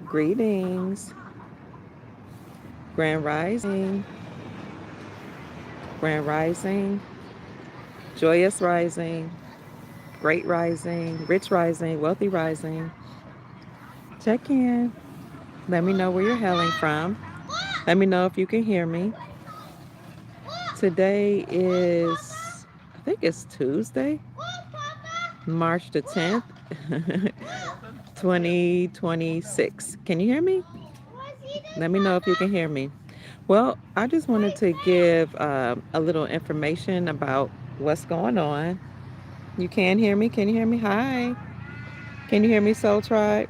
Greetings, Grand Rising, Grand Rising, Joyous Rising, Great Rising, Rich Rising, Wealthy Rising. Check in. Let me know where you're hailing from. Let me know if you can hear me. Today is, I think it's Tuesday, March the 10th, 2026. Can you hear me? Let me know if you can hear me. Well, I just wanted to give a little information about what's going on. You can hear me? Can you hear me? Hi. Can you hear me, Soul Tribe?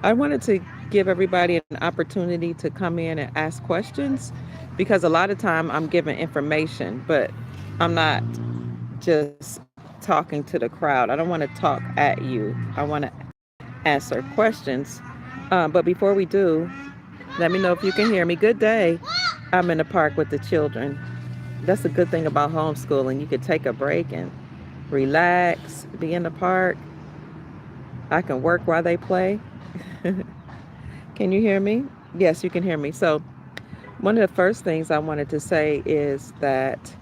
I wanted to give everybody an opportunity to come in and ask questions because a lot of time I'm giving information, but I'm not just talking to the crowd. I don't want to talk at you. I want to answer questions. But before we do, let me know if you can hear me. Good day. I'm in the park with the children. That's a good thing about homeschooling. You could take a break and relax, be in the park. I can work while they play. Can you hear me? Yes, you can hear me. So, one of the first things I wanted to say is that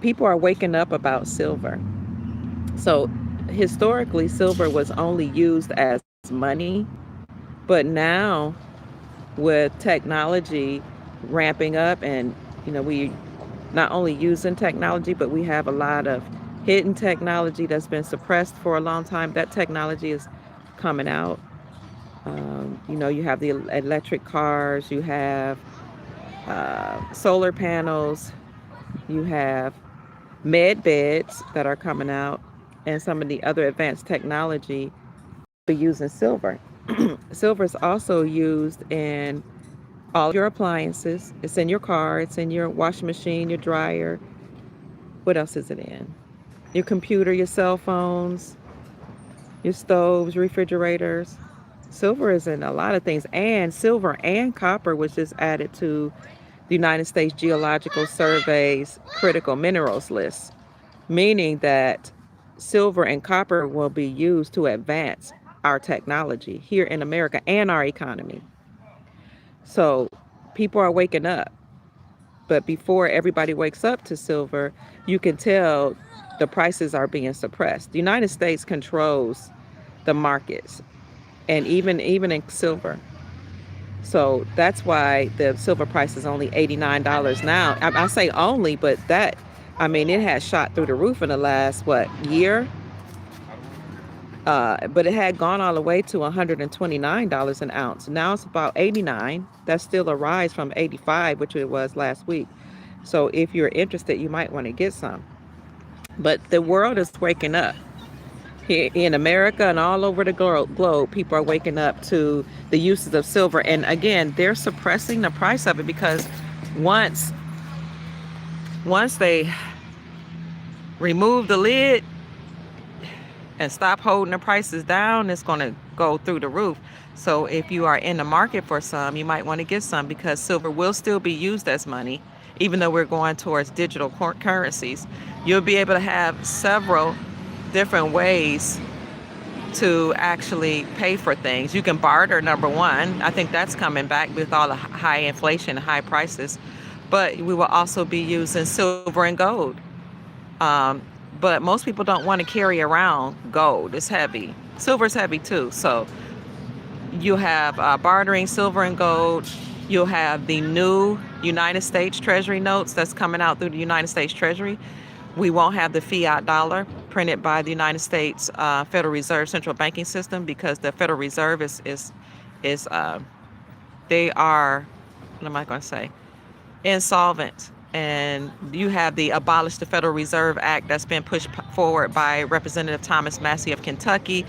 people are waking up about silver. So, historically, silver was only used as money, but now with technology ramping up and we not only using technology, but we have a lot of hidden technology that's been suppressed for a long time. That technology is coming out. You have the electric cars, you have solar panels, you have med beds that are coming out, and some of the other advanced technology will be using silver. Silver is also used in all of your appliances. It's in your car, it's in your washing machine, your dryer. What else is it in? Your computer, your cell phones, your stoves, refrigerators. Silver is in a lot of things, and silver and copper was just added to the United States Geological Survey's critical minerals list, meaning that silver and copper will be used to advance our technology here in America and our economy. So people are waking up. But before everybody wakes up to silver, you can tell the prices are being suppressed. The United States controls the markets and even in silver. So that's why the silver price is only $89 now. I say only, but it has shot through the roof in the last, year? But it had gone all the way to $129 an ounce. Now it's about 89. That's still a rise from 85, which it was last week. So if you're interested, you might want to get some. But the world is waking up. Here in America and all over the globe, people are waking up to the uses of silver. And again, they're suppressing the price of it because once they remove the lid and stop holding the prices down, it's going to go through the roof. So if you are in the market for some, you might want to get some because silver will still be used as money, even though we're going towards digital currencies. You'll be able to have several different ways to actually pay for things. You can barter, number one. I think that's coming back with all the high inflation, high prices. But we will also be using silver and gold. But most people don't want to carry around gold. It's heavy. Silver's heavy too. So you have bartering silver and gold. You'll have the new United States Treasury notes that's coming out through the United States Treasury. We won't have the fiat dollar printed by the United States Federal Reserve Central Banking System because the Federal Reserve they are, what am I going to say, insolvent. And you have the Abolish the Federal Reserve Act that's been pushed forward by Representative Thomas Massie of Kentucky.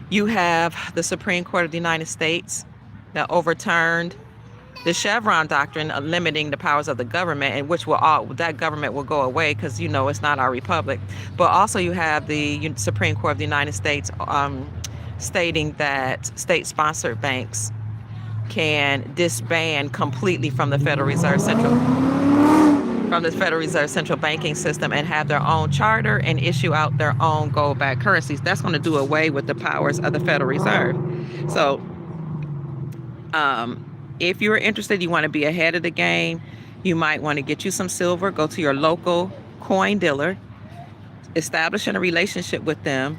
You have the Supreme Court of the United States that overturned the Chevron doctrine of limiting the powers of the government, and that government will go away because it's not our republic. But also you have the Supreme Court of the United States stating that state-sponsored banks can disband completely from the Federal Reserve Central Banking System and have their own charter and issue out their own gold-backed currencies. That's going to do away with the powers of the Federal Reserve. So If you're interested, you want to be ahead of the game, you might want to get you some silver, go to your local coin dealer, establishing a relationship with them,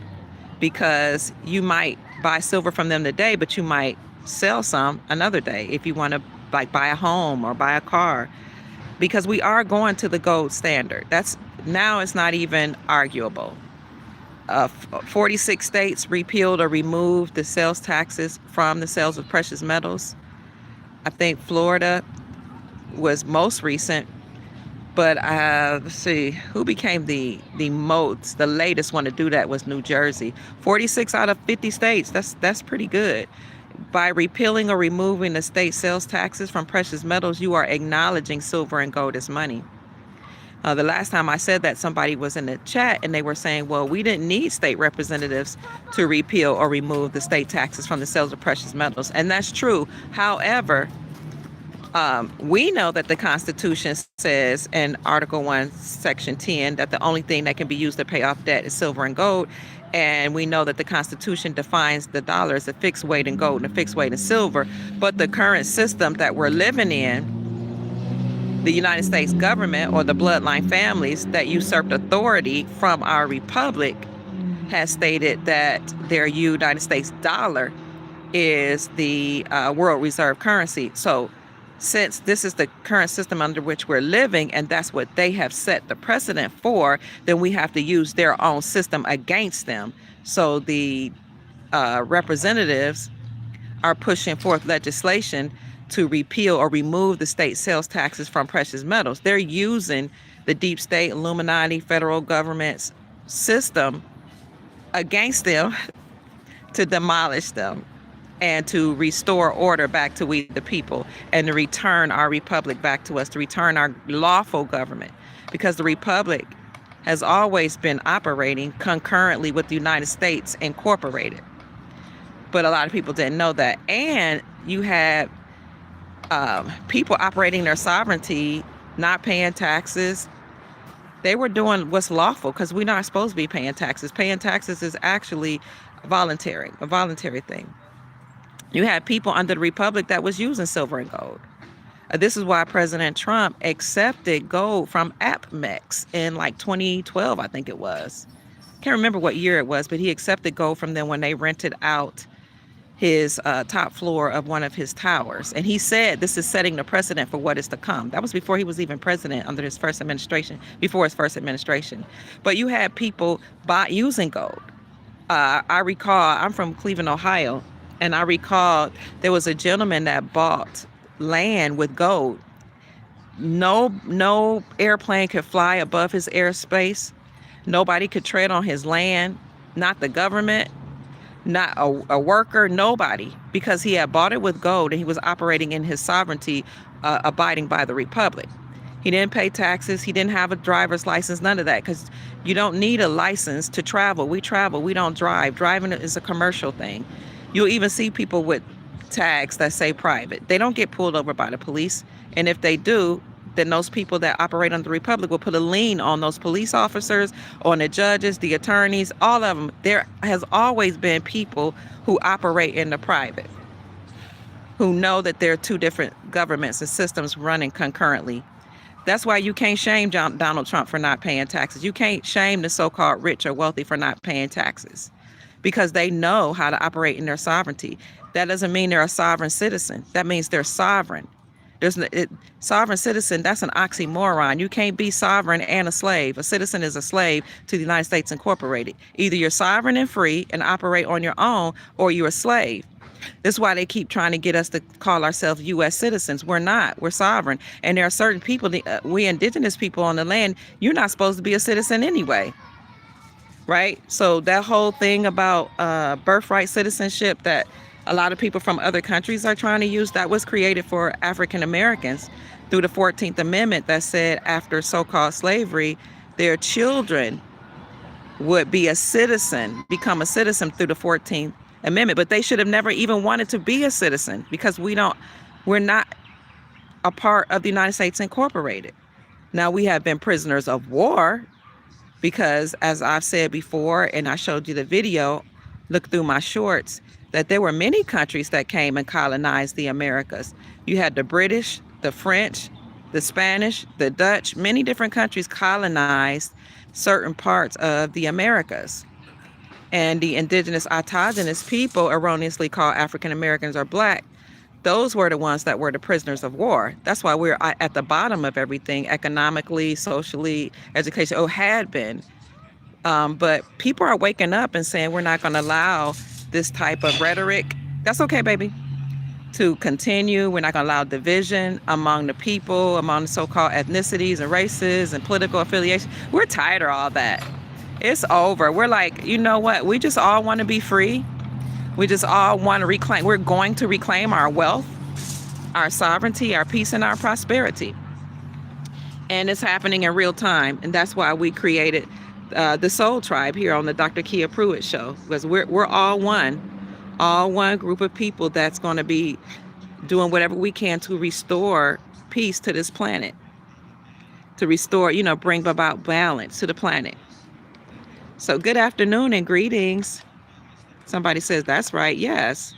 because you might buy silver from them today, but you might sell some another day if you want to like buy a home or buy a car, because we are going to the gold standard. That's now, it's not even arguable. 46 states repealed or removed the sales taxes from the sales of precious metals. I think Florida was most recent, but let's see who became the latest one to do that was New Jersey. 46 out of 50 states. That's pretty good. By repealing or removing the state sales taxes from precious metals, you are acknowledging silver and gold as money. The last time I said that, somebody was in the chat and they were saying, well, we didn't need state representatives to repeal or remove the state taxes from the sales of precious metals. And that's true. However, we know that the Constitution says in Article 1, Section 10, that the only thing that can be used to pay off debt is silver and gold. And we know that the Constitution defines the dollar as a fixed weight in gold and a fixed weight in silver. But the current system that we're living in, the United States government, or the bloodline families that usurped authority from our republic, has stated that their United States dollar is the world reserve currency. So since this is the current system under which we're living, and that's what they have set the precedent for, then we have to use their own system against them. So the representatives are pushing forth legislation to repeal or remove the state sales taxes from precious metals. They're using the deep state, Illuminati, federal government's system against them to demolish them and to restore order back to we the people, and to return our republic back to us, to return our lawful government, because the republic has always been operating concurrently with the United States Incorporated. But a lot of people didn't know that. And you had people operating their sovereignty, not paying taxes. They were doing what's lawful, because we're not supposed to be paying taxes. Paying taxes is actually a voluntary thing. You had people under the republic that was using silver and gold. This is why President Trump accepted gold from APMEX in like 2012, I think it was. Can't remember what year it was, but he accepted gold from them when they rented out his top floor of one of his towers. And he said this is setting the precedent for what is to come. That was before he was even president, under his first administration, before his first administration. But you had people using gold. I recall, I'm from Cleveland, Ohio, and I recall there was a gentleman that bought land with gold. No airplane could fly above his airspace. Nobody could tread on his land, not the government, not a worker, nobody, because he had bought it with gold and he was operating in his sovereignty, abiding by the republic. He didn't pay taxes. He didn't have a driver's license, none of that, because you don't need a license to travel. We travel, we don't drive. Driving is a commercial thing. You'll even see people with tags that say private. They don't get pulled over by the police. And if they do, then those people that operate under the republic will put a lien on those police officers, on the judges, the attorneys, all of them. There has always been people who operate in the private, who know that there are two different governments and systems running concurrently. That's why you can't shame Donald Trump for not paying taxes. You can't shame the so-called rich or wealthy for not paying taxes, because they know how to operate in their sovereignty. That doesn't mean they're a sovereign citizen. That means they're sovereign. Sovereign citizen, that's an oxymoron. You can't be sovereign and a slave. A citizen is a slave to the United States Incorporated. Either you're sovereign and free and operate on your own, or you're a slave. This is why they keep trying to get us to call ourselves U.S. citizens. We're not. We're sovereign. And there are certain people, we indigenous people on the land, you're not supposed to be a citizen anyway. Right? So that whole thing about birthright citizenship that a lot of people from other countries are trying to use, that was created for African Americans through the 14th Amendment, that said after so-called slavery, their children would be a citizen, become a citizen through the 14th Amendment. But they should have never even wanted to be a citizen, because we're not a part of the United States Incorporated. Now, we have been prisoners of war, because as I've said before, and I showed you the video, look through my shorts, that there were many countries that came and colonized the Americas. You had the British, the French, the Spanish, the Dutch, many different countries colonized certain parts of the Americas. And the indigenous autogenous people, erroneously called African Americans or black, those were the ones that were the prisoners of war. That's why we're at the bottom of everything, economically, socially, education, had been. But people are waking up and saying we're not going to allow this type of rhetoric. That's okay, baby. To continue. We're not going to allow division among the people, among the so-called ethnicities and races and political affiliation. We're tired of all that. It's over. We're like, you know what? We just all want to be free. We just all want to reclaim. We're going to reclaim our wealth, our sovereignty, our peace, and our prosperity. And it's happening in real time. And that's why we created the Soul Tribe here on the Dr. Kia Pruitt Show, because we're all one group of people that's going to be doing whatever we can to restore peace to this planet, to restore, bring about balance to the planet. So good afternoon and greetings. Somebody says, that's right. Yes.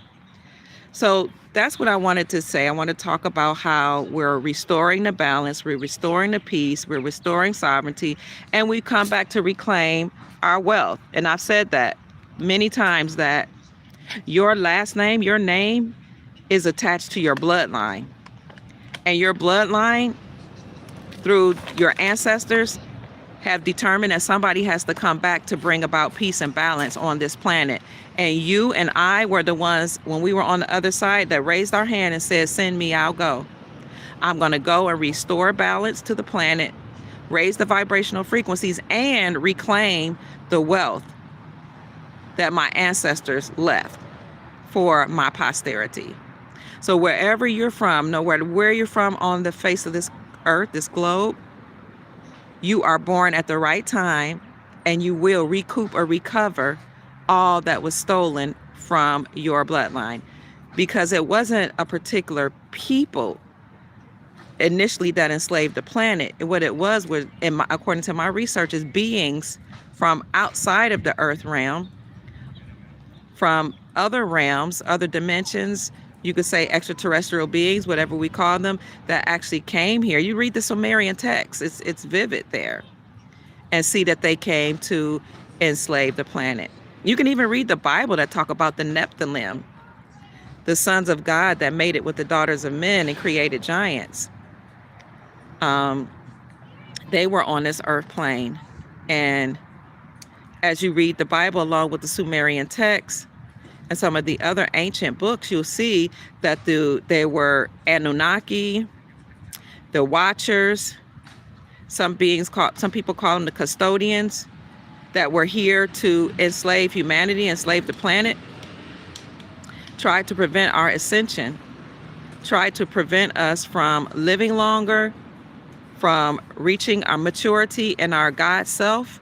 So that's what I wanted to say. I want to talk about how we're restoring the balance, we're restoring the peace, we're restoring sovereignty, and we come back to reclaim our wealth. And I've said that many times, that your last name, your name is attached to your bloodline. And your bloodline, through your ancestors, have determined that somebody has to come back to bring about peace and balance on this planet. And you and I were the ones, when we were on the other side, that raised our hand and said, send me, I'll go. I'm going to go and restore balance to the planet, raise the vibrational frequencies, and reclaim the wealth that my ancestors left for my posterity. So wherever you're from, no matter where you're from on the face of this earth, this globe, you are born at the right time, and you will recoup or recover all that was stolen from your bloodline, because it wasn't a particular people initially that enslaved the planet. What it was, according to my research, is beings from outside of the earth realm, from other realms, other dimensions. You could say extraterrestrial beings, whatever we call them, that actually came here. You read the Sumerian text, it's vivid there, and see that they came to enslave the planet. You can even read the Bible that talk about the Nephilim, the sons of God that made it with the daughters of men and created giants. They were on this earth plane. And as you read the Bible along with the Sumerian text and some of the other ancient books, you'll see that they were Anunnaki, the Watchers, some people call them the custodians, that were here to enslave humanity, enslave the planet, tried to prevent our ascension, tried to prevent us from living longer, from reaching our maturity in our God self,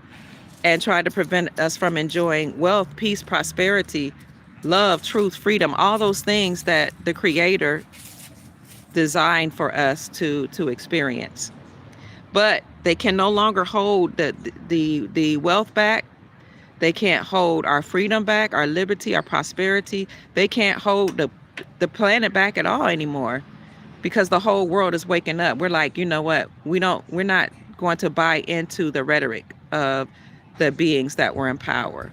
and tried to prevent us from enjoying wealth, peace, prosperity, love, truth, freedom, all those things that the Creator designed for us to experience. But they can no longer hold the wealth back. They can't hold our freedom back, our liberty, our prosperity. They can't hold the planet back at all anymore, because the whole world is waking up. We're like, you know what? We're not going to buy into the rhetoric of the beings that were in power.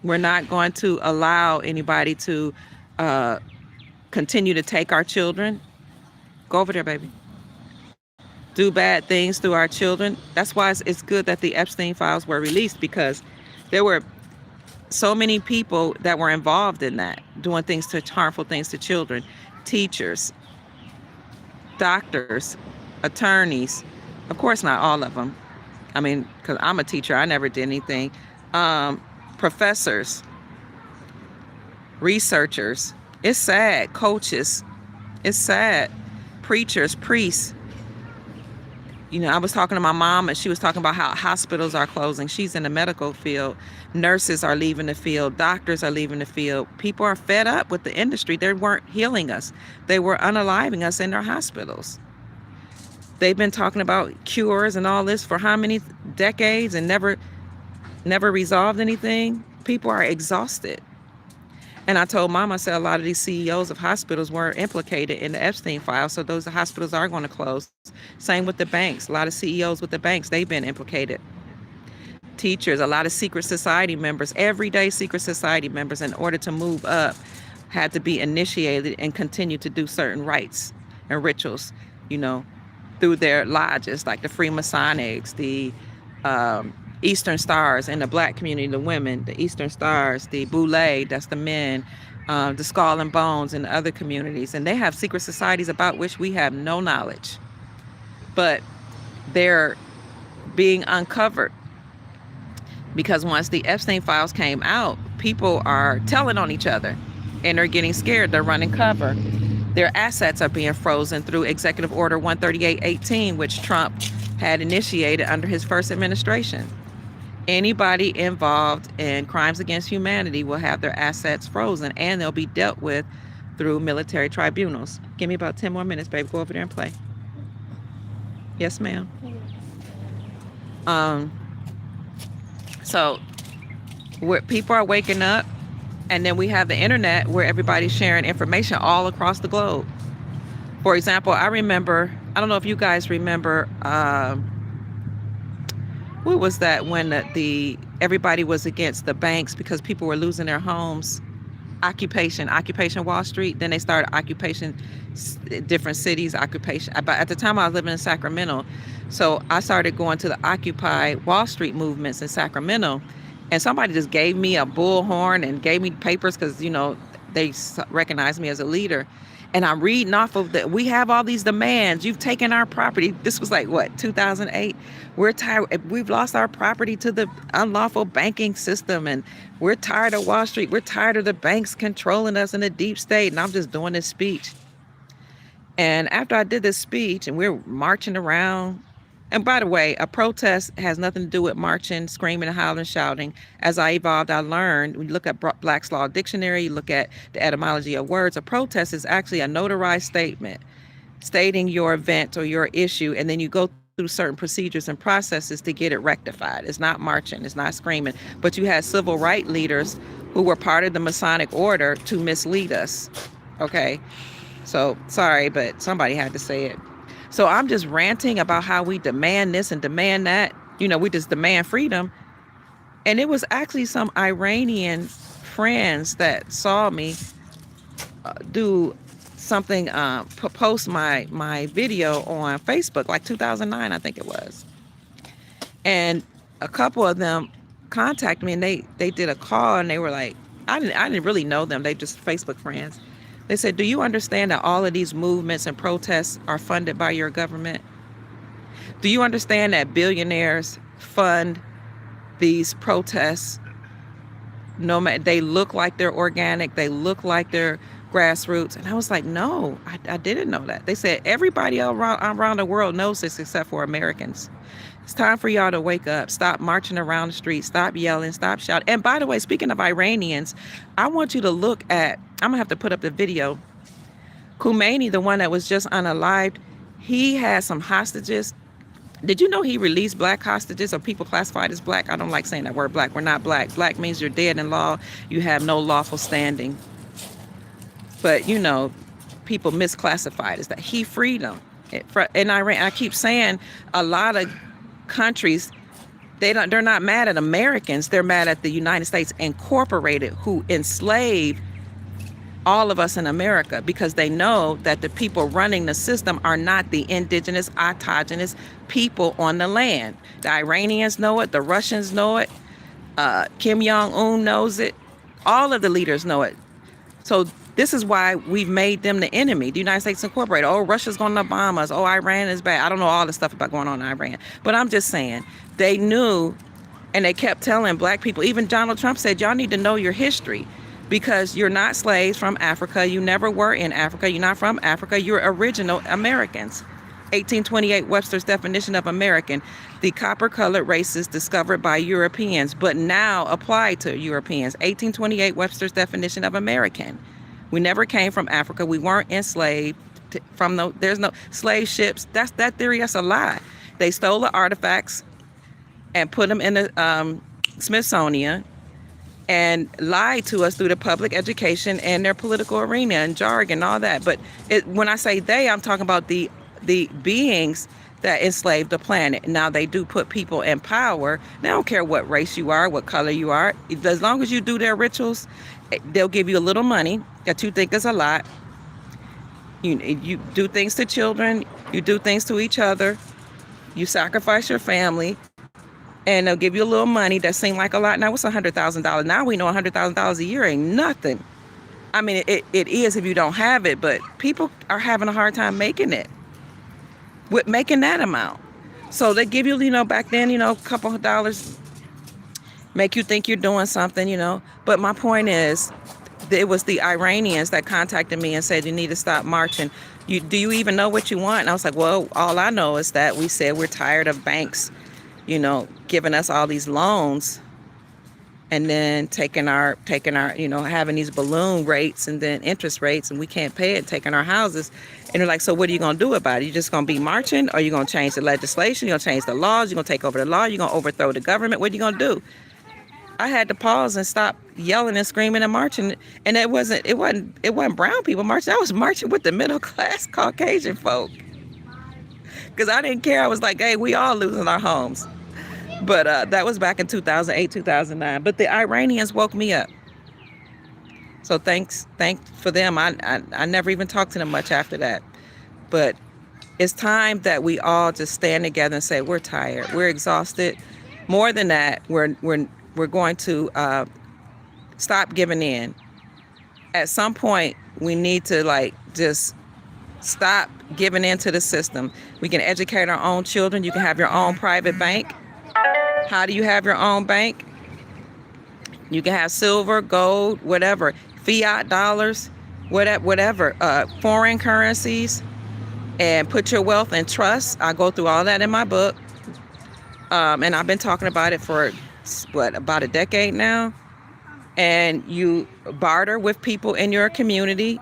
We're not going to allow anybody to continue to take our children. Go over there, baby. Do bad things through our children. That's why it's good that the Epstein files were released, because there were so many people that were involved in that, doing harmful things to children. Teachers, doctors, attorneys, of course not all of them. I mean, because I'm a teacher, I never did anything. Professors, researchers, it's sad. Coaches, it's sad. Preachers, priests. I was talking to my mom, and she was talking about how hospitals are closing. She's in the medical field. Nurses are leaving the field. Doctors are leaving the field. People are fed up with the industry. They weren't healing us. They were unaliving us in their hospitals. They've been talking about cures and all this for how many decades and never resolved anything. People are exhausted. And I told Mom, I said a lot of these CEOs of hospitals were implicated in the Epstein file, so those hospitals are going to close. Same with the banks. A lot of CEOs with the banks, they've been implicated. Teachers, a lot of secret society members, everyday secret society members, in order to move up, had to be initiated and continue to do certain rites and rituals, you know, through their lodges, like the Freemasonics, the Eastern Stars in the black community, the women, the Eastern Stars, the Boule, that's the men, the Skull and Bones in the other communities. And they have secret societies about which we have no knowledge. But they're being uncovered because once the Epstein files came out, people are telling on each other and they're getting scared. They're running cover. Their assets are being frozen through Executive Order 13818, which Trump had initiated under his first administration. Anybody involved in crimes against humanity will have their assets frozen, and they'll be dealt with through military tribunals. Give me about 10 more minutes, babe. Go over there and play. Yes, ma'am. So where people are waking up, and then we have the internet where everybody's sharing information all across the globe. For example, I don't know if you guys remember, what was that when the everybody was against the banks because people were losing their homes? Occupation Wall Street. Then they started occupation, different cities, occupation. But at the time I was living in Sacramento, so I started going to the Occupy Wall Street movements in Sacramento, and somebody just gave me a bullhorn and gave me papers because, you know, they recognized me as a leader. And I'm reading off of that. We have all these demands. You've taken our property. This was like, what, 2008? We're tired. We've lost our property to the unlawful banking system. And we're tired of Wall Street. We're tired of the banks controlling us in the deep state. And I'm just doing this speech. And after I did this speech and we're marching around, and by the way, a protest has nothing to do with marching, screaming, and hollering, shouting. As I evolved, I learned, when you look at Black's Law Dictionary, you look at the etymology of words, a protest is actually a notarized statement stating your event or your issue, and then you go through certain procedures and processes to get it rectified. It's not marching, it's not screaming. But you had civil rights leaders who were part of the Masonic order to mislead us. Okay? So, sorry, but somebody had to say it. So I'm just ranting about how we demand this and demand that. You know, we just demand freedom. And it was actually some Iranian friends that saw me do something, post my video on Facebook, like 2009, I think it was. And a couple of them contacted me, and they did a call, and they were like, I didn't really know them. They just Facebook friends. They said, do you understand that all of these movements and protests are funded by your government? Do you understand that billionaires fund these protests? No matter, they look like they're organic, they look like they're grassroots. And I was like, no, I didn't know that. They said everybody around the world knows this except for Americans. It's time for y'all to wake up. Stop marching around the streets. Stop yelling. Stop shouting. And by the way, speaking of Iranians, I want you to look at, I'm going to have to put up the video. Khomeini, the one that was just unalived, he had some hostages. Did you know he released black hostages, or people classified as black? I don't like saying that word black. We're not black. Black means you're dead in law. You have no lawful standing. But, you know, people misclassified as that. He freed them. In Iran, I keep saying a lot of countries, they're not mad at Americans. They're mad at the United States Incorporated, who enslaved all of us in America, because they know that the people running the system are not the indigenous, autogenous people on the land. The Iranians know it. The Russians know it. Kim Jong-un knows it. All of the leaders know it. So this is why we've made them the enemy. The United States Incorporated. Oh, Russia's going to bomb us. Oh, Iran is bad. I don't know all the stuff about going on in Iran. But I'm just saying, they knew, and they kept telling black people. Even Donald Trump said, y'all need to know your history, because you're not slaves from Africa. You never were in Africa. You're not from Africa. You're original Americans. 1828 Webster's definition of American, the copper-colored races discovered by Europeans, but now applied to Europeans. 1828 Webster's definition of American. We never came from Africa. We weren't enslaved from there's no slave ships. That theory, that's a lie. They stole the artifacts and put them in the Smithsonian. and lied to us through the public education and their political arena and jargon and all that. But when I say they, I'm talking about the beings that enslaved the planet. Now they do put people in power. They don't care what race you are, what color you are. As long as you do their rituals, they'll give you a little money that you think is a lot. You do things to children, you do things to each other, you sacrifice your family, and they'll give you a little money that seemed like a lot. Now it's $100,000. Now we know $100,000 a year ain't nothing. I mean, it is if you don't have it, but people are having a hard time making it, with making that amount. So they give you, back then, a couple of dollars, make you think you're doing something, But my point is, it was the Iranians that contacted me and said, you need to stop marching. Do you even know what you want? And I was like, well, all I know is that we said we're tired of banks, giving us all these loans and then taking our, having these balloon rates and then interest rates, and we can't pay it, taking our houses. And they're like, so what are you going to do about it? You just going to be marching, or you going to change the legislation? You going to change the laws? You going to take over the law? You going to overthrow the government? What are you going to do? I had to pause and stop yelling and screaming and marching. And it wasn't brown people marching. I was marching with the middle class Caucasian folk. Because I didn't care. I was like, hey, we all losing our homes. But that was back in 2008, 2009. But the Iranians woke me up. So thanks for them. I never even talked to them much after that. But it's time that we all just stand together and say, we're tired. We're exhausted. More than that, we're going to stop giving in. At some point, we need to just stop giving in to the system. We can educate our own children. You can have your own private bank. How do you have your own bank? You can have silver, gold, whatever, fiat dollars, whatever, foreign currencies, and put your wealth in trust. I go through all that in my book. And I've been talking about it for about a decade now. And you barter with people in your community.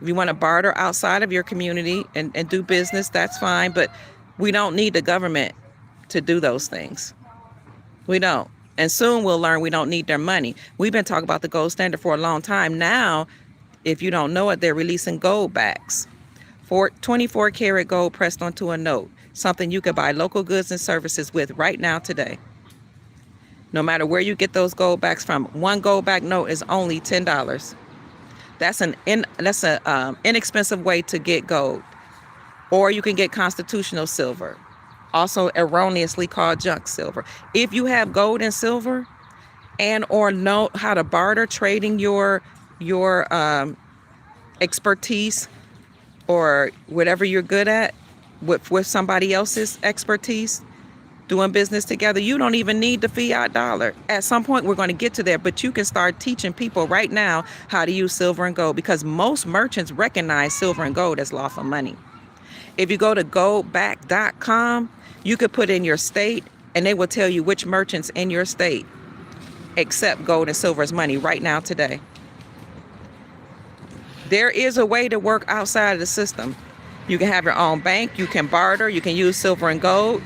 If you want to barter outside of your community and do business, that's fine. But we don't need the government to do those things. We don't. And soon we'll learn we don't need their money. We've been talking about the gold standard for a long time. Now, if you don't know it, they're releasing gold backs. 24 karat gold pressed onto a note. Something you could buy local goods and services with right now today. No matter where you get those gold backs from, one gold back note is only $10. That's an inexpensive way to get gold. Or you can get constitutional silver, also erroneously called junk silver. If you have gold and silver and or know how to barter, trading your expertise or whatever you're good at with somebody else's expertise, doing business together, you don't even need the fiat dollar. At some point, we're going to get to there, but you can start teaching people right now how to use silver and gold, because most merchants recognize silver and gold as lawful money. If you go to goldback.com, you could put in your state, and they will tell you which merchants in your state accept gold and silver as money right now today. There is a way to work outside of the system. You can have your own bank, you can barter, you can use silver and gold.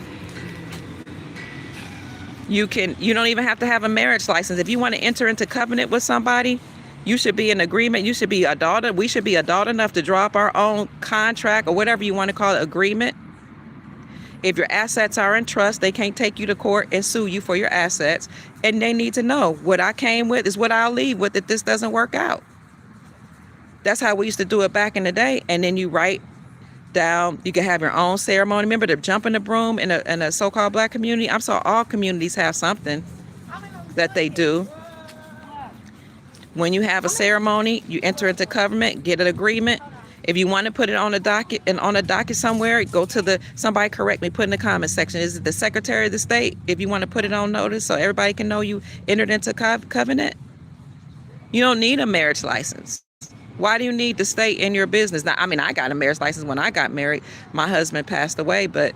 You don't even have to have a marriage license. If you want to enter into covenant with somebody, you should be in agreement. You should be adult. We should be adult enough to draw up our own contract or whatever you want to call it, agreement. If your assets are in trust, they can't take you to court and sue you for your assets. And they need to know what I came with is what I'll leave with if this doesn't work out. That's how we used to do it back in the day. And then you write down, you can have your own ceremony. Remember the jump in the broom in a so-called black community? I'm sorry, all communities have something that they do. When you have a ceremony, you enter into covenant, get an agreement. If you want to put it on a docket and on a docket somewhere, go to somebody correct me, put in the comment section. Is it the Secretary of the State? If you want to put it on notice so everybody can know you entered into covenant. You don't need a marriage license. Why do you need to stay in your business? Now, I mean, I got a marriage license when I got married. My husband passed away, but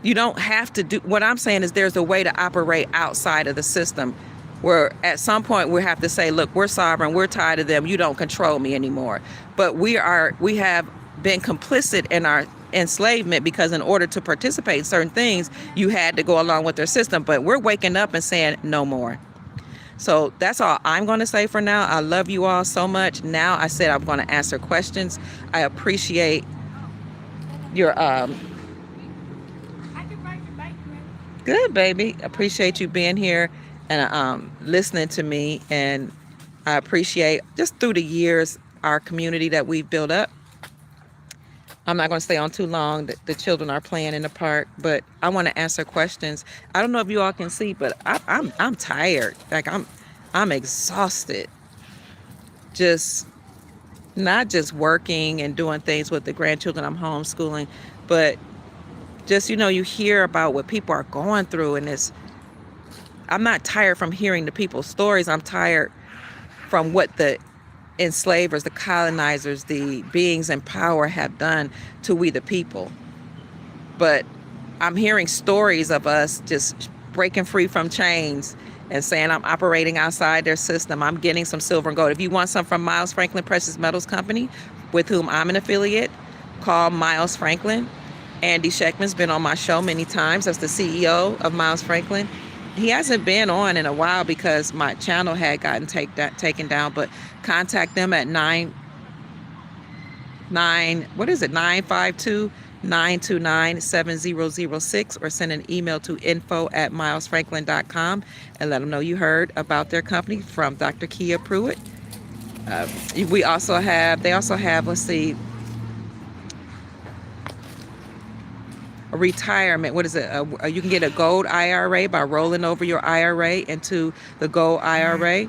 you don't have to do. What I'm saying is there's a way to operate outside of the system where at some point we have to say, look, we're sovereign. We're tired of them. You don't control me anymore. But we have been complicit in our enslavement because in order to participate in certain things, you had to go along with their system. But we're waking up and saying no more. So that's all I'm going to say for now. I love you all so much. Now I said I'm going to answer questions. I appreciate your good baby. Appreciate you being here and listening to me, and I appreciate just through the years our community that we've built up. I'm not going to stay on too long. The children are playing in the park, but I want to answer questions. I don't know if you all can see, but I'm tired. Like I'm exhausted. Just not just working and doing things with the grandchildren. I'm homeschooling, but just you hear about what people are going through, and I'm not tired from hearing the people's stories. I'm tired from what the enslavers, the colonizers, the beings in power have done to we the people. But I'm hearing stories of us just breaking free from chains and saying I'm operating outside their system. I'm getting some silver and gold. If you want some from Miles Franklin Precious Metals Company, with whom I'm an affiliate, call Miles Franklin. Andy Scheckman's been on my show many times. That's the CEO of Miles Franklin. He hasn't been on in a while because my channel had gotten taken down, but contact them at 952-929-7006 or send an email to info@milesfranklin.com and let them know you heard about their company from Dr. Kia Pruitt. They also have, let's see, a retirement. What is it? You can get a gold IRA by rolling over your IRA into the gold IRA.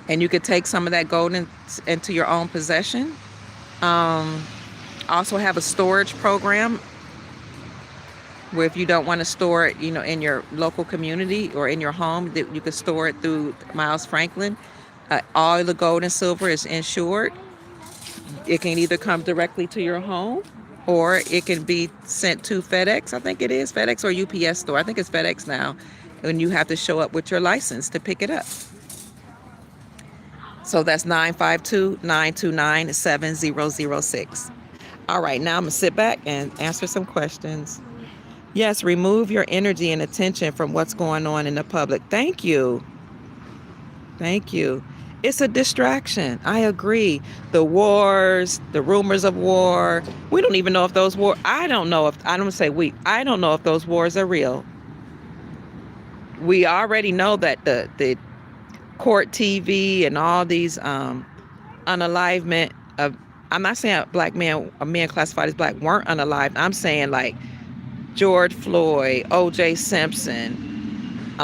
And you could take some of that gold into your own possession. Also have a storage program where if you don't want to store it, in your local community or in your home, that you could store it through Miles Franklin. All the gold and silver is insured. It can either come directly to your home or it can be sent to FedEx. I think it is FedEx or UPS store. I think it's FedEx now. And you have to show up with your license to pick it up. So that's 952-929-7006. All right, now I'm going to sit back and answer some questions. Yes, remove your energy and attention from what's going on in the public. Thank you. Thank you. It's a distraction. I agree. The wars, the rumors of war, we don't even know if those wars, I don't know if those wars are real. We already know that the court TV and all these unalivement of, I'm not saying a man classified as black weren't unalived. I'm saying like George Floyd, O.J. Simpson,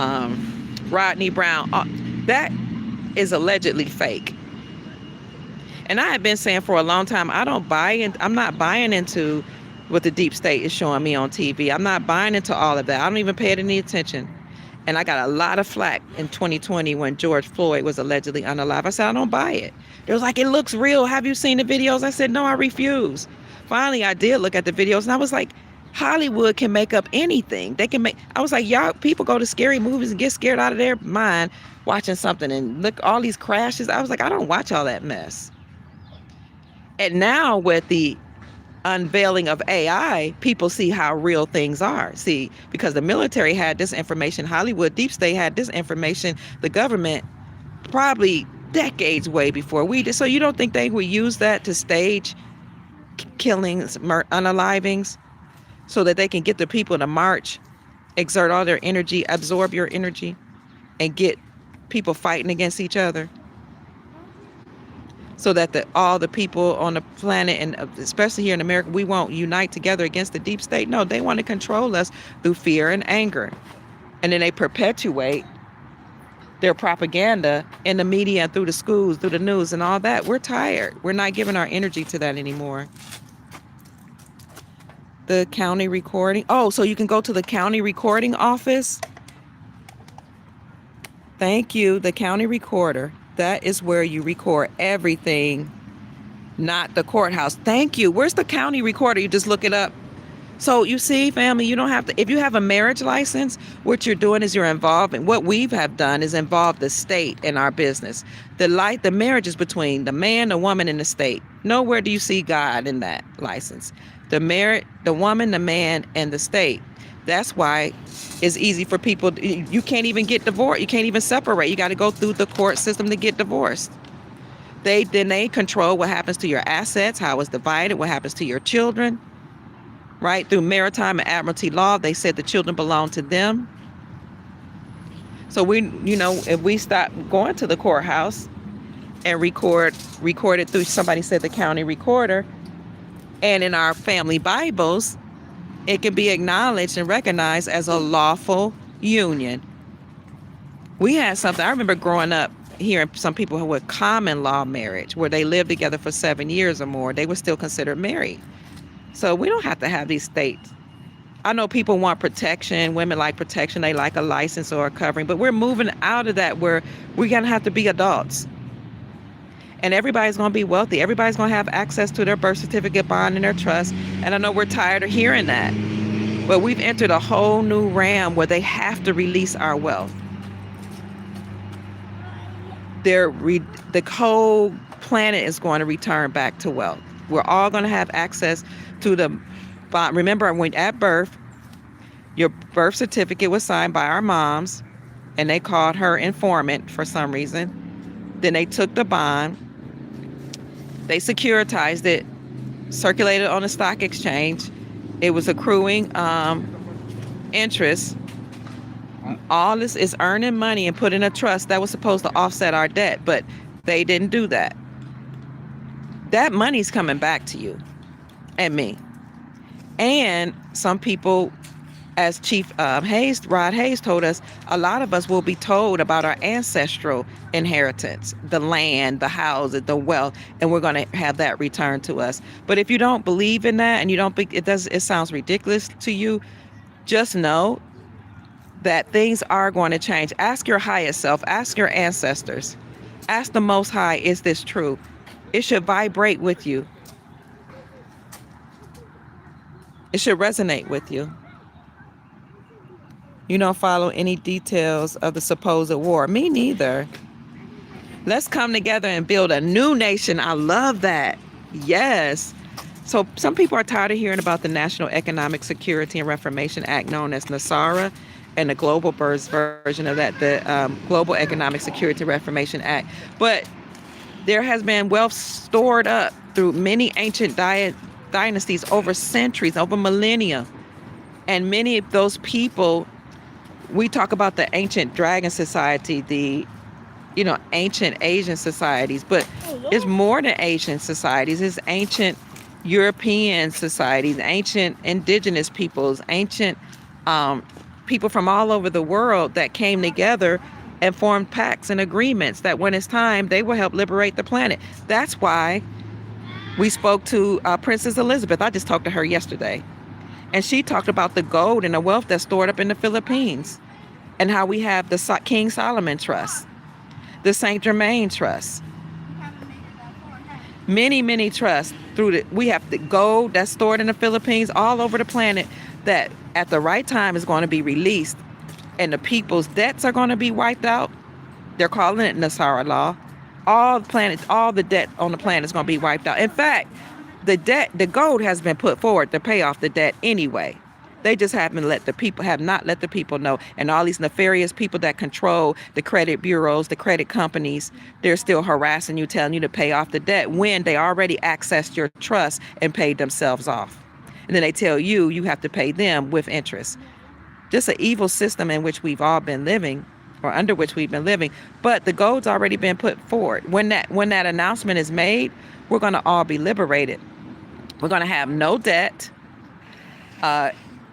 Rodney Brown, that is allegedly fake. And I have been saying for a long time, I'm not buying into what the deep state is showing me on TV. I'm not buying into all of that. I don't even pay it any attention. And I got a lot of flack in 2020 when George Floyd was allegedly unalive. I said, I don't buy it. They was like, it looks real. Have you seen the videos? I said, no, I refuse. Finally, I did look at the videos and I was like, Hollywood can make up anything. I was like, y'all, people go to scary movies and get scared out of their mind watching something and look, all these crashes. I was like, I don't watch all that mess. And now with the unveiling of AI, people see how real things are. See, because the military had this information, Hollywood, deep state had this information, the government probably decades way before we did. So you don't think they would use that to stage killings, unalivings, so that they can get the people to march, exert all their energy, absorb your energy, and get people fighting against each other? So that all the people on the planet, and especially here in America, we won't unite together against the deep state. No, they want to control us through fear and anger. And then they perpetuate their propaganda in the media and through the schools, through the news and all that. We're tired. We're not giving our energy to that anymore. The county recording. Oh, so you can go to the county recording office. Thank you. The county recorder. That is where you record everything, not the courthouse. Thank you. Where's the county recorder? You just look it up. So you see, family, you don't have to, if you have a marriage license, what you're doing is you're involving, what we have done is involve the state in our business. The marriage is between the man, the woman, and the state. Nowhere do you see God in that license. The woman, the man, and the state. That's why it's easy for people. You can't even get divorced. You can't even separate. You got to go through the court system to get divorced. They control what happens to your assets, how it's divided, what happens to your children, right? Through maritime and admiralty law, they said the children belong to them. So if we stop going to the courthouse and record it through, somebody said the county recorder, and in our family Bibles, it can be acknowledged and recognized as a lawful union. We had something, I remember growing up hearing some people who had common law marriage, where they lived together for 7 years or more. They were still considered married. So we don't have to have these states. I know people want protection. Women like protection. They like a license or a covering. But we're moving out of that, where we're going to have to be adults. And everybody's going to be wealthy. Everybody's going to have access to their birth certificate, bond, and their trust. And I know we're tired of hearing that. But we've entered a whole new realm where they have to release our wealth. The whole planet is going to return back to wealth. We're all going to have access to the bond. Remember, when at birth, your birth certificate was signed by our moms, and they called her informant for some reason. Then they took the bond, they securitized it, circulated on the stock exchange. It was accruing interest. All this is earning money and put in a trust that was supposed to offset our debt, but they didn't do that. That money's coming back to you and me. And some people, as Chief Rod Hayes told us, a lot of us will be told about our ancestral inheritance, the land, the houses, the wealth, and we're going to have that returned to us. But if you don't believe in that, and you don't think it sounds ridiculous to you, just know that things are going to change. Ask your highest self, ask your ancestors, ask the Most High, is this true? It should vibrate with you. It should resonate with you. You don't follow any details of the supposed war. Me neither. Let's come together and build a new nation. I love that. Yes. So some people are tired of hearing about the National Economic Security and Reformation Act, known as NASARA, and the global version of that, the Global Economic Security Reformation Act. But there has been wealth stored up through many ancient dynasties over centuries, over millennia. And many of those people, we talk about the ancient dragon society, the ancient Asian societies, but it's more than Asian societies. It's ancient European societies, ancient indigenous peoples, ancient people from all over the world that came together and formed pacts and agreements that when it's time, they will help liberate the planet. That's why we spoke to Princess Elizabeth. I just talked to her yesterday. And she talked about the gold and the wealth that's stored up in the Philippines, and how we have the King Solomon Trust, the Saint Germain Trust, many trusts. We have the gold that's stored in the Philippines, all over the planet, that at the right time is going to be released, and the people's debts are going to be wiped out. They're calling it Nasara law. All the debt on the planet is going to be wiped out. In fact, the gold has been put forward to pay off the debt anyway. They just have not let the people know. And all these nefarious people that control the credit bureaus, the credit companies, they're still harassing you, telling you to pay off the debt when they already accessed your trust and paid themselves off. And then they tell you have to pay them with interest. Just an evil system in which we've all been living, or under which we've been living. But the gold's already been put forward. When that announcement is made, we're going to all be liberated. We're going to have no debt.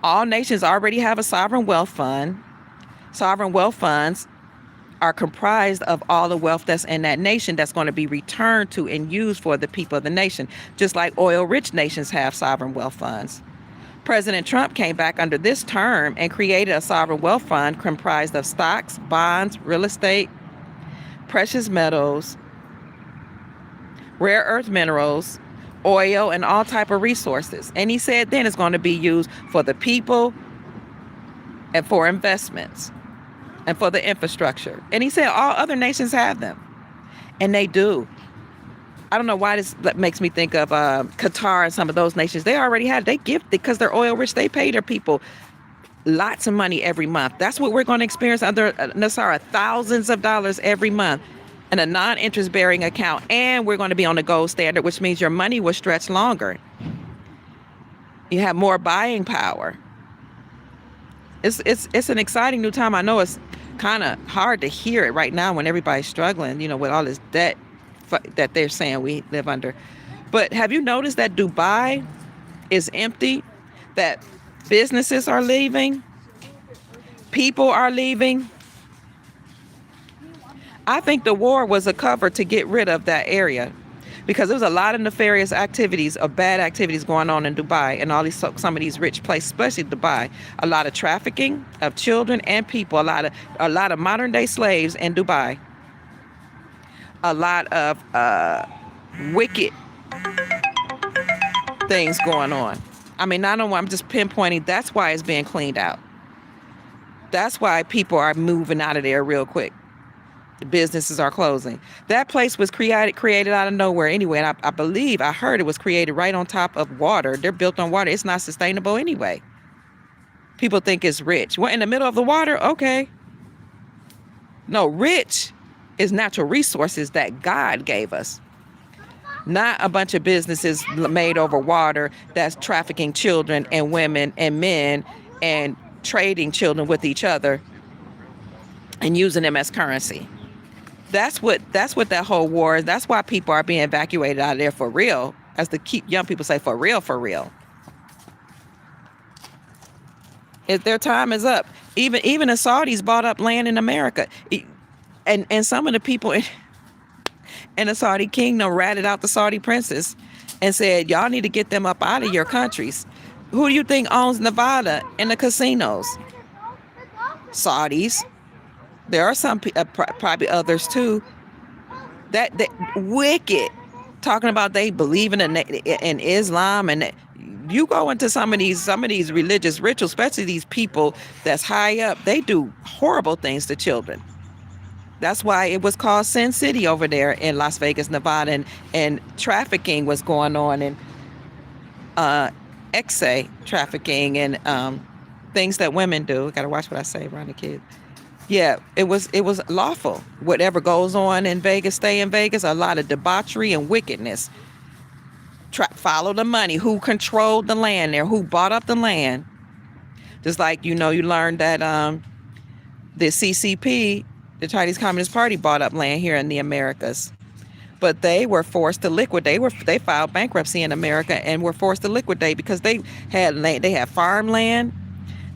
All nations already have a sovereign wealth fund. Sovereign wealth funds are comprised of all the wealth that's in that nation that's going to be returned to and used for the people of the nation, just like oil-rich nations have sovereign wealth funds. President Trump came back under this term and created a sovereign wealth fund comprised of stocks, bonds, real estate, precious metals, rare earth minerals, oil, and all type of resources. And he said then it's going to be used for the people and for investments and for the infrastructure. And he said all other nations have them. And they do. I don't know why this makes me think of Qatar and some of those nations. They already have. They give, because they're oil rich, they pay their people Lots of money every month. That's what we're going to experience under Nasara. Thousands of dollars every month in a non-interest bearing account. And we're going to be on the gold standard, which means your money will stretch longer. You have more buying power. It's an exciting new time. I know it's kind of hard to hear it right now when everybody's struggling, with all this debt that they're saying we live under. But have you noticed that Dubai is empty? That businesses are leaving? People are leaving? I think the war was a cover to get rid of that area, because there was a lot of nefarious activities or bad activities going on in Dubai and some of these rich places, especially Dubai. A lot of trafficking of children and people. A lot of modern day slaves in Dubai. A lot of wicked things going on. I mean, I don't know. I'm just pinpointing. That's why it's being cleaned out. That's why people are moving out of there real quick. Businesses are closing. That place was created out of nowhere anyway. And I believe, I heard it was created right on top of water. They're built on water. It's not sustainable anyway. People think it's rich. Well, in the middle of the water? Okay. No, rich is natural resources that God gave us. Not a bunch of businesses made over water that's trafficking children and women and men and trading children with each other and using them as currency. That's what that whole war is. That's why people are being evacuated out of there for real, as the keep young people say, for real, for real. If their time is up. Even the Saudis bought up land in America. And some of the people in the Saudi kingdom ratted out the Saudi princes and said, y'all need to get them up out of your countries. Who do you think owns Nevada and the casinos? Saudis. There are some probably others too. That wicked, talking about they believe in Islam, and you go into some of these religious rituals, especially these people that's high up. They do horrible things to children. That's why it was called Sin City over there in Las Vegas, Nevada, and trafficking was going on, and exe trafficking and things that women do. I gotta watch what I say around the kids. Yeah, it was lawful. Whatever goes on in Vegas, stay in Vegas. A lot of debauchery and wickedness. Follow the money. Who controlled the land there? Who bought up the land? Just like, you learned that the CCP, the Chinese Communist Party, bought up land here in the Americas. But they were forced to liquidate. They filed bankruptcy in America and were forced to liquidate because they had land. They had farmland.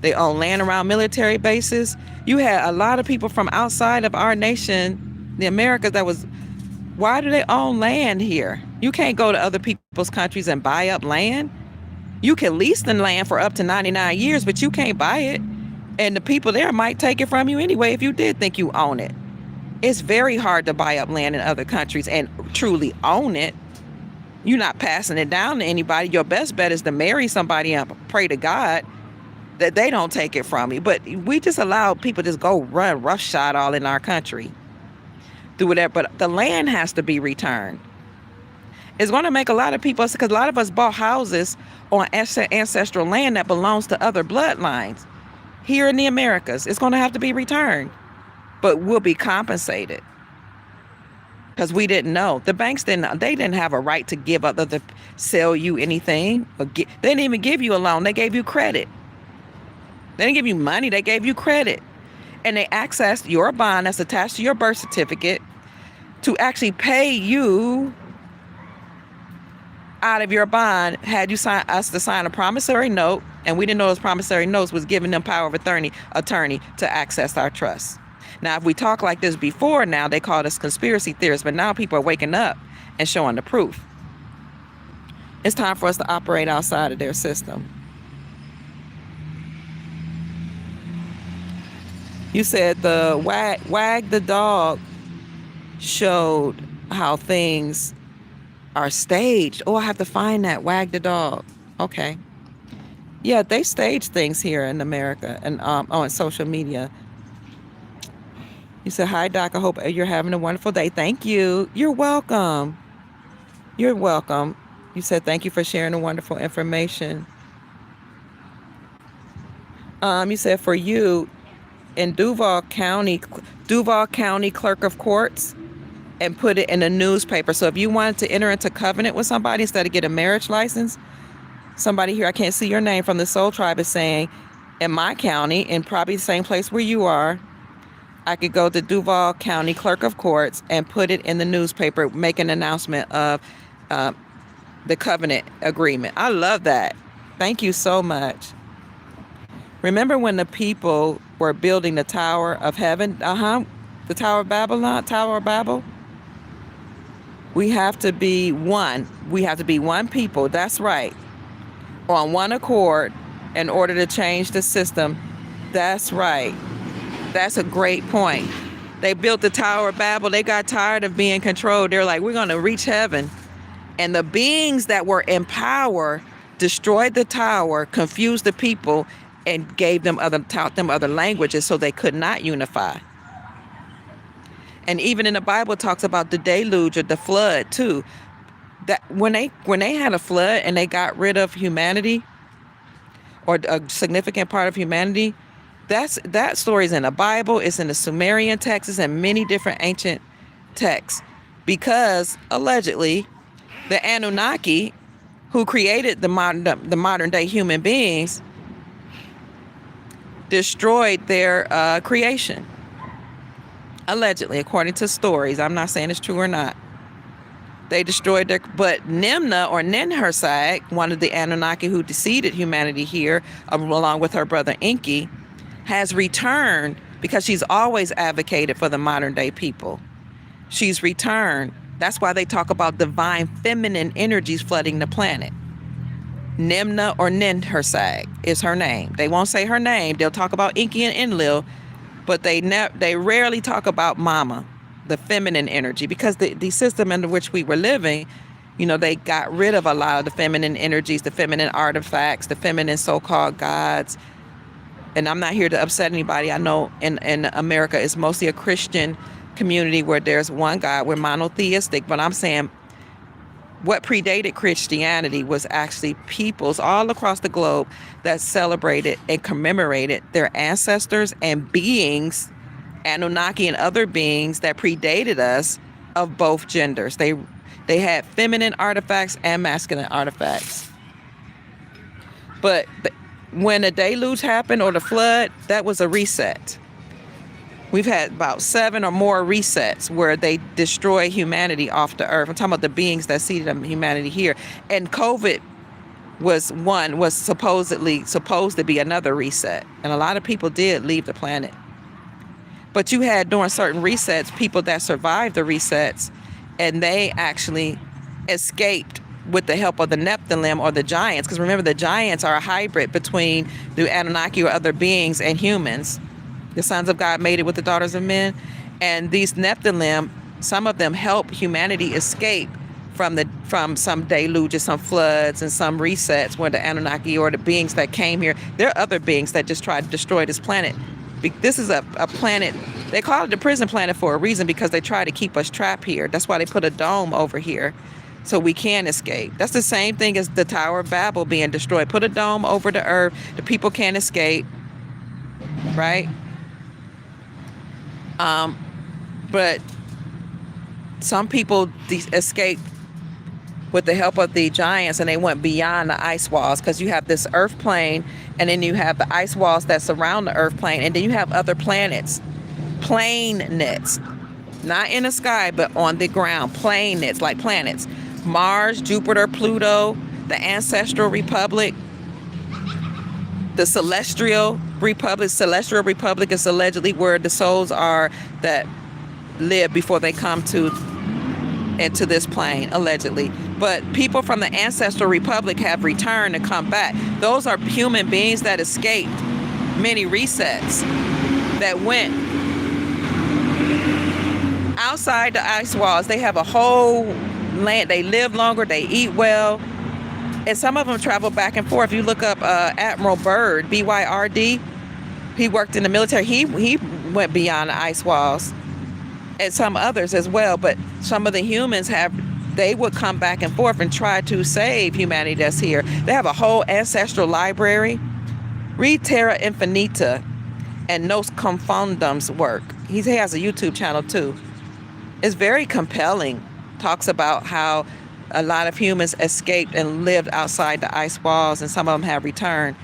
They own land around military bases. You had a lot of people from outside of our nation, the Americas, why do they own land here? You can't go to other people's countries and buy up land. You can lease the land for up to 99 years, but you can't buy it. And the people there might take it from you anyway if you did think you own it. It's very hard to buy up land in other countries and truly own it. You're not passing it down to anybody. Your best bet is to marry somebody and pray to God that they don't take it from you. But we just allow people just go run roughshod all in our country. Do whatever. But the land has to be returned. It's going to make a lot of people, because a lot of us bought houses on ancestral land that belongs to other bloodlines. Here in the Americas, it's going to have to be returned. But we'll be compensated. Because we didn't know. The banks didn't have a right to sell you anything. They didn't even give you a loan. They gave you credit. They didn't give you money. They gave you credit. And they accessed your bond that's attached to your birth certificate to actually pay you out of your bond. Had you sign us to sign a promissory note, and we didn't know those promissory notes was giving them power of attorney to access our trust. Now, if we talk like this before, now they called us conspiracy theorists, but now people are waking up and showing the proof. It's time for us to operate outside of their system. You said the wag the dog showed how things are staged. Oh, I have to find that. Wag the dog. Okay. Yeah, they stage things here in America and on social media. You said, hi, Doc. I hope you're having a wonderful day. Thank you. You're welcome. You're welcome. You said, thank you for sharing the wonderful information. You said for you in Duval County Clerk of Courts, and put it in a newspaper. So if you wanted to enter into covenant with somebody instead of get a marriage license, somebody here, I can't see your name, from the Soul Tribe is saying, in my county, and probably the same place where you are, I could go to Duval County Clerk of Courts and put it in the newspaper, make an announcement of uh, the covenant agreement. I love that. Thank you so much. Remember when the people were building the Tower of Heaven? The Tower of Tower of Babel? We have to be one. We have to be one people. That's right. On one accord in order to change the system. That's right. That's a great point. They built the Tower of Babel. They got tired of being controlled. They're like, we're going to reach heaven. And the beings that were in power destroyed the tower, confused the people, and taught them other languages so they could not unify. And even in the Bible, it talks about the deluge or the flood too. That when they had a flood and they got rid of humanity, or a significant part of humanity, that story is in the Bible. It's in the Sumerian texts and many different ancient texts, because allegedly the Anunnaki, who created the modern day human beings, destroyed their creation. Allegedly, according to stories. I'm not saying it's true or not. They destroyed but Nimna or Ninhursag, one of the Anunnaki who deceived humanity here, along with her brother Enki, has returned because she's always advocated for the modern day people. She's returned. That's why they talk about divine feminine energies flooding the planet. Nimna or Ninhursag is her name. They won't say her name. They'll talk about Enki and Enlil, but they rarely talk about Mama, the feminine energy, because the system under which we were living, they got rid of a lot of the feminine energies, the feminine artifacts, the feminine so-called gods. And I'm not here to upset anybody. I know in America it's mostly a Christian community where there's one God. We're monotheistic, but I'm saying what predated Christianity was actually peoples all across the globe that celebrated and commemorated their ancestors and beings, Anunnaki and other beings that predated us, of both genders. They had feminine artifacts and masculine artifacts. But when the deluge happened, or the flood, that was a reset. We've had about 7 or more resets where they destroy humanity off the earth. I'm talking about the beings that seeded humanity here. And COVID was supposed to be another reset. And a lot of people did leave the planet. But you had, during certain resets, people that survived the resets, and they actually escaped with the help of the Nephilim or the giants. Because remember, the giants are a hybrid between the Anunnaki or other beings and humans. The sons of God made it with the daughters of men. And these Nephilim, some of them help humanity escape from some deluges, some floods, and some resets where the Anunnaki or the beings that came here, there are other beings that just tried to destroy this planet. This is a planet, they call it the prison planet for a reason, because they try to keep us trapped here. That's why they put a dome over here so we can escape. That's the same thing as the Tower of Babel being destroyed. Put a dome over the earth, the people can't escape, right? But some people escaped with the help of the giants, and they went beyond the ice walls, because you have this earth plane, and then you have the ice walls that surround the earth plane, and then you have other planets, planets, not in the sky but on the ground, planets, like planets. Mars, Jupiter, Pluto, the Ancestral Republic, the Celestial Republic. Celestial Republic is allegedly where the souls are that live before they come into this plane, allegedly. But people from the Ancestral Republic have returned to come back. Those are human beings that escaped many resets, that went outside the ice walls. They have a whole land. They live longer. They eat well. And some of them travel back and forth. If you look up Admiral Byrd, Byrd, he worked in the military. He went beyond the ice walls, and some others as well. But some of the humans they would come back and forth and try to save humanity that's here. They have a whole ancestral library Read Terra Infinita and Nos Confundum's work. He has a YouTube channel too. It's very compelling. Talks about how a lot of humans escaped and lived outside the ice walls, and some of them have returned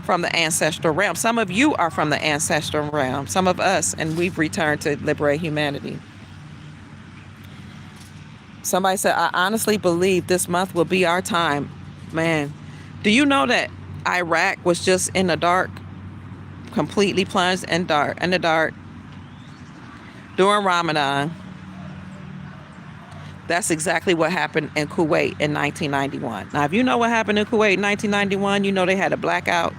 from the ancestral realm. Some of you are from the ancestral realm, some of us, and we've returned to liberate humanity. Somebody said, I honestly believe this month will be our time. Man, do you know that Iraq was just in the dark, completely plunged in the dark during Ramadan? That's exactly what happened in Kuwait in 1991. Now, if you know what happened in Kuwait in 1991, you know they had a blackout.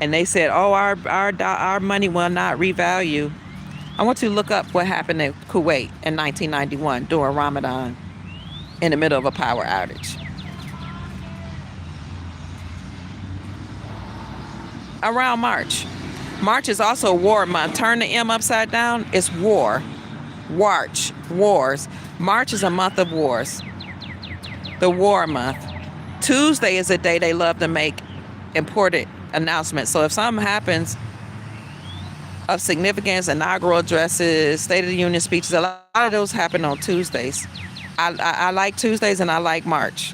And they said, oh, our money will not revalue. I want you to look up what happened in Kuwait in 1991 during Ramadan in the middle of a power outage. Around March. March is also war month. Turn the M upside down, it's war. March, wars. March is a month of wars. The war month. Tuesday is a day they love to make important announcements. So if something happens of significance, inaugural addresses, State of the Union speeches, a lot of those happen on Tuesdays. I like Tuesdays and I like March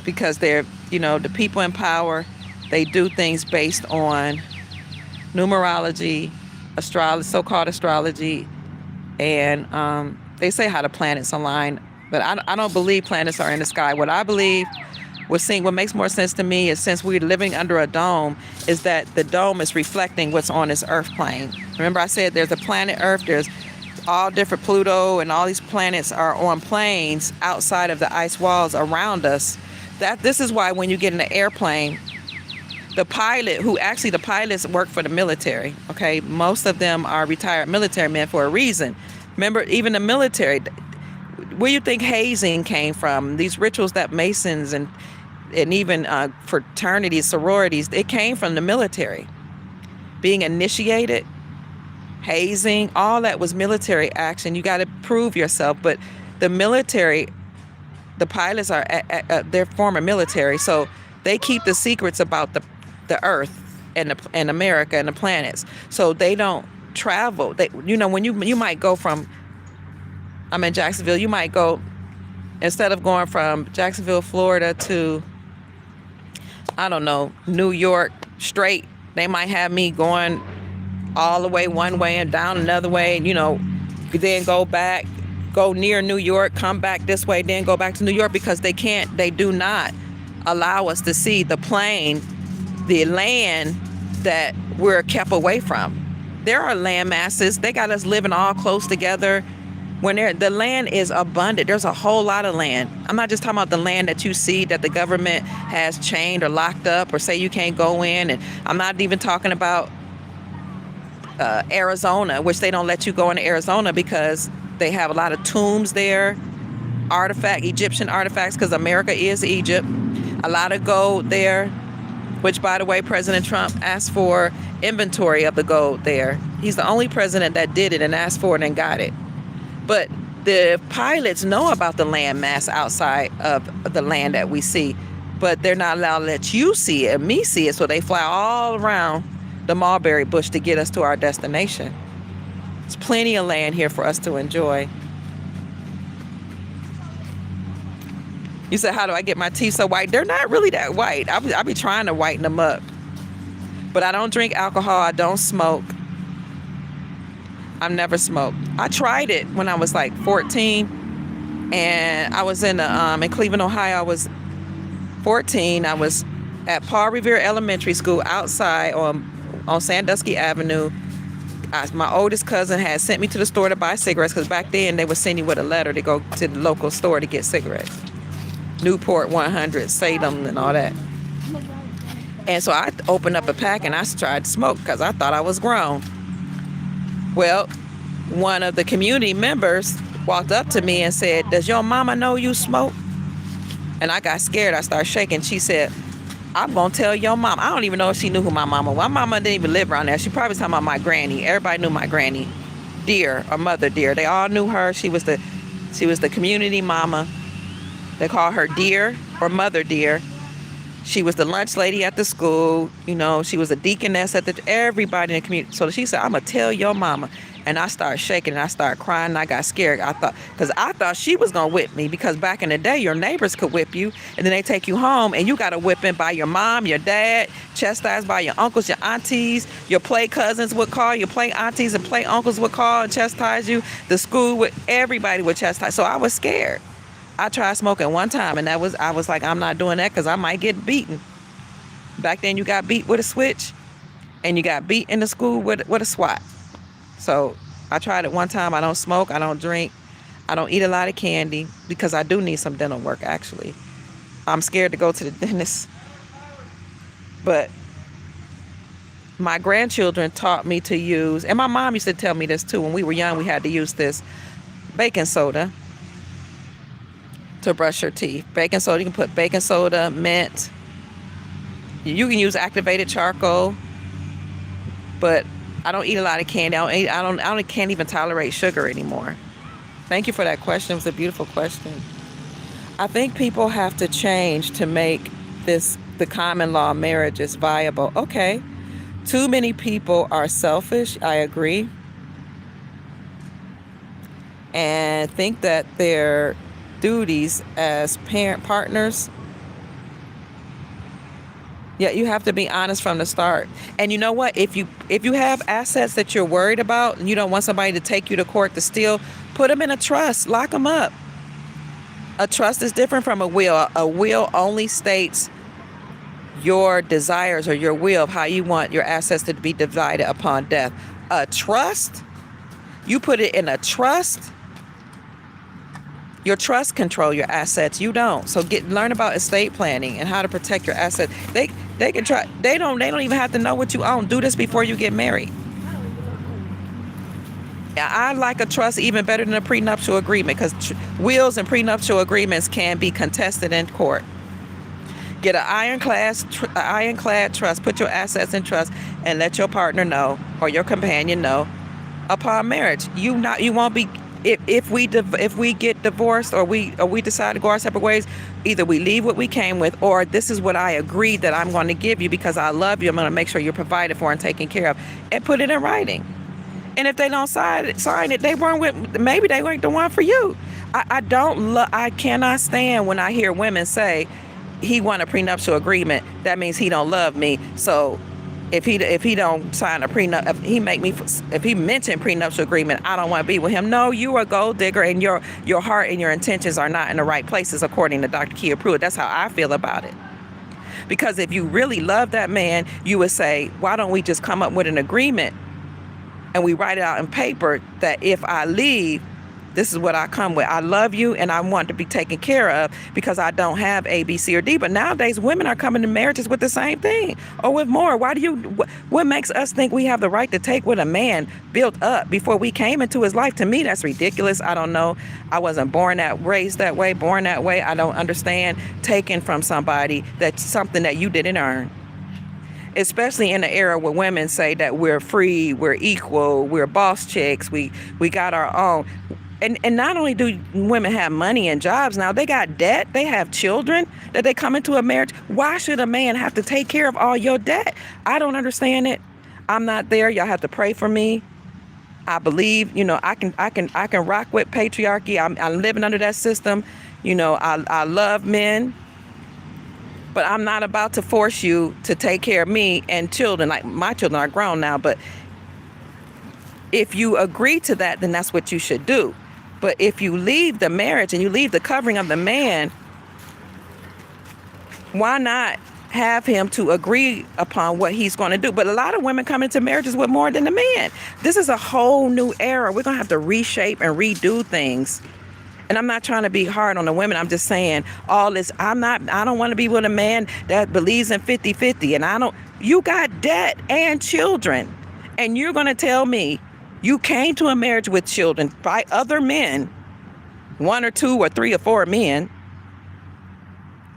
because they're, the people in power, they do things based on numerology, astrology, so-called astrology, and they say how the planets align, but I don't believe planets are in the sky. What I believe, what makes more sense to me is, since we're living under a dome, is that the dome is reflecting what's on this Earth plane. Remember I said there's a planet Earth, there's all different Pluto, and all these planets are on planes outside of the ice walls around us. This is why when you get in an airplane, the pilots work for the military, okay? Most of them are retired military men for a reason. Remember, even the military, where you think hazing came from, these rituals that Masons and even fraternities, sororities, it came from the military. Being initiated, hazing, all that was military action. You got to prove yourself. But the military, the pilots are, they're former military, so they keep the secrets about the Earth and America and the planets. So they don't travel. When you might go from, I'm in Jacksonville, you might go, instead of going from Jacksonville, Florida to, I don't know, New York straight, they might have me going all the way one way and down another way, then go near New York, come back this way, then go back to New York, because they do not allow us to see the plane, the land that we're kept away from. There are land masses. They got us living all close together. When the land is abundant, there's a whole lot of land. I'm not just talking about the land that you see that the government has chained or locked up or say you can't go in. And I'm not even talking about Arizona, which they don't let you go into Arizona because they have a lot of tombs there, Egyptian artifacts, because America is Egypt. A lot of gold there, which, by the way, President Trump asked for inventory of the gold there. He's the only president that did it and asked for it and got it. But the pilots know about the land mass outside of the land that we see, but they're not allowed to let you see it and me see it, so they fly all around the mulberry bush to get us to our destination. There's plenty of land here for us to enjoy. You said, how do I get my teeth so white? They're not really that white. I be trying to whiten them up. But I don't drink alcohol. I don't smoke. I've never smoked. I tried it when I was like 14. And I was in Cleveland, Ohio. I was 14. I was at Paul Revere Elementary School outside on Sandusky Avenue. My oldest cousin had sent me to the store to buy cigarettes, because back then they would send you with a letter to go to the local store to get cigarettes. Newport 100, Salem, and all that. And so I opened up a pack and I tried to smoke because I thought I was grown. Well, one of the community members walked up to me and said, "Does your mama know you smoke?" And I got scared. I started shaking. She said, "I'm going to tell your mom." I don't even know if she knew who my mama was. My mama didn't even live around there. She probably was talking about my granny. Everybody knew my granny, dear, or mother dear. They all knew her. She was the community mama. They call her dear or mother dear. She was the lunch lady at the school. She was a deaconess at everybody in the community. So she said, I'm going to tell your mama. And I started shaking and I started crying and I got scared. Because I thought she was going to whip me, because back in the day, your neighbors could whip you and then they take you home and you got a whipping by your mom, your dad, chastised by your uncles, your aunties, your play cousins would call, your play aunties and play uncles would call and chastise you. The school everybody would chastise. So I was scared. I tried smoking one time and I was like, I'm not doing that because I might get beaten. Back then you got beat with a switch and you got beat in the school with a SWAT. So I tried it one time. I don't smoke. I don't drink. I don't eat a lot of candy because I do need some dental work, actually. I'm scared to go to the dentist. But my grandchildren taught me to use, and my mom used to tell me this too. When we were young, we had to use this baking soda to brush your teeth. Baking soda, you can put baking soda, mint. You can use activated charcoal. But I don't eat a lot of candy. I can't even tolerate sugar anymore. Thank you for that question. It was a beautiful question. I think people have to change to make the common law marriages viable. Okay. Too many people are selfish. I agree. And think that their duties as parent partners. Yeah, you have to be honest from the start. And you know what? If you have assets that you're worried about and you don't want somebody to take you to court to steal, put them in a trust. Lock them up. A trust is different from a will. A will only states your desires or your will of how you want your assets to be divided upon death. A trust, you put it in a trust. Your trust control your assets. You don't. So learn about estate planning and how to protect your assets. They can try. They don't even have to know what you own. Do this before you get married. I like a trust even better than a prenuptial agreement, because wills and prenuptial agreements can be contested in court. Get an ironclad trust. Put your assets in trust and let your partner know or your companion know upon marriage. You won't be. If we get divorced or we decide to go our separate ways, either we leave what we came with, or this is what I agreed that I'm going to give you because I love you. I'm going to make sure you're provided for and taken care of, and put it in writing. And if they don't sign it, maybe they weren't the one for you. I cannot stand when I hear women say he want a prenuptial agreement. That means he don't love me. So if he don't sign a prenup, if he mentioned prenuptial agreement, I don't want to be with him. No, you are a gold digger, and your heart and your intentions are not in the right places, according to Dr. Kia Pruitt. That's how I feel about it. Because if you really love that man, you would say, why don't we just come up with an agreement and we write it out in paper that if I leave, this is what I come with. I love you and I want to be taken care of because I don't have A, B, C, or D. But nowadays, women are coming to marriages with the same thing or with more. What makes us think we have the right to take what a man built up before we came into his life? To me, that's ridiculous. I don't know. I wasn't raised that way, born that way. I don't understand taking from somebody that's something that you didn't earn. Especially in the era where women say that we're free, we're equal, we're boss chicks, we got our own. And not only do women have money and jobs now, they got debt, they have children that they come into a marriage. Why should a man have to take care of all your debt? I don't understand it. I'm not there. Y'all have to pray for me. I believe, I can rock with patriarchy. I'm living under that system. I love men. But I'm not about to force you to take care of me and children. Like, my children are grown now, but if you agree to that, then that's what you should do. But if you leave the marriage and you leave the covering of the man, why not have him to agree upon what he's going to do? But a lot of women come into marriages with more than the man. This is a whole new era. We're going to have to reshape and redo things. And I'm not trying to be hard on the women. I'm just saying all this. I don't want to be with a man that believes in 50-50. And you got debt and children. And you're going to tell me you came to a marriage with children by other men, 1 or 2 or 3 or 4 men.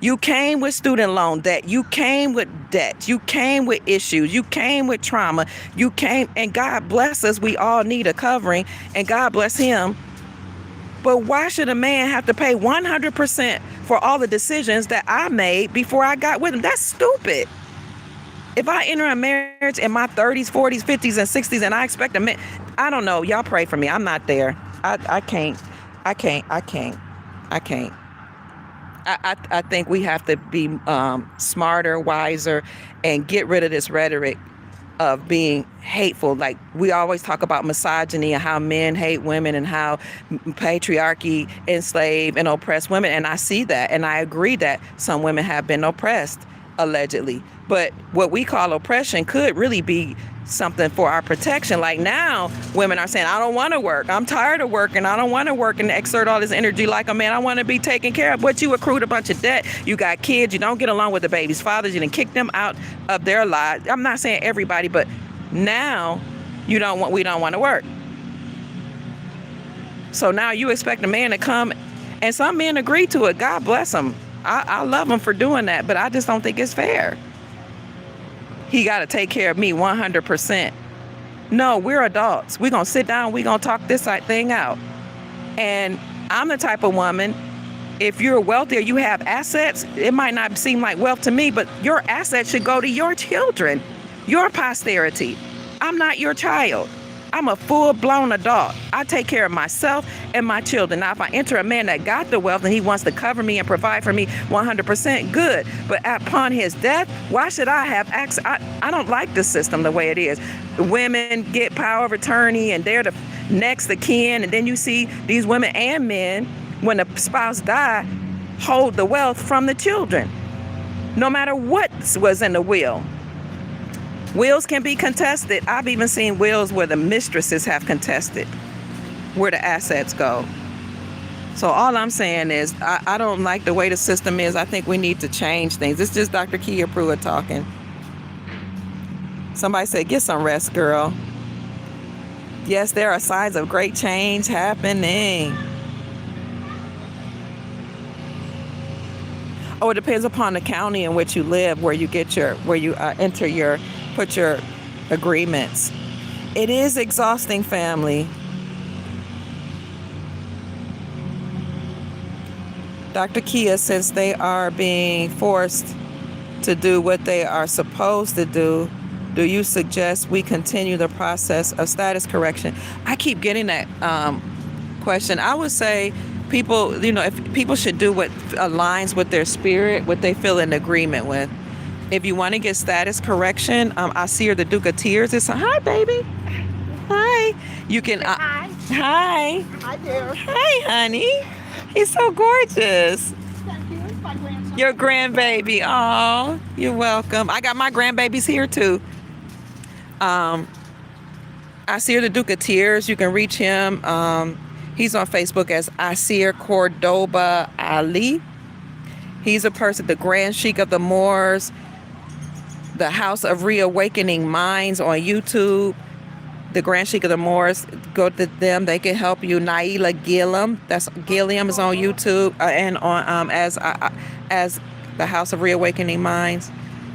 You came with student loan debt. You came with debt. You came with issues. You came with trauma. And God bless us. We all need a covering. And God bless him But why should a man have to pay 100% for all the decisions that I made before I got with him? That's stupid. If I enter a marriage in my 30s, 40s, 50s, and 60s, and I expect a man, I don't know. Y'all pray for me. I'm not there. I can't. I can't. I can't. I can't. I think we have to be smarter, wiser, and get rid of this rhetoric of being hateful. Like, we always talk about misogyny and how men hate women and how patriarchy enslave and oppress women. And I see that, and I agree that some women have been oppressed, allegedly. But what we call oppression could really be something for our protection. Like, now women are saying, I don't want to work. I'm tired of working. I don't want to work and exert all this energy like a man. I want to be taken care of. But you accrued a bunch of debt. You got kids. You don't get along with the baby's fathers. You didn't kick them out of their lives. I'm not saying everybody, but now we don't want to work. So now you expect a man to come, and some men agree to it. God bless them. I love them for doing that, but I just don't think it's fair. He got to take care of me 100%. No, we're adults. We're going to sit down. We're going to talk this thing out. And I'm the type of woman, if you're wealthy or you have assets, it might not seem like wealth to me, but your assets should go to your children, your posterity. I'm not your child. I'm a full-blown adult. I take care of myself and my children. Now, if I enter a man that got the wealth and he wants to cover me and provide for me 100%, good. But upon his death, why should I have access? I don't like the system the way it is. Women get power of attorney, and they're the next of kin. And then you see these women and men, when the spouse died, hold the wealth from the children, no matter what was in the will. Wills can be contested. I've even seen wills where the mistresses have contested where the assets go. So all I'm saying is I don't like the way the system is. I think we need to change things. It's just Dr. Kia Pruitt talking. Somebody said, get some rest, girl. Yes, there are signs of great change happening. Oh, it depends upon the county in which you live, where you put your agreements. It is exhausting, family. Dr. Kia, since they are being forced to do what they are supposed to do you suggest we continue the process of status correction? I keep getting that question. I would say people, if people should do what aligns with their spirit, what they feel in agreement with. If you want to get status correction, I see her, the Duke of Tears. It's hi, baby. Hi. You can. Hi. Hi. Hi there. Hi, honey. He's so gorgeous. Thank you. It's my grandson. Your grandbaby. Oh, you're welcome. I got my grandbabies here too. I see her, the Duke of Tears. You can reach him. He's on Facebook as Asir Cordoba Ali. He's a person, the Grand Sheik of the Moors, the House of Reawakening Minds on YouTube. The Grand Sheik of the Moors, go to them. They can help you. Naila Gilliam, Gilliam is on YouTube and on as the House of Reawakening Minds.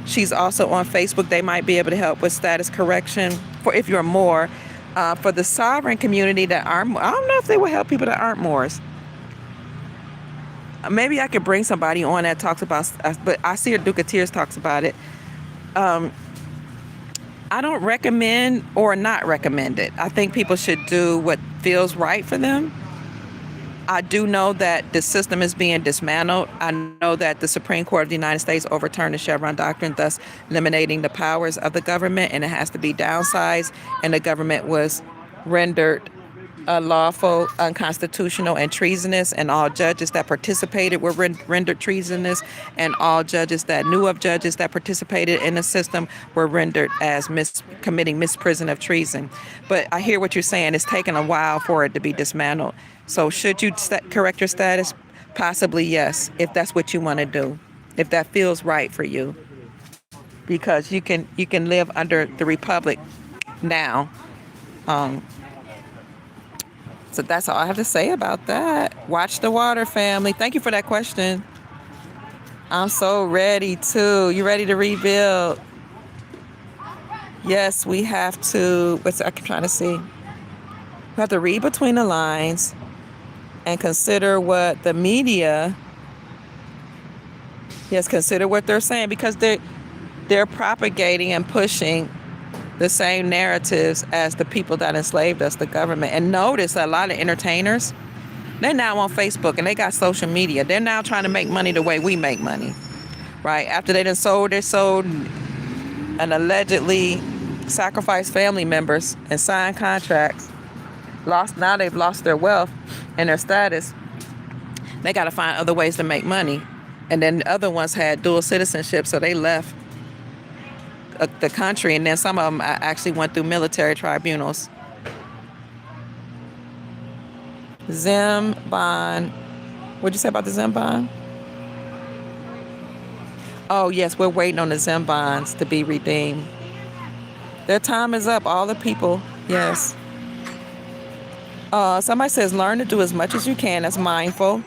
She's also on Facebook. They might be able to help with status correction for if you're Moor. For the sovereign community that aren't, I don't know if they will help people that aren't Moors. Maybe I could bring somebody on that talks about, but I see her, Duke of Tears talks about it. I don't recommend or not recommend it. I think people should do what feels right for them. I do know that the system is being dismantled. I know that the Supreme Court of the United States overturned the Chevron doctrine, thus eliminating the powers of the government, and it has to be downsized, and the government was rendered unlawful, unconstitutional, and treasonous, and all judges that participated were rendered treasonous, and all judges that knew of judges that participated in the system were rendered as committing misprision of treason. But I hear what you're saying. It's taken a while for it to be dismantled. So should you correct your status? Possibly yes, if that's what you want to do, if that feels right for you, because you can live under the republic now. So that's all I have to say about that. Watch the water, family. Thank you for that question. I'm so ready too. You ready to rebuild? Yes, we have to. I'm trying to see. We have to read between the lines. and consider what the media, yes, consider what they're saying, because they're propagating and pushing the same narratives as the people that enslaved us, the government. And notice a lot of entertainers, they're now on Facebook and they got social media. They're now trying to make money the way we make money, right? After they done sold and allegedly sacrificed family members and signed contracts, now they've lost their wealth and their status. They got to find other ways to make money. And then the other ones had dual citizenship, so they left the country, and then some of them actually went through military tribunals. Zim bond. What'd you say about the Zim bond? Oh, yes, we're waiting on the Zim bonds to be redeemed. Their time is up, all the people. Yes. Somebody says, learn to do as much as you can as mindful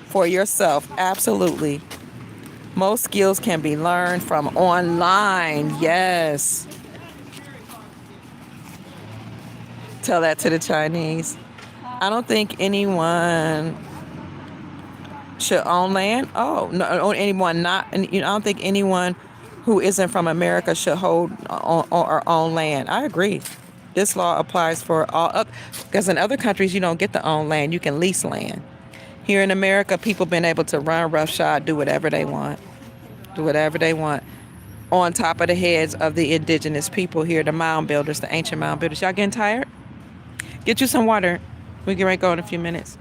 for yourself. Absolutely. Most skills can be learned from online. Yes. Tell that to the Chinese. I don't think anyone should own land. Oh, no, anyone not. I don't think anyone who isn't from America should hold or own land. I agree. This law applies for all, because in other countries you don't get to own land. You can lease land. Here in America, people been able to run roughshod, do whatever they want. Do whatever they want on top of the heads of the indigenous people here, the mound builders, the ancient mound builders. Y'all getting tired? Get you some water. We get right go in a few minutes.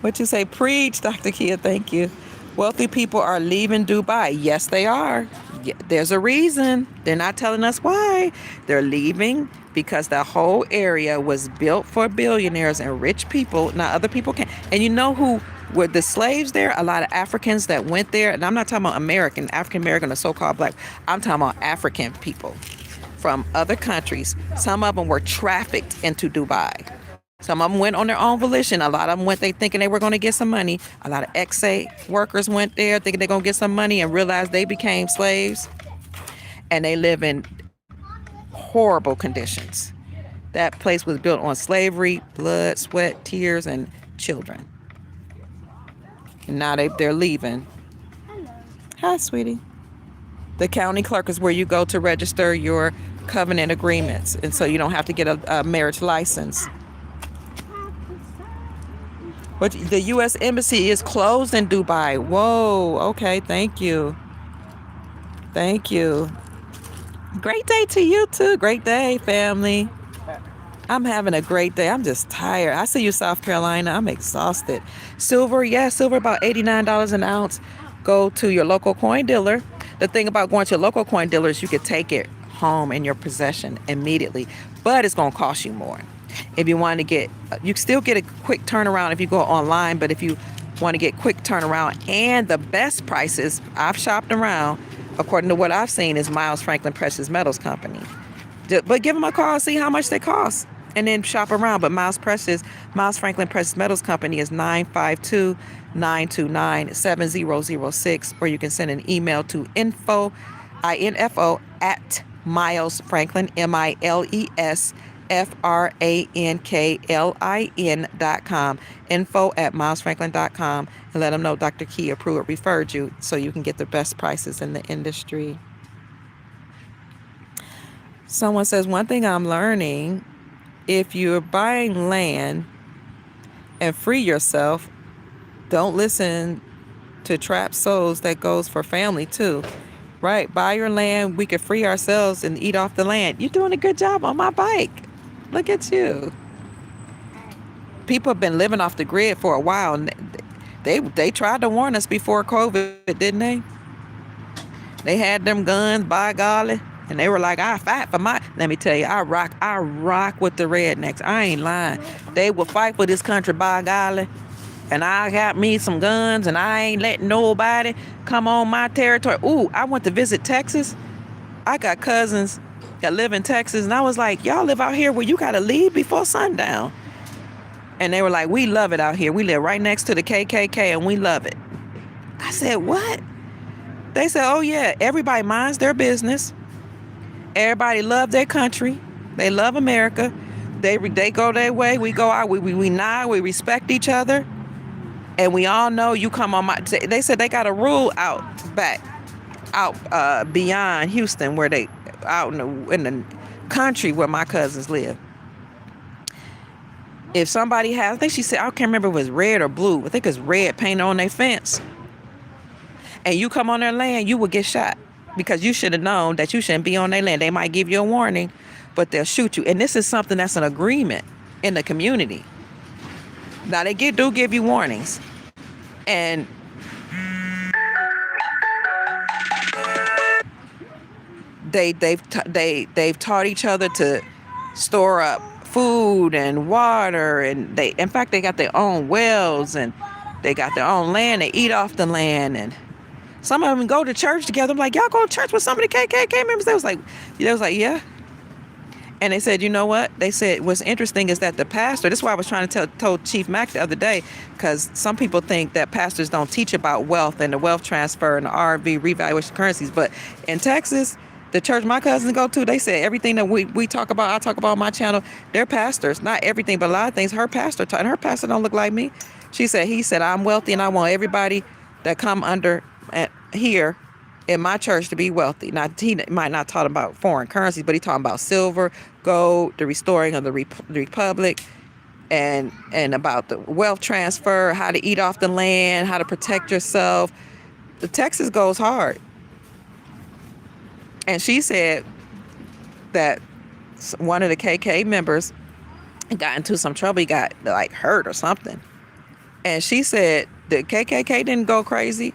What you say? Preach, Dr. Kia. Thank you. Wealthy people are leaving Dubai. Yes, they are. Yeah, there's a reason. They're not telling us why. They're leaving because the whole area was built for billionaires and rich people. Now other people can't. And you know who were the slaves there? A lot of Africans that went there. And I'm not talking about African American or so-called black. I'm talking about African people from other countries. Some of them were trafficked into Dubai. Some of them went on their own volition. A lot of them went they thinking they were going to get some money. A lot of ex-slave workers went there thinking they're going to get some money and realized they became slaves. And they live in horrible conditions. That place was built on slavery, blood, sweat, tears, and children. And now they're leaving. Hello. Hi, sweetie. The county clerk is where you go to register your covenant agreements. And so you don't have to get a marriage license. But the U.S. Embassy is closed in Dubai. Whoa. Okay. Thank you. Thank you. Great day to you, too. Great day, family. I'm having a great day. I'm just tired. I see you, South Carolina. I'm exhausted. Silver, silver about $89 an ounce. Go to your local coin dealer. The thing about going to a local coin dealer is you could take it home in your possession immediately, but it's going to cost you more. If you want to you still get a quick turnaround if you go online, but if you want to get quick turnaround and the best prices, I've shopped around, according to what I've seen, is Miles Franklin Precious Metals Company. But give them a call, see how much they cost, and then shop around. But Miles Franklin Precious Metals Company is 952-929-7006, or you can send an email to info at Miles Franklin, MilesFranklin.com, info at milesfranklin.com, and let them know Dr. Kia Pruitt referred you so you can get the best prices in the industry. Someone says, one thing I'm learning, if you're buying land and free yourself, don't listen to trap souls. That goes for family too. Right? Buy your land. We can free ourselves and eat off the land. You're doing a good job on my bike. Look at you. People have been living off the grid for a while. And they tried to warn us before COVID, didn't they? They had them guns, by golly. And they were like, I fight for my... Let me tell you, I rock with the rednecks. I ain't lying. They will fight for this country, by golly. And I got me some guns, and I ain't letting nobody come on my territory. Ooh, I went to visit Texas. I got cousins that live in Texas, and I was like, y'all live out here where you got to leave before sundown. And they were like, we love it out here. We live right next to the KKK, and we love it. I said, what? They said, oh, yeah, everybody minds their business. Everybody love their country. They love America. They go their way. We go out. We nod. We respect each other. And we all know you come on my. They said they got a rule out back, out beyond Houston, where they out in the country where my cousins live. If somebody has, I think she said, I can't remember if it was red or blue. I think it's red painted on their fence. And you come on their land, you will get shot because you should have known that you shouldn't be on their land. They might give you a warning, but they'll shoot you. And this is something that's an agreement in the community. Now they do give you warnings, and they've taught each other to store up food and water, and in fact they got their own wells and they got their own land. They eat off the land, and some of them go to church together. I'm like, y'all go to church with some of the KKK members? They was like, yeah. And they said, you know what? They said what's interesting is that the pastor, this is why I was trying to told Chief Mack the other day, because some people think that pastors don't teach about wealth and the wealth transfer and the RV revaluation of currencies. But in Texas, the church my cousins go to, they said everything that we talk about, I talk about on my channel, they're pastors. Not everything, but a lot of things her pastor taught. And her pastor don't look like me. He said, I'm wealthy and I want everybody that come under here in my church to be wealthy. Now, he might not talk about foreign currencies, but he talking about silver, gold, the restoring of the republic, and about the wealth transfer, how to eat off the land, how to protect yourself. The Texas goes hard. And she said that one of the KK members got into some trouble. He got like hurt or something. And she said the KKK didn't go crazy.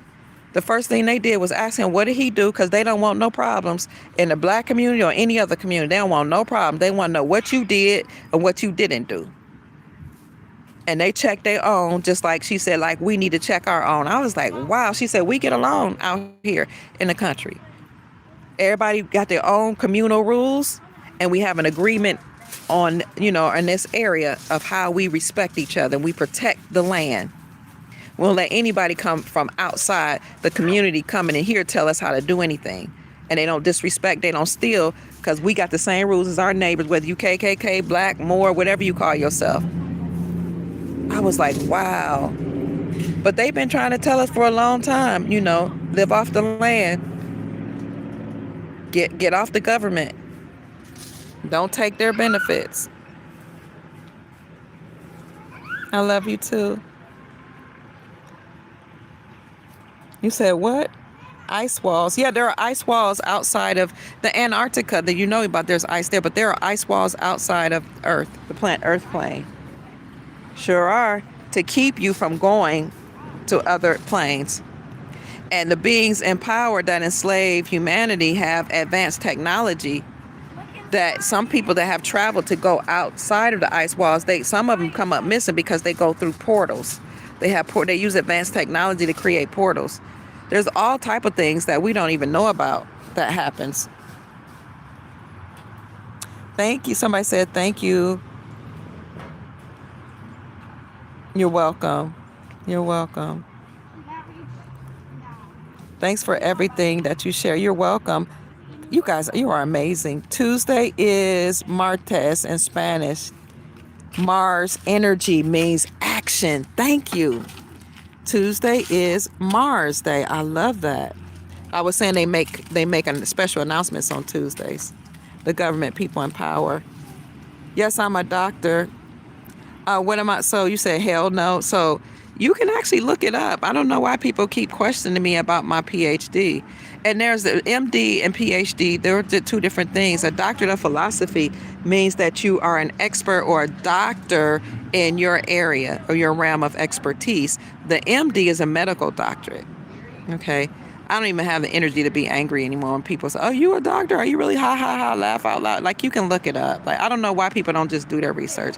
The first thing they did was ask him, what did he do? Because they don't want no problems in the black community or any other community. They don't want no problem. They want to know what you did and what you didn't do. And they checked their own, just like she said, like we need to check our own. I was like, wow. She said, we get along out here in the country. Everybody got their own communal rules, and we have an agreement on, in this area of how we respect each other. We protect the land. We won't let anybody come from outside the community coming in here tell us how to do anything. And they don't disrespect, they don't steal, because we got the same rules as our neighbors, whether you KKK, black, Moor, whatever you call yourself. I was like, wow. But they've been trying to tell us for a long time, live off the land. Get off the government. Don't take their benefits. I love you too. You said what? Ice walls. Yeah, there are ice walls outside of the Antarctica that you know about. There's ice there, but there are ice walls outside of Earth, the Earth plane. Sure are, to keep you from going to other planes. And the beings in power that enslave humanity have advanced technology that some people that have traveled to go outside of the ice walls, some of them come up missing because they go through portals. They use advanced technology to create portals. There's all type of things that we don't even know about that happens. Thank you. Somebody said thank you. You're welcome. You're welcome. Thanks for everything that you share. You're welcome. You guys, you are amazing. Tuesday is Martes in Spanish. Mars energy means action. Thank you. Tuesday is Mars Day. I love that. I was saying they make special announcements on Tuesdays. The government, people in power. Yes, I'm a doctor. What am I? So you said hell no. So you can actually look it up. I don't know why people keep questioning me about my PhD. And there's the MD and PhD. They're two different things. A doctorate of philosophy means that you are an expert or a doctor in your area or your realm of expertise. The MD is a medical doctorate. Okay. I don't even have the energy to be angry anymore when people say, oh, you a doctor? Are you really ha, ha, ha, laugh out loud? Like, you can look it up. Like, I don't know why people don't just do their research.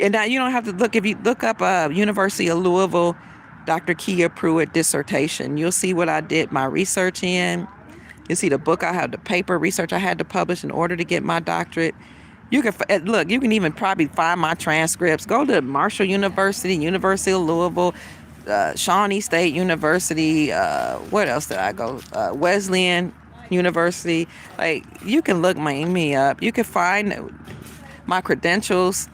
And now you don't have to look. If you look up University of Louisville, Dr. Kia Pruitt dissertation, you'll see what I did my research in. You'll see the book I have, the paper research I had to publish in order to get my doctorate. You can look. You can even probably find my transcripts. Go to Marshall University, University of Louisville, Shawnee State University. What else did I go? Wesleyan University. Like, you can look me up. You can find my credentials.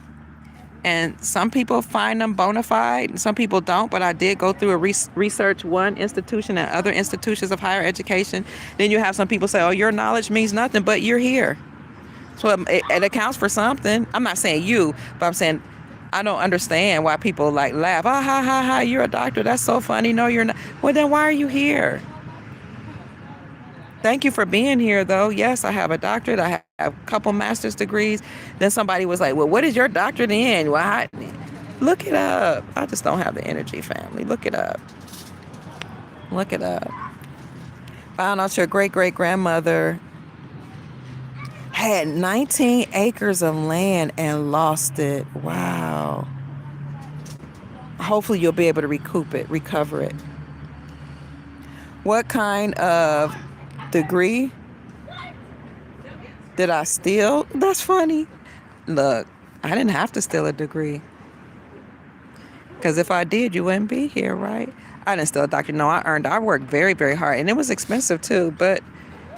And some people find them bona fide, and some people don't. But I did go through a research one institution and other institutions of higher education. Then you have some people say, "Oh, your knowledge means nothing," but you're here, so it accounts for something. I'm not saying you, but I'm saying I don't understand why people like laugh. Ah, ha, ha, ha! You're a doctor. That's so funny. No, you're not. Well, then why are you here? Thank you for being here, though. Yes, I have a doctorate. I have a couple master's degrees. Then somebody was like, well, what is your doctorate in? Well, look it up. I just don't have the energy, family. Look it up. Look it up. Found out your great-great-grandmother had 19 acres of land and lost it. Wow. Hopefully you'll be able to recover it. What kind of degree did I steal? That's funny. Look, I didn't have to steal a degree. Because if I did, you wouldn't be here, right? I didn't steal a doctorate. No, I worked very, very hard. And it was expensive too, but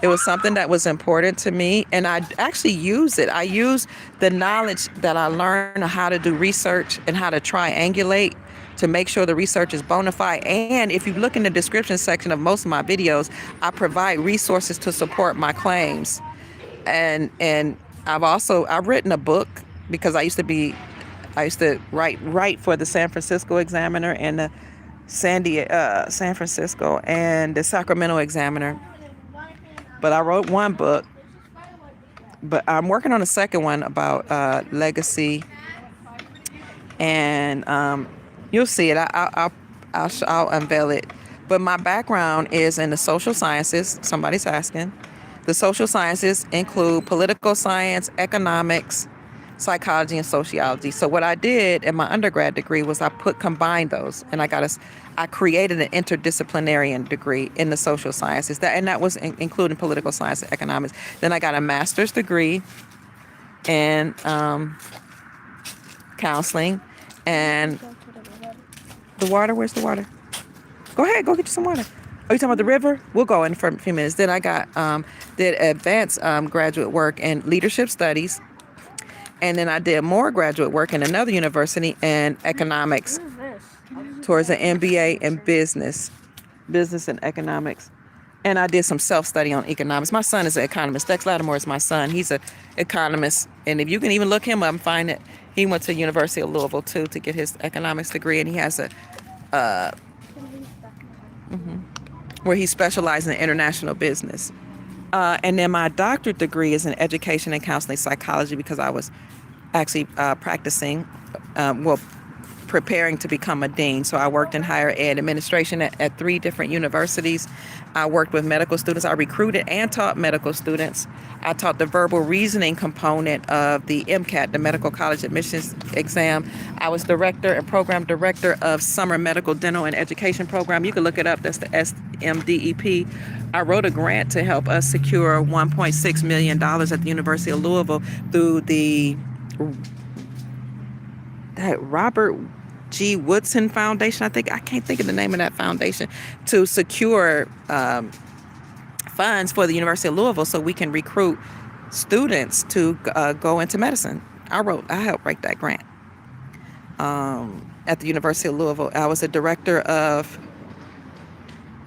it was something that was important to me. And I actually use it. I use the knowledge that I learned on how to do research and how to triangulate to make sure the research is bona fide. And if you look in the description section of most of my videos, I provide resources to support my claims. And I've written a book because I used to write for the San Francisco Examiner and the San Francisco and the Sacramento Examiner. But I wrote one book, but I'm working on a second one about legacy, and you'll see it. I'll unveil it. But my background is in the social sciences. Somebody's asking. The social sciences include political science, economics, psychology, and sociology. So what I did in my undergrad degree was I combined those, and I created an interdisciplinary degree in the social sciences. That was including political science and economics. Then I got a master's degree in counseling and the water. Where's the water? Go ahead, go get you some water. Oh, you talking about the river? We'll go in for a few minutes. Then I did advanced graduate work in leadership studies. And then I did more graduate work in another university in economics towards an MBA in business and economics. And I did some self-study on economics. My son is an economist. Dex Lattimore is my son. He's an economist. And if you can even look him up and find it, he went to the University of Louisville, too, to get his economics degree. And he has where he specializes in international business. And then my doctorate degree is in education and counseling psychology because I was actually practicing, preparing to become a dean. So I worked in higher ed administration at 3 different universities. I worked with medical students. I recruited and taught medical students. I taught the verbal reasoning component of the MCAT, the Medical College Admissions Exam. I was director and program director of Summer Medical Dental and Education Program. You can look it up. That's the SMDEP. I wrote a grant to help us secure $1.6 million at the University of Louisville through that Robert G. Woodson Foundation. I can't think of the name of that foundation, to secure funds for the University of Louisville so we can recruit students to go into medicine. I helped write that grant at the University of Louisville. I was a director of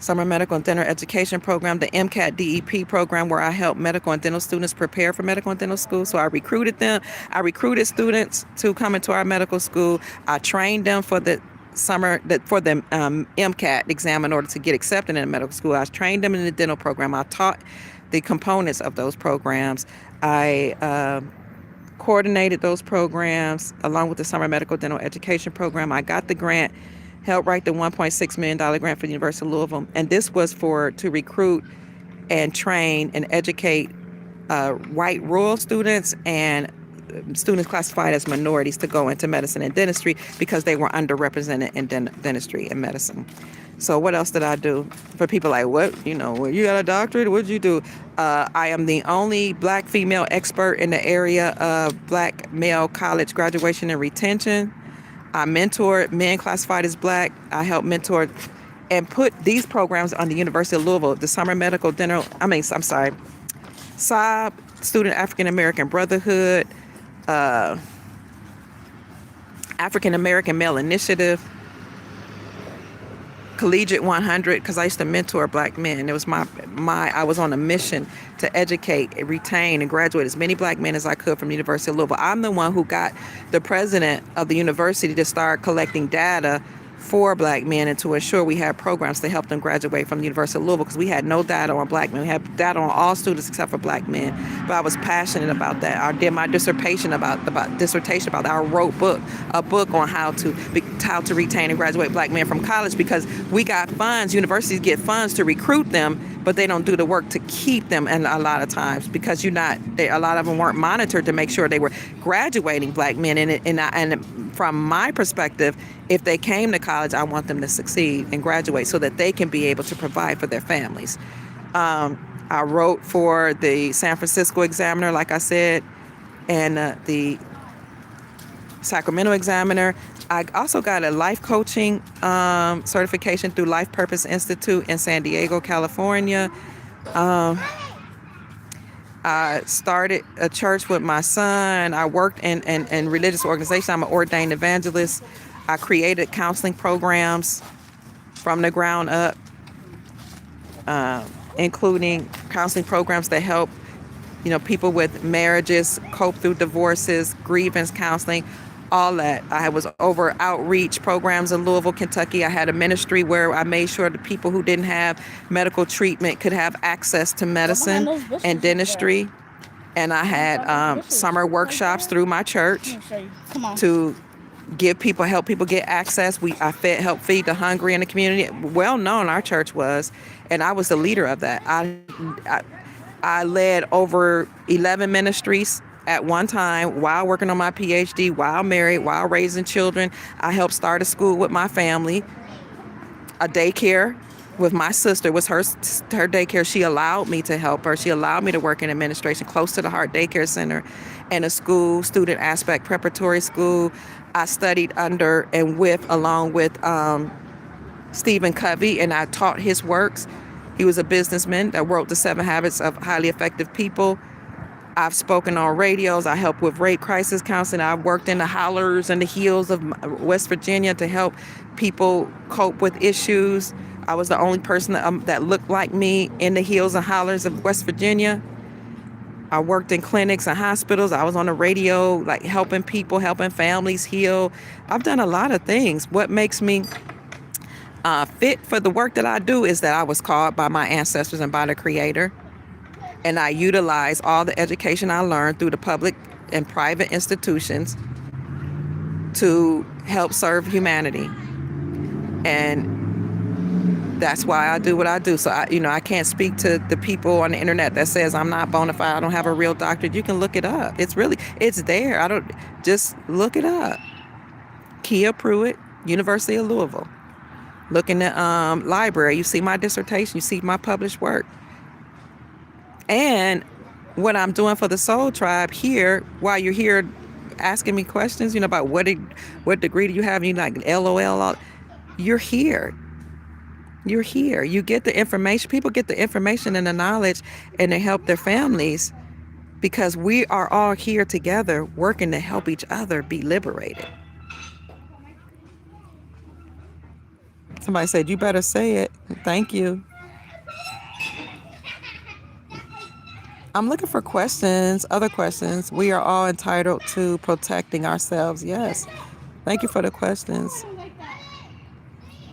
Summer Medical and Dental Education Program, the MCAT DEP program, where I help medical and dental students prepare for medical and dental school. So I recruited them. I recruited students to come into our medical school. I trained them for the MCAT exam in order to get accepted in the medical school. I trained them in the dental program. I taught the components of those programs. I coordinated those programs along with the Summer Medical Dental Education Program. I got the grant, helped write the $1.6 million grant for the University of Louisville. And this was to recruit and train and educate white rural students and students classified as minorities to go into medicine and dentistry because they were underrepresented in dentistry and medicine. So what else did I do? For people like, what, you got a doctorate? What did you do? I am the only Black female expert in the area of Black male college graduation and retention. I mentored men classified as Black. I helped mentor and put these programs on the University of Louisville, the Summer Medical Dental, SAB, Student African American Brotherhood, African American Male Initiative, Collegiate 100, because I used to mentor black men. It was I was on a mission to educate, retain, and graduate as many black men as I could from the University of Louisville. I'm the one who got the president of the university to start collecting data for black men and to ensure we had programs to help them graduate from the University of Louisville, because we had no data on black men. We had data on all students except for black men. But I was passionate about that. I did my dissertation about that. I wrote a book on how to retain and graduate black men from college, because we got funds. Universities get funds to recruit them, but they don't do the work to keep them. And a lot of times, because a lot of them weren't monitored to make sure they were graduating black men. And from my perspective, if they came to college, I want them to succeed and graduate so that they can be able to provide for their families. I wrote for the San Francisco Examiner, like I said, and the Sacramento Examiner. I also got a life coaching certification through Life Purpose Institute in San Diego, California. I started a church with my son. I worked in religious organizations. I'm an ordained evangelist. I created counseling programs from the ground up, including counseling programs that help people with marriages cope through divorces, grievance counseling, all that. I was over outreach programs in Louisville, Kentucky. I had a ministry where I made sure the people who didn't have medical treatment could have access to medicine and dentistry. And I had summer workshops through my church to help people get access. I helped feed the hungry in the community. Well known our church was, and I was the leader of that. I led over 11 ministries at one time while working on my PhD, while married, while raising children. I helped start a school with my family, a daycare with my sister was her daycare. She allowed me to help her. She allowed me to work in administration close to the Heart Daycare Center, and a school, student aspect preparatory school. I studied under and along with Stephen Covey, and I taught his works. He was a businessman that wrote The 7 Habits of Highly Effective People. I've spoken on radios. I help with rape crisis counseling. I've worked in the hollers and the hills of West Virginia to help people cope with issues. I was the only person that looked like me in the hills and hollers of West Virginia. I worked in clinics and hospitals. I was on the radio, like helping people, helping families heal. I've done a lot of things. What makes me fit for the work that I do is that I was called by my ancestors and by the Creator. And I utilize all the education I learned through the public and private institutions to help serve humanity. And that's why I do what I do. So I can't speak to the people on the internet that says I'm not bona fide, I don't have a real doctorate. You can look it up. It's there. Just look it up. Kia Pruitt, University of Louisville. Look in the library. You see my dissertation. You see my published work. And what I'm doing for the Soul Tribe here, while you're here asking me questions, about what degree do you have? And you like LOL. You're here. You're here. You get the information. People get the information and the knowledge, and they help their families, because we are all here together working to help each other be liberated. Somebody said, you better say it. Thank you. I'm looking for questions, other questions. We are all entitled to protecting ourselves. Yes. Thank you for the questions.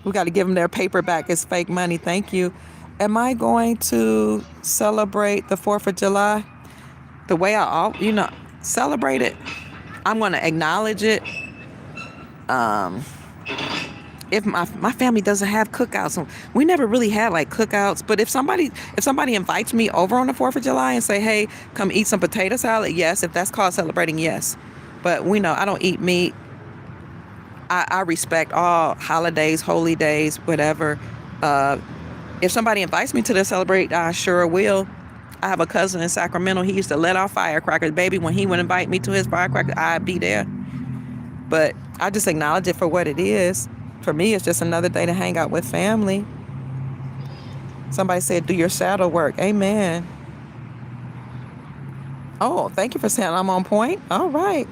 We got to give them their paper back. It's fake money. Thank you. Am I going to celebrate the 4th of July the way I celebrate it? I'm going to acknowledge it. If my family doesn't have cookouts, we never really had like cookouts, but if somebody invites me over on the 4th of July and say, hey, come eat some potato salad, yes. If that's called celebrating, yes. But I don't eat meat. I respect all holidays, holy days, whatever. If somebody invites me to celebrate, I sure will. I have a cousin in Sacramento. He used to let off firecrackers. Baby, when he would invite me to his firecrackers, I'd be there. But I just acknowledge it for what it is. For me, it's just another day to hang out with family. Somebody said, do your shadow work. Amen. Oh, thank you for saying I'm on point. All right.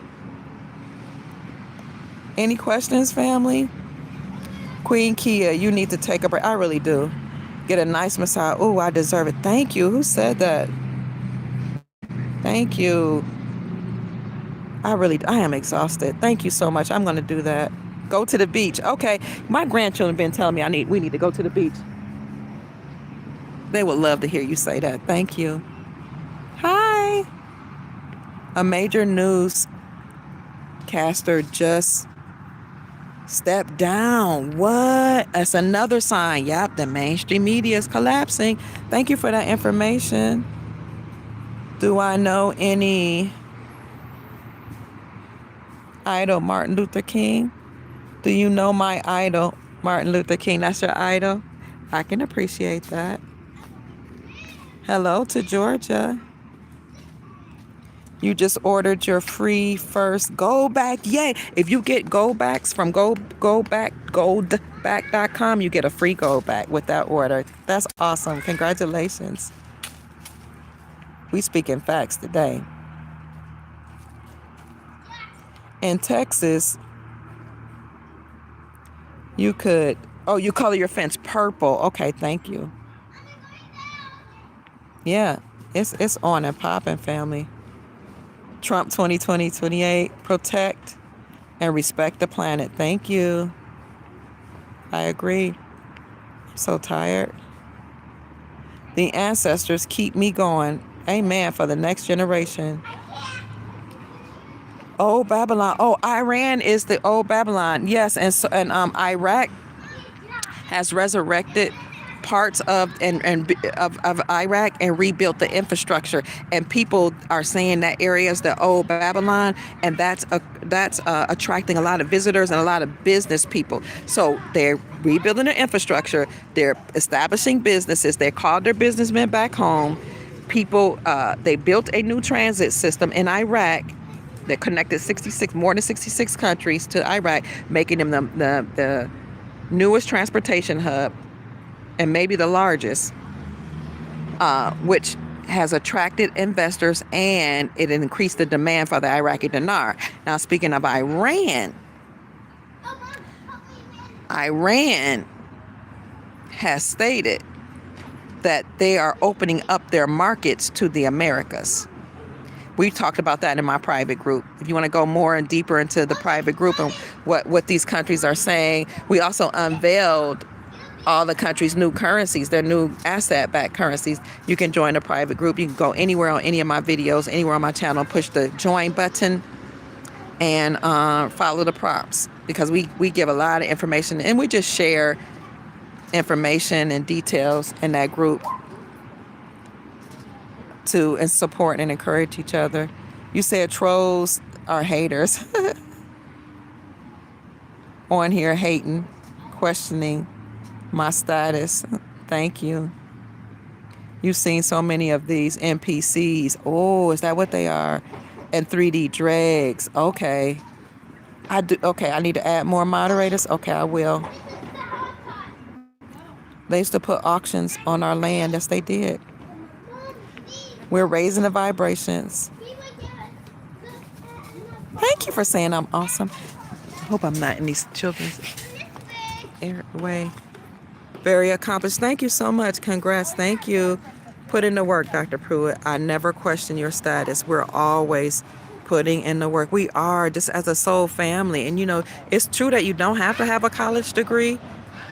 Any questions, family? Queen Kia, you need to take a break. I really do. Get a nice massage. Oh, I deserve it. Thank you. Who said that? Thank you. I am exhausted. Thank you so much. I'm going to do that. Go to the beach. Okay. My grandchildren been telling me we need to go to the beach. They would love to hear you say that. Thank you. Hi. A major newscaster just stepped down. What? That's another sign. Yep, the mainstream media is collapsing. Thank you for that information. Do I know any idol Martin Luther King? Do you know my idol Martin Luther King? That's your idol? I can appreciate that. Hello to Georgia. You just ordered your free first Gold Back. Yay. If you get Gold Backs from goldback.com, you get a free Gold Back with that order. That's awesome. Congratulations. We speaking facts today. In Texas, you color your fence purple. Okay, thank you. Yeah, it's on and popping, family. Trump 2020-28, protect and respect the planet. Thank you. I agree. I'm so tired. The ancestors keep me going. Amen. For the next generation. Old Babylon. Oh, Iran is the old Babylon. Yes, and Iraq has resurrected parts of Iraq and rebuilt the infrastructure, and people are saying that area is the old Babylon, and that's attracting a lot of visitors and a lot of business people. So they're rebuilding the infrastructure, they're establishing businesses, they called their businessmen back home. People, they built a new transit system in Iraq that connected more than 66 countries to Iraq, making them the newest transportation hub, and maybe the largest, which has attracted investors, and it increased the demand for the Iraqi dinar. Now, speaking of Iran has stated that they are opening up their markets to the Americas. We talked about that in my private group. If you want to go more and deeper into the private group and what these countries are saying, we also unveiled all the countries' new currencies, their new asset-backed currencies. You can join the private group. You can go anywhere on any of my videos, anywhere on my channel, push the join button, and follow the prompts, because we give a lot of information, and we just share information and details in that group to and support and encourage each other. You said trolls are haters on here, hating, questioning my status. Thank you. You've seen so many of these NPCs. Oh, is that what they are? And 3D dregs. Okay. I do. Okay, I need to add more moderators. Okay, I will. They used to put auctions on our land. Yes, they did. We're raising the vibrations. Thank you for saying I'm awesome. I hope I'm not in these children's way. Very accomplished. Thank you so much. Congrats. Thank you. Put in the work, Dr. Pruitt. I never question your status. We're always putting in the work. We are, just as a soul family. And it's true that you don't have to have a college degree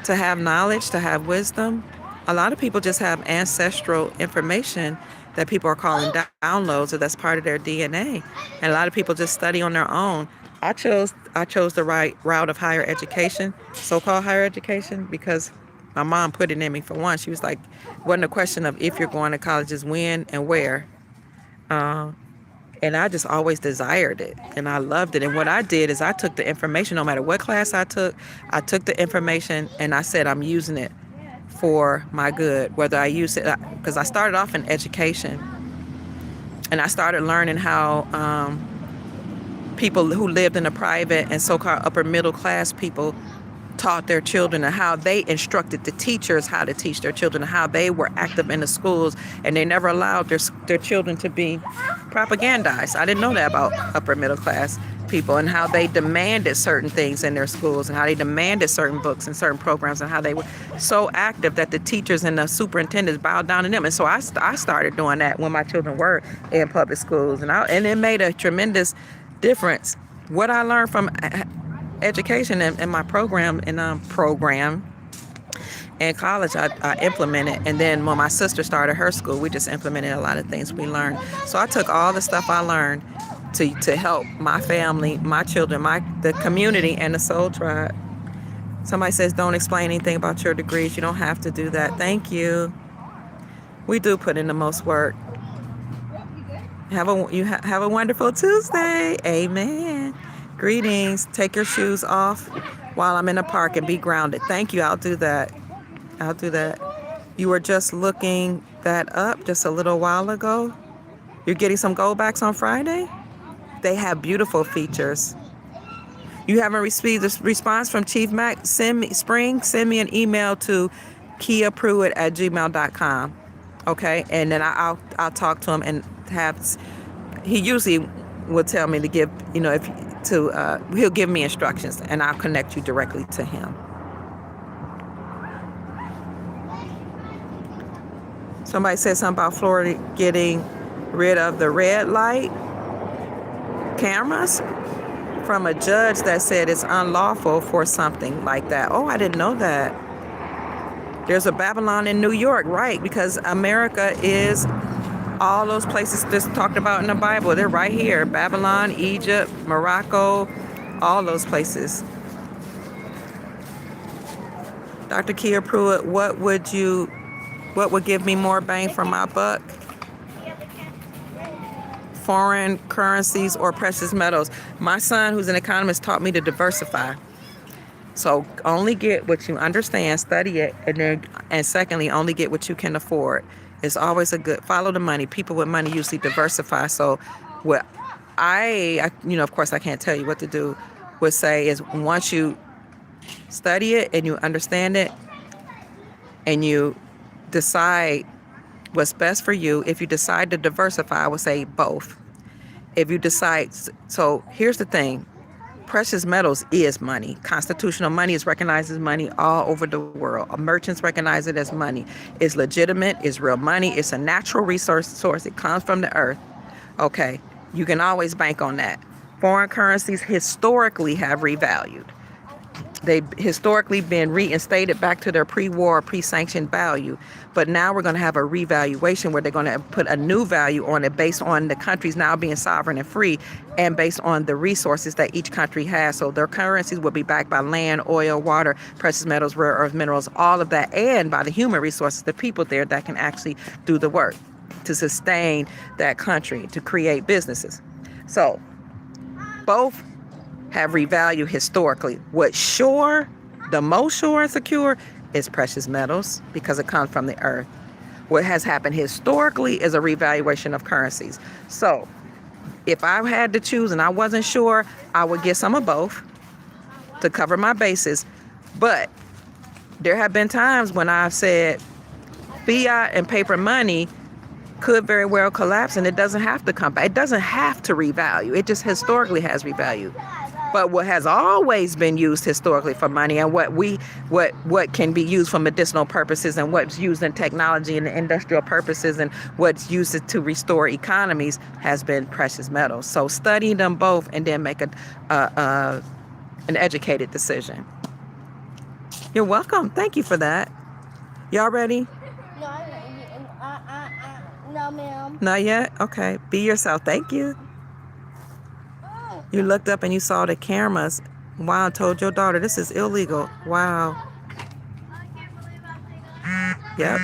to have knowledge, to have wisdom. A lot of people just have ancestral information that people are calling downloads, so that's part of their DNA. And a lot of people just study on their own. I chose the right route of higher education, so-called higher education, because my mom put it in me. For one, she was like, it wasn't a question of if you're going to college, is when and where. And I just always desired it, and I loved it. And what I did is I took the information, no matter what class I took the information, and I said I'm using it for my good, whether I use it, because I started off in education, and I started learning how people who lived in the private and so-called upper middle class people taught their children and how they instructed the teachers how to teach their children, how they were active in the schools, and they never allowed their children to be propagandized. I didn't know that about upper middle class people, and how they demanded certain things in their schools, and how they demanded certain books and certain programs, and how they were so active that the teachers and the superintendents bowed down to them. And so I started doing that when my children were in public schools, and it made a tremendous difference. What I learned from education in my program in college, I implemented, and then when my sister started her school, we just implemented a lot of things we learned. So I took all the stuff I learned to help my family, my children, the community, and the Soul Tribe. Somebody says, don't explain anything about your degrees. You don't have to do that. Thank you. We do put in the most work. Have a wonderful Tuesday. Amen. Greetings. Take your shoes off while I'm in the park and be grounded. Thank you. I'll do that. You were just looking that up just a little while ago. You're getting some goldbacks on Friday? They have beautiful features. You haven't received a response from Chief Mac? Send me an email to kiapruitt@gmail.com. Okay, and then I'll talk to him and he usually will tell me to give, he'll give me instructions, and I'll connect you directly to him. Somebody said something about Florida getting rid of the red light cameras from a judge that said it's unlawful for something like that. Oh, I didn't know that. There's a Babylon in New York, right? Because America is all those places just talked about in the Bible. They're right here. Babylon, Egypt, Morocco, all those places. Dr. Kia Pruitt, what would give me more bang for my buck? Foreign currencies or precious metals. My son, who's an economist, taught me to diversify. So only get what you understand, study it, and secondly, only get what you can afford. It's always follow the money. People with money usually diversify. So what I of course I can't tell you what to do, would say is once you study it and you understand it and you decide what's best for you, if you decide to diversify, I would say both. If you decide, so here's the thing, precious metals is money. Constitutional money is recognized as money all over the world. Merchants recognize it as money. It's legitimate, it's real money, it's a natural resource source, it comes from the earth. Okay, you can always bank on that. Foreign currencies historically have revalued. They've historically been reinstated back to their pre-war, pre-sanctioned value. But now we're going to have a revaluation where they're going to put a new value on it based on the countries now being sovereign and free, and based on the resources that each country has. So their currencies will be backed by land, oil, water, precious metals, rare earth minerals, all of that, and by the human resources, the people there that can actually do the work to sustain that country, to create businesses. So both have revalued historically. What's sure, the most sure and secure, is precious metals because it comes from the earth. What has happened historically is a revaluation of currencies. So if I had to choose and I wasn't sure, I would get some of both to cover my bases. But there have been times when I've said fiat and paper money could very well collapse, and it doesn't have to come back. It doesn't have to revalue. It just historically has revalued. But what has always been used historically for money, and what can be used for medicinal purposes, and what's used in technology and industrial purposes, and what's used to restore economies, has been precious metals. So study them both and then make an educated decision. You're welcome. Thank you for that. Y'all ready? No, ma'am. Not yet? Okay. Be yourself. Thank you. You looked up and you saw the cameras. Wow, told your daughter this is illegal. Wow. Yep.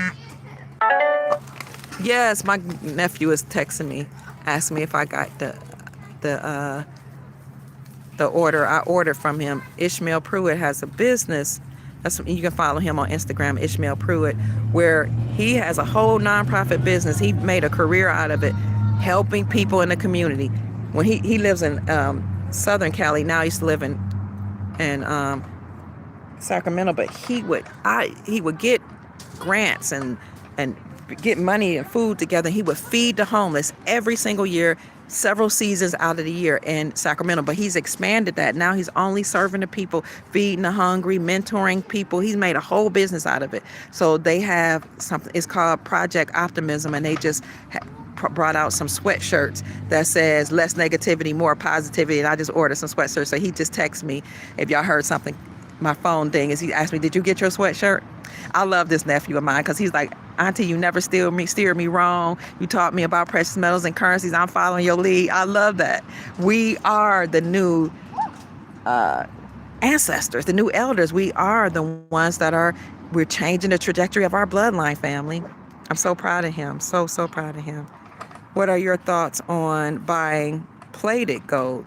Yes, my nephew is texting me, asking me if I got the order. I ordered from him. Ishmael Pruitt has a business. You can follow him on Instagram, Ishmael Pruitt, where he has a whole nonprofit business. He made a career out of it, helping people in the community. When he lives in Southern Cali now, he used to live in Sacramento, but he would get grants and get money and food together. He would feed the homeless every single year, several seasons out of the year in Sacramento. But he's expanded that. Now he's only serving the people, feeding the hungry, mentoring people. He's made a whole business out of it. So they have something, it's called Project Optimism, and they just brought out some sweatshirts that says less negativity, more positivity. And I just ordered some sweatshirts. So he just texted me, if y'all heard something, my phone ding, is he asked me, did you get your sweatshirt? I love this nephew of mine because he's like, Auntie, you never steer me wrong. You taught me about precious metals and currencies. I'm following your lead. I love that. We are the new ancestors, the new elders. We are the ones we're changing the trajectory of our bloodline, family. I'm so proud of him. So proud of him. What are your thoughts on buying plated gold?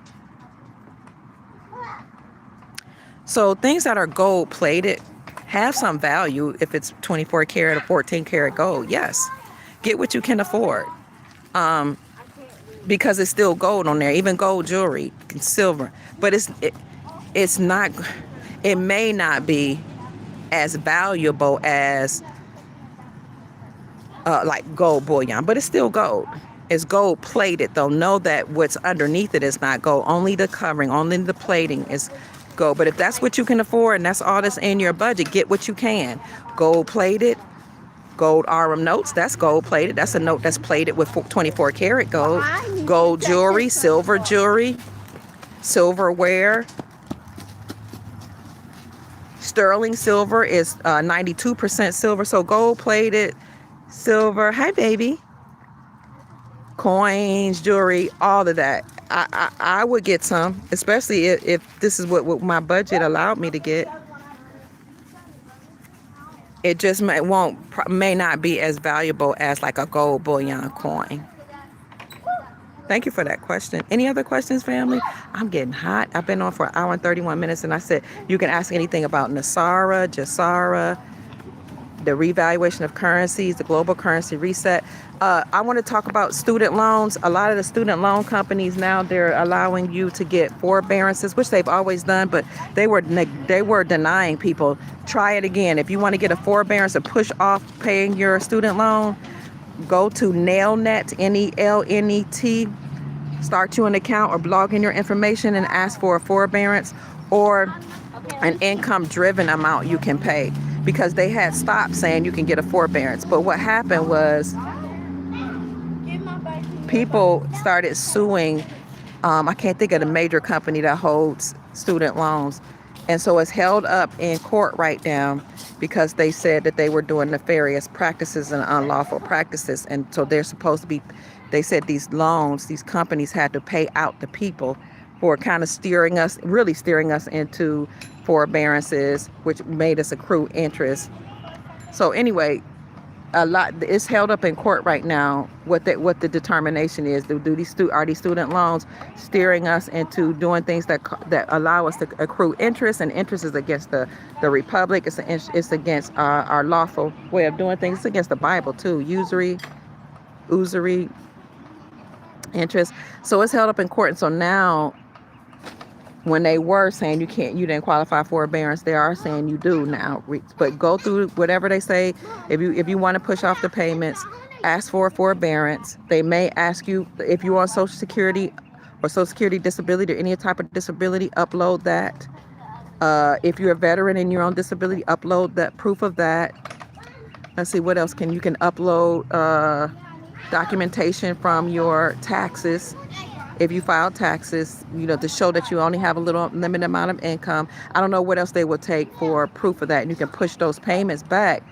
So things that are gold plated have some value if it's 24 karat or 14 karat gold. Yes, get what you can afford, because it's still gold on there. Even gold jewelry, silver, but it's not. It may not be as valuable as like gold bullion, but it's still gold. It's gold plated though. Know that what's underneath it is not gold. Only the covering, only the plating is gold. But if that's what you can afford and that's all that's in your budget, get what you can. Gold plated, gold RM notes, that's gold plated. That's a note that's plated with 24 karat gold. Gold jewelry, silverware, sterling silver is 92% silver. So gold plated, silver, hi baby, coins, jewelry, all of that. I would get some, especially if this is what my budget allowed me to get. It just may not be as valuable as like a gold bullion coin. Thank you for that question. Any other questions, family? I'm getting hot. I've been on for an hour and 31 minutes, and I said you can ask anything about Nasara, Jasara, the revaluation of currencies, the global currency reset. I want to talk about student loans. A lot of the student loan companies now, they're allowing you to get forbearances, which they've always done, but they were denying people. Try it again. If you want to get a forbearance or push off paying your student loan, go to Nailnet, Nelnet, start you an account or log in your information and ask for a forbearance or an income-driven amount you can pay, because they had stopped saying you can get a forbearance. But what happened was people started suing. I can't think of the major company that holds student loans. And so it's held up in court right now because they said that they were doing nefarious practices and unlawful practices. And so they're supposed to be, they said these loans, these companies had to pay out the people for kind of really steering us into forbearances, which made us accrue interest. So anyway, it's held up in court right now. What the determination is? Are these student loans steering us into doing things that allow us to accrue interest? And interest is against the republic. It's against our lawful way of doing things. It's against the Bible too. Usury, interest. So it's held up in court. And so now, when they were saying you didn't qualify for forbearance, they are saying you do now. But go through whatever they say. If you want to push off the payments, ask for a forbearance. They may ask you if you're on Social Security or Social Security disability or any type of disability, upload that. If you're a veteran and you're on disability, upload that proof of that. Let's see, what else you can upload documentation from your taxes. If you file taxes, to show that you only have a limited amount of income. I don't know what else they will take for proof of that. And you can push those payments back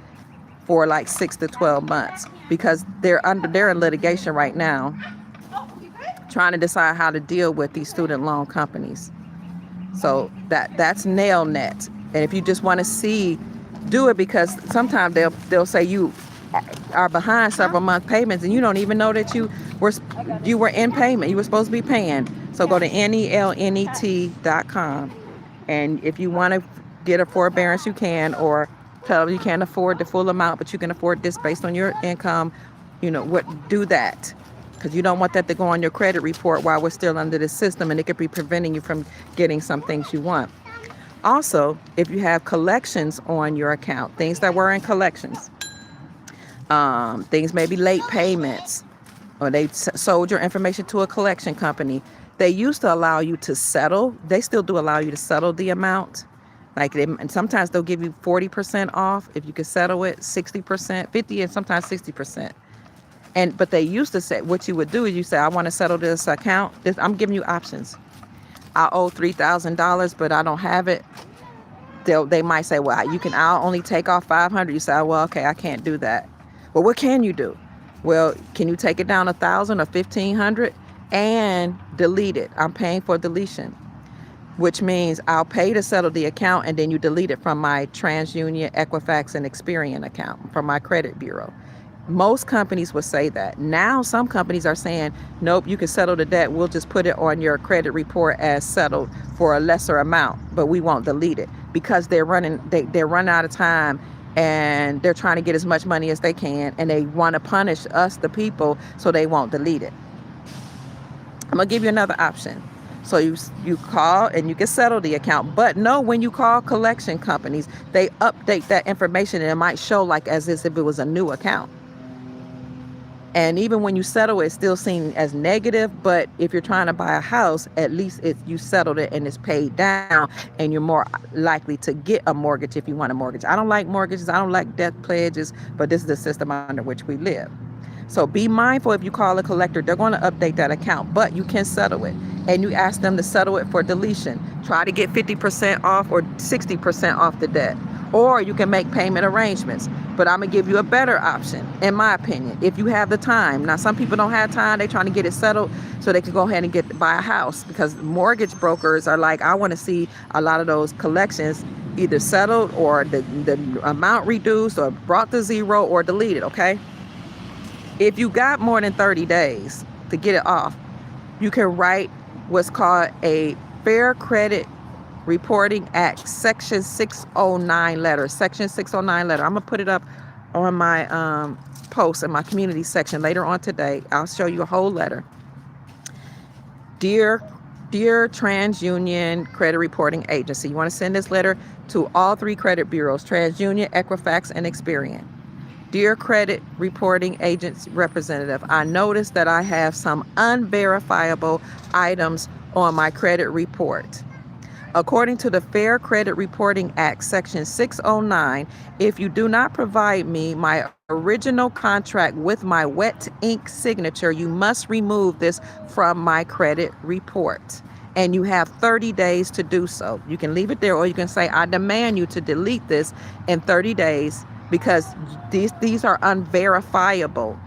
for like 6 to 12 months because they're in litigation right now, trying to decide how to deal with these student loan companies. So that's Nailnet. And if you just want to do it, because sometimes they'll say you are behind several month payments and you don't even know that you were in payment. You were supposed to be paying. So go to Nelnet.com, and if you want to get a forbearance, you can, or tell them you can't afford the full amount, but you can afford this based on your income. Do that, because you don't want that to go on your credit report while we're still under the system, and it could be preventing you from getting some things you want. Also, if you have collections on your account, things that were in collections, things maybe late payments, or they sold your information to a collection company. They used to allow you to settle. They still do allow you to settle the amount. Like and sometimes they'll give you 40% off if you can settle it, 60%, 50, and sometimes 60%. But they used to say what you would do is you say, I want to settle this account. I'm giving you options. I owe $3,000, but I don't have it. They might say, well, I'll only take off 500. You say, oh, well, okay, I can't do that. Well, what can you do? Well, can you take it down 1,000 or 1,500 and delete it? I'm paying for deletion, which means I'll pay to settle the account and then you delete it from my TransUnion, Equifax, and Experian account from my credit bureau. Most companies would say that. Now some companies are saying, nope, you can settle the debt. We'll just put it on your credit report as settled for a lesser amount, but we won't delete it because they're running out of time and they're trying to get as much money as they can and they want to punish us, the people, so they won't delete it. I'm going to give you another option. So you call and you can settle the account, but no, when you call collection companies, they update that information and it might show like as if it was a new account. And even when you settle, it's still seen as negative. But if you're trying to buy a house, at least you settled it and it's paid down and you're more likely to get a mortgage if you want a mortgage. I don't like mortgages. I don't like debt pledges, but this is the system under which we live. So be mindful if you call a collector, they're going to update that account, but you can settle it. And you ask them to settle it for deletion. Try to get 50% off or 60% off the debt. Or you can make payment arrangements. But I'm going to give you a better option, in my opinion, if you have the time. Now, some people don't have time. They're trying to get it settled so they can go ahead and buy a house because mortgage brokers are like, I want to see a lot of those collections either settled or the amount reduced or brought to zero or deleted, okay? If you got more than 30 days to get it off, you can write what's called a Fair Credit Reporting Act Section 609 letter. Section 609 letter. I'm going to put it up on my post in my community section later on today. I'll show you a whole letter. Dear TransUnion Credit Reporting Agency, you want to send this letter to all 3 credit bureaus, TransUnion, Equifax, and Experian. Dear Credit Reporting Agency Representative, I noticed that I have some unverifiable items on my credit report. According to the Fair Credit Reporting Act, Section 609, if you do not provide me my original contract with my wet ink signature, you must remove this from my credit report. And you have 30 days to do so. You can leave it there or you can say, I demand you to delete this in 30 days because these are unverifiable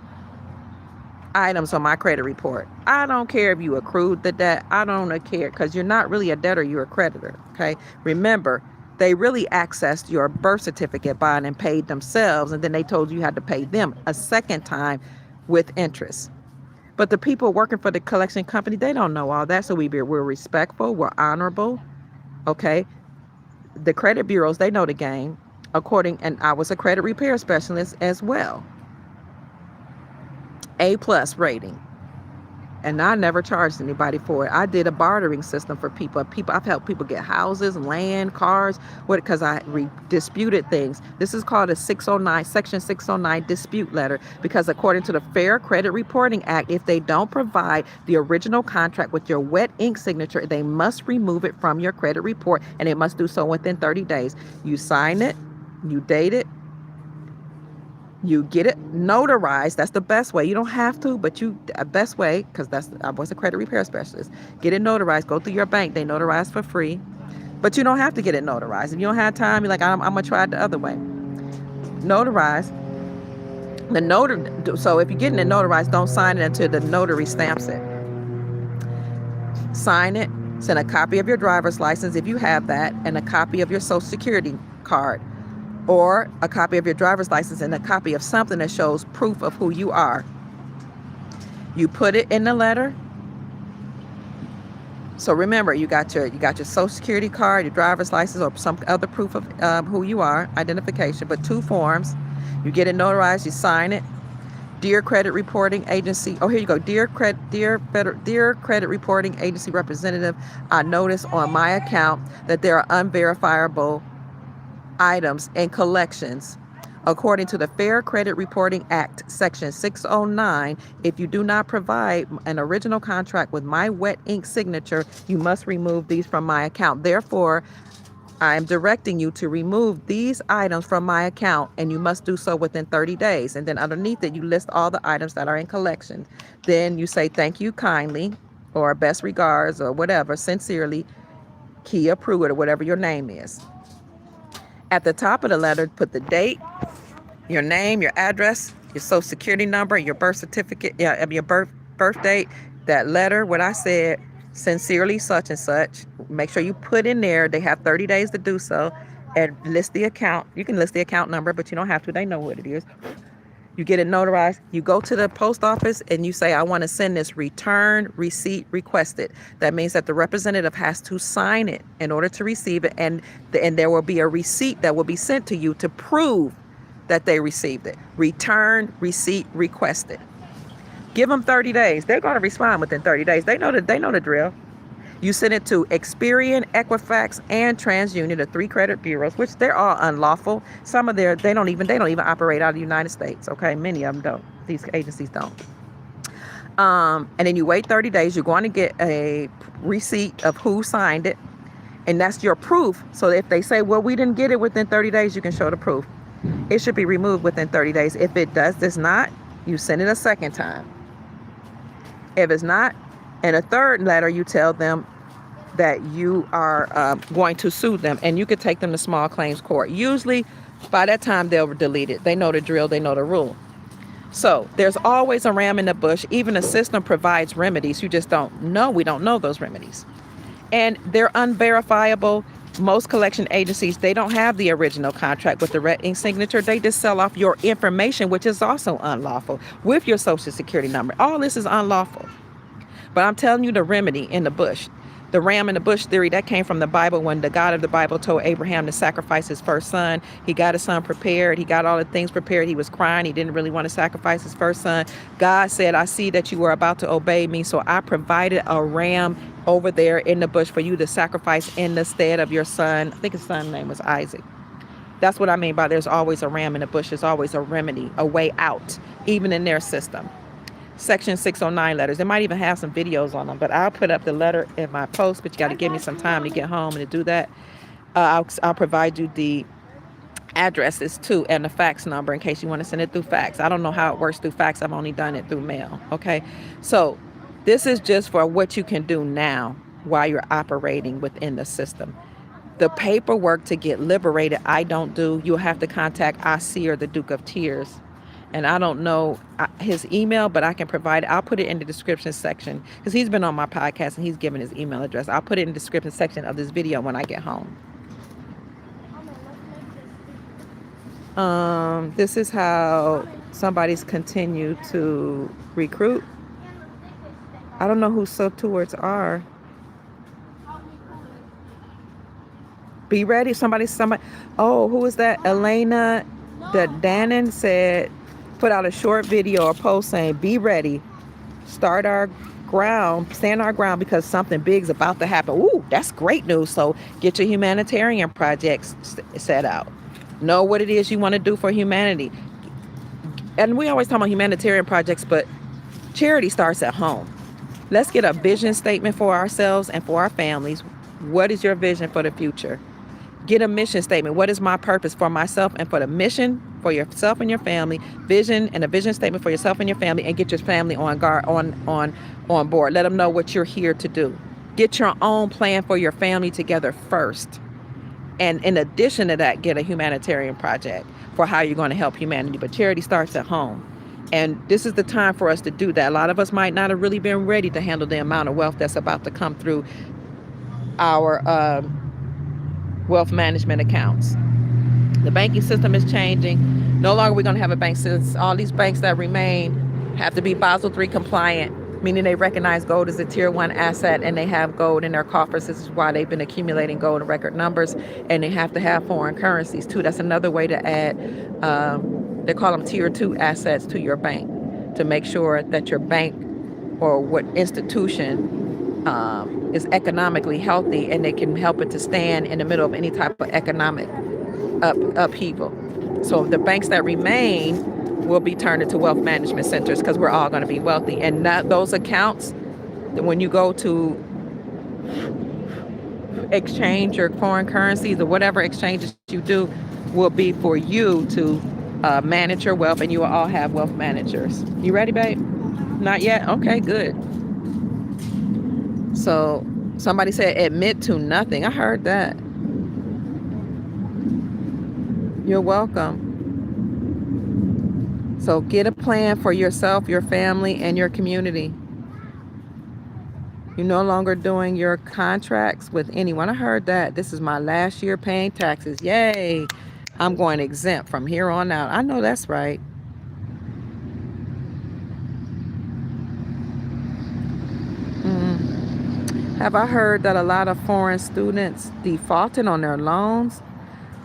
items on my credit report. I don't care if you accrued the debt. I don't care because you're not really a debtor, you're a creditor, okay? Remember, they really accessed your birth certificate bond and paid themselves, and then they told you had to pay them a second time with interest. But the people working for the collection company, they don't know all that, so we're respectful, we're honorable, okay? The credit bureaus, they know the game. And I was a credit repair specialist as well. A+ rating. And I never charged anybody for it. I did a bartering system for people. I've helped people get houses, land, cars, because I disputed things. This is called a 609, Section 609 dispute letter, because according to the Fair Credit Reporting Act, if they don't provide the original contract with your wet ink signature, they must remove it from your credit report, and they must do so within 30 days. You sign it, you date it, you get it notarized. That's the best way. You don't have to, but best way, because I was a credit repair specialist. Get it notarized. Go through your bank. They notarize for free. But you don't have to get it notarized. If you don't have time, you're like, I'm going to try it the other way. Notarize. So if you're getting it notarized, don't sign it until the notary stamps it. Sign it. Send a copy of your driver's license if you have that, and a copy of your Social Security card, or a copy of your driver's license and a copy of something that shows proof of who you are. You put it in the letter. So remember, you got your Social Security card, your driver's license, or some other proof of who you are, identification, but 2 forms. You get it notarized, you sign it. Dear Credit Reporting Agency. Oh, here you go. Dear Credit Reporting Agency representative, I notice on my account that there are unverifiable items and collections. According to the Fair Credit Reporting Act, Section 609, if you do not provide an original contract with my wet ink signature, you must remove these from my account. Therefore, I am directing you to remove these items from my account, and you must do so within 30 days. And then underneath it, you list all the items that are in collection. Then you say, thank you kindly, or best regards, or whatever, sincerely, Kia Pruitt, or whatever your name is. At the top of the letter, put the date, your name, your address, your social security number, your birth certificate, your birth date, that letter, what I said, sincerely such and such. Make sure you put in there, they have 30 days to do so, and list the account. You can list the account number, but you don't have to. They know what it is. You get it notarized. You go to the post office and you say, I want to send this return receipt requested. That means that the representative has to sign it in order to receive it. And there will be a receipt that will be sent to you to prove that they received it. Return receipt requested. Give them 30 days. They're going to respond within 30 days. They know the drill. You send it to Experian, Equifax, and TransUnion, the 3 credit bureaus, which they're all unlawful. Some of they don't even operate out of the United States. Okay, many of them don't. These agencies don't. And then you wait 30 days. You're going to get a receipt of who signed it, and that's your proof. So if they say, well, we didn't get it within 30 days, you can show the proof. It should be removed within 30 days. If it does not, you send it a second time. If it's not, in a third letter, you tell them that you are going to sue them, and you could take them to small claims court. Usually, by that time, they'll delete it. They know the drill. They know the rule. So there's always a ram in the bush. Even the system provides remedies. You just don't know. We don't know those remedies. And they're unverifiable. Most collection agencies, they don't have the original contract with the red ink signature. They just sell off your information, which is also unlawful, with your social security number. All this is unlawful. But I'm telling you the remedy in the bush. The ram in the bush theory, that came from the Bible when the God of the Bible told Abraham to sacrifice his first son. He got his son prepared. He got all the things prepared. He was crying. He didn't really want to sacrifice his first son. God said, I see that you were about to obey me, so I provided a ram over there in the bush for you to sacrifice in the stead of your son. I think his son's name was Isaac. That's what I mean by there's always a ram in the bush. There's always a remedy, a way out, even in their system. Section 609 letters. They might even have some videos on them, but I'll put up the letter in my post, but you got to give me some time to get home and to do that. I'll provide you the addresses too and the fax number in case you want to send it through fax. I don't know how it works through fax. I've only done it through mail. Okay. So this is just for what you can do now while you're operating within the system. The paperwork to get liberated, I don't do. You'll have to contact Asir, the Duke of Tears. And I don't know his email, but I can provide it. I'll put it in the description section because he's been on my podcast and he's given his email address. I'll put it in the description section of this video when I get home. This is how somebody's continued to recruit. I don't know who sub-towards are. Be ready. Somebody. Oh, who is that? Elena the Dannon said, put out a short video or post saying, be ready, stand our ground because something big's about to happen. Ooh, that's great news. So get your humanitarian projects set out. Know what it is you want to do for humanity. And we always talk about humanitarian projects, but charity starts at home. Let's get a vision statement for ourselves and for our families. What is your vision for the future? Get a mission statement. What is my purpose for myself and for the mission for yourself and your family? Vision and a vision statement for yourself and your family, and get your family on board. Let them know what you're here to do. Get your own plan for your family together first. And in addition to that, get a humanitarian project for how you're going to help humanity. But charity starts at home. And this is the time for us to do that. A lot of us might not have really been ready to handle the amount of wealth that's about to come through our wealth management accounts. The banking system is changing. No longer are we going to have a bank system. All these banks that remain have to be Basel III compliant, meaning they recognize gold as a tier 1 asset and they have gold in their coffers. This is why they've been accumulating gold in record numbers, and they have to have foreign currencies too. That's another way to add, they call them tier 2 assets to your bank. to make sure that your bank or what institution is economically healthy, and they can help it to stand in the middle of any type of economic upheaval. So the banks that remain will be turned into wealth management centers because we're all going to be wealthy. And those accounts, when you go to exchange your foreign currencies or whatever exchanges you do, will be for you to manage your wealth, and you will all have wealth managers. You ready, babe? Not yet? Okay, good. So somebody said admit to nothing. I heard that. You're welcome. So get a plan for yourself, your family, and your community. You're no longer doing your contracts with anyone. I heard that. This is my last year paying taxes. Yay. I'm going exempt from here on out. I know that's right. Have I heard that a lot of foreign students defaulted on their loans?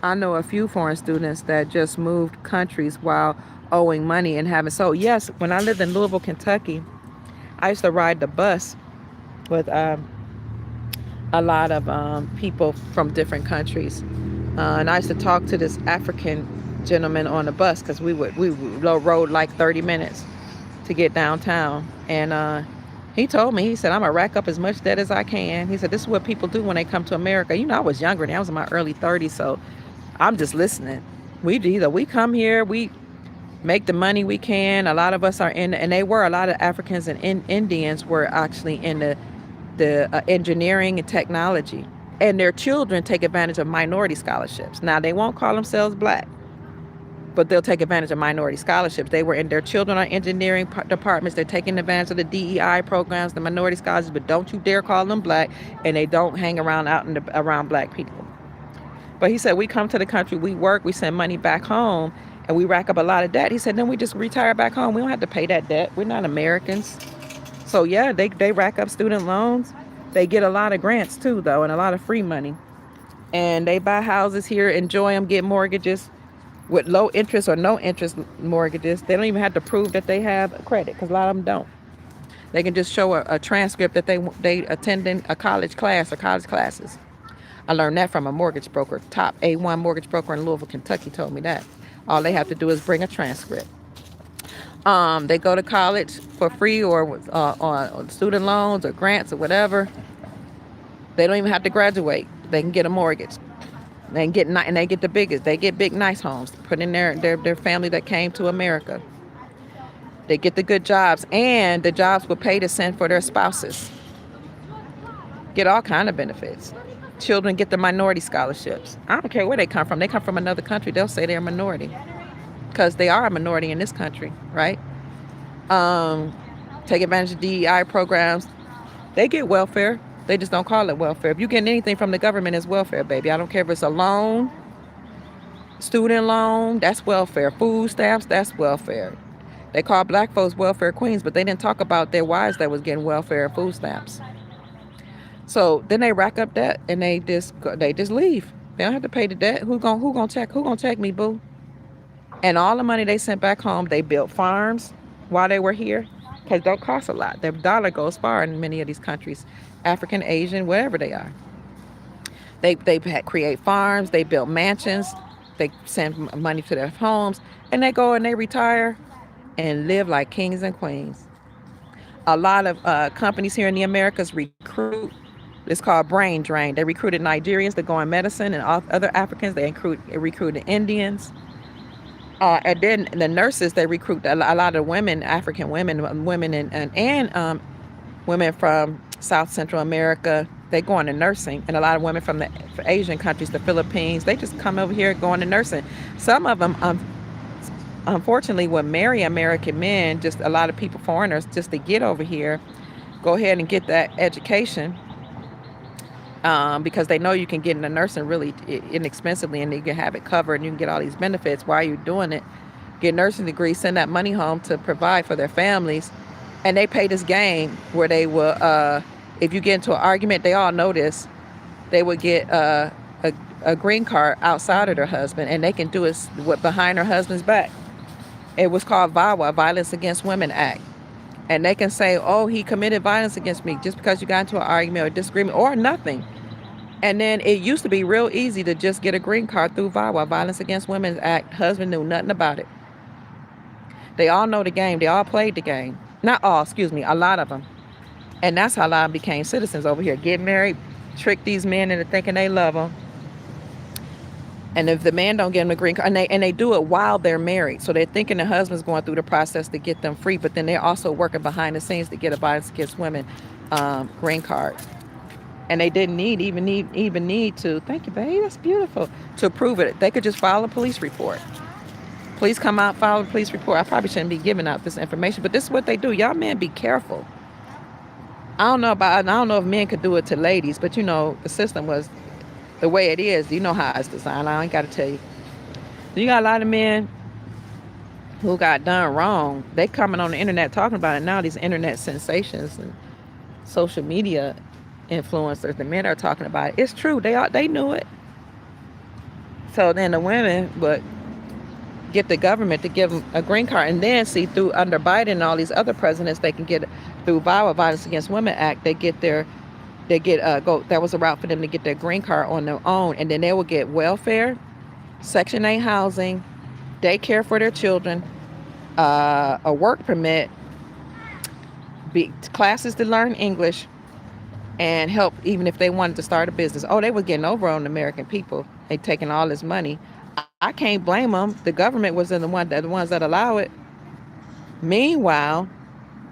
I know a few foreign students that just moved countries while owing money and having. So yes, when I lived in Louisville, Kentucky, I used to ride the bus with a lot of people from different countries. And I used to talk to this African gentleman on the bus because we rode like 30 minutes to get downtown. And he told me, he said, I'm going to rack up as much debt as I can. He said, this is what people do when they come to America. You know, I was younger than I was in my early 30s, so I'm just listening. We come here, we make the money we can. A lot of us are in, and they were, a lot of Africans and Indians were actually in the engineering and technology. And their children take advantage of minority scholarships. Now, they won't call themselves black, but they'll take advantage of minority scholarships. They were in, their children are engineering departments. They're taking advantage of the DEI programs, the minority scholarships, but don't you dare call them black, and they don't hang around around black people. But he said, we come to the country, we work, we send money back home, and we rack up a lot of debt. He said, then we just retire back home. We don't have to pay that debt. We're not Americans. So yeah, they rack up student loans. They get a lot of grants too, though, and a lot of free money. And they buy houses here, enjoy them, get mortgages with low interest or no interest mortgages. They don't even have to prove that they have credit, because a lot of them don't. They can just show a transcript that they attended a college class or college classes. I learned that from a mortgage broker. Top A1 mortgage broker in Louisville, Kentucky told me that. All they have to do is bring a transcript. They go to college for free or on student loans or grants or whatever. They don't even have to graduate. They can get a mortgage. They get the biggest. They get big, nice homes. Put in their family that came to America. They get the good jobs, and the jobs will pay to send for their spouses. Get all kind of benefits. Children get the minority scholarships. I don't care where they come from. They come from another country. They'll say they're a minority because they are a minority in this country, right? Take advantage of DEI programs. They get welfare. They just don't call it welfare. If you get anything from the government, it's welfare, baby. I don't care if it's a loan, student loan, that's welfare. Food stamps, that's welfare. They call black folks welfare queens, but they didn't talk about their wives that was getting welfare and food stamps. So then they rack up debt and they just leave. They don't have to pay the debt. Who gonna check me, boo? And all the money they sent back home, they built farms while they were here, because it don't cost a lot. Their dollar goes far in many of these countries, African, Asian, wherever they are. They create farms, they build mansions, they send money to their homes, and they go and they retire and live like kings and queens. A lot of companies here in the Americas recruit. It's called brain drain. They recruited Nigerians to go in medicine, and other Africans. They recruited Indians. And then the nurses, they recruit a lot of women, African women and women from South Central America. They go into nursing, and a lot of women from the Asian countries, the Philippines, they just come over here going to nursing. Some of them, unfortunately, would marry American men, just a lot of people, foreigners, just to get over here, go ahead and get that education. Because they know you can get into nursing really inexpensively, and you can have it covered, and you can get all these benefits while you're doing it. Get a nursing degree, send that money home to provide for their families, and they pay this game where they will, if you get into an argument, they all know this, they would get a green card outside of their husband, and they can do it behind their husband's back. It was called VAWA, Violence Against Women Act. And they can say, oh, he committed violence against me just because you got into an argument or disagreement or nothing. And then it used to be real easy to just get a green card through VAWA, Violence Against Women Act. Husband knew nothing about it. They all know the game. They all played the game. Not all, excuse me, a lot of them. And that's how a lot of them became citizens over here. Get married, trick these men into thinking they love them. And if the man don't get them a green card, and they do it while they're married, so they're thinking the husband's going through the process to get them free, but then they're also working behind the scenes to get a violence against women green card. And they didn't even need to. Thank you, babe. That's beautiful. To prove it, they could just file a police report. Please come out, file a police report. I probably shouldn't be giving out this information, but this is what they do. Y'all men, be careful. I don't know if men could do it to ladies, but the system was the way it is. You know how it's designed. I ain't got to tell you. You got a lot of men who got done wrong. They coming on the internet talking about it now. These internet sensations and social media influencers, the men are talking about it. It's true. They knew it. So then the women would get the government to give them a green card, and then see through under Biden and all these other presidents, they can get through VAWA, Violence Against Women Act. That was a route for them to get their green card on their own, and then they will get welfare, Section 8 housing, daycare for their children, a work permit, classes to learn English, and help even if they wanted to start a business. Oh, they were getting over on the American people. They taking all this money. I can't blame them. The government was the ones that allow it. Meanwhile,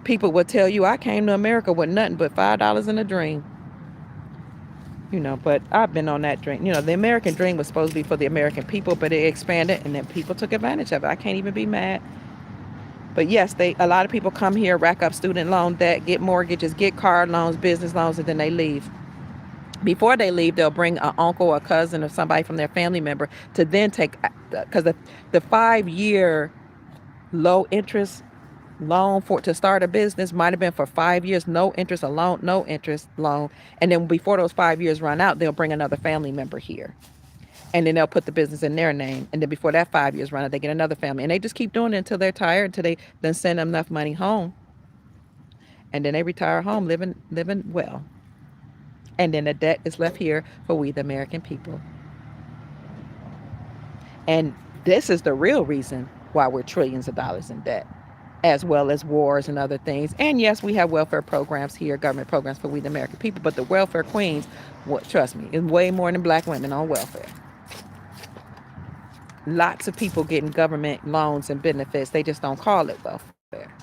people would tell you, I came to America with nothing but $5 in a dream. But I've been on that dream. The American dream was supposed to be for the American people, but it expanded, and then people took advantage of it. I can't even be mad. But yes, a lot of people come here, rack up student loan debt, get mortgages, get car loans, business loans, and then they leave. Before they leave, they'll bring an uncle or cousin or somebody from their family member to then take, because the 5-year low interest loan to start a business might have been for 5 years, no interest loan. And then before those 5 years run out, they'll bring another family member here. And then they'll put the business in their name. And then before that 5 years run out, they get another family. And they just keep doing it until they're tired, until they then send them enough money home. And then they retire home living well. And then the debt is left here for we, the American people. And this is the real reason why we're trillions of dollars in debt, as well as wars and other things. And yes, we have welfare programs here, government programs for we, the American people. But the welfare queens, trust me, is way more than black women on welfare. Lots of people getting government loans and benefits. They just don't call it welfare.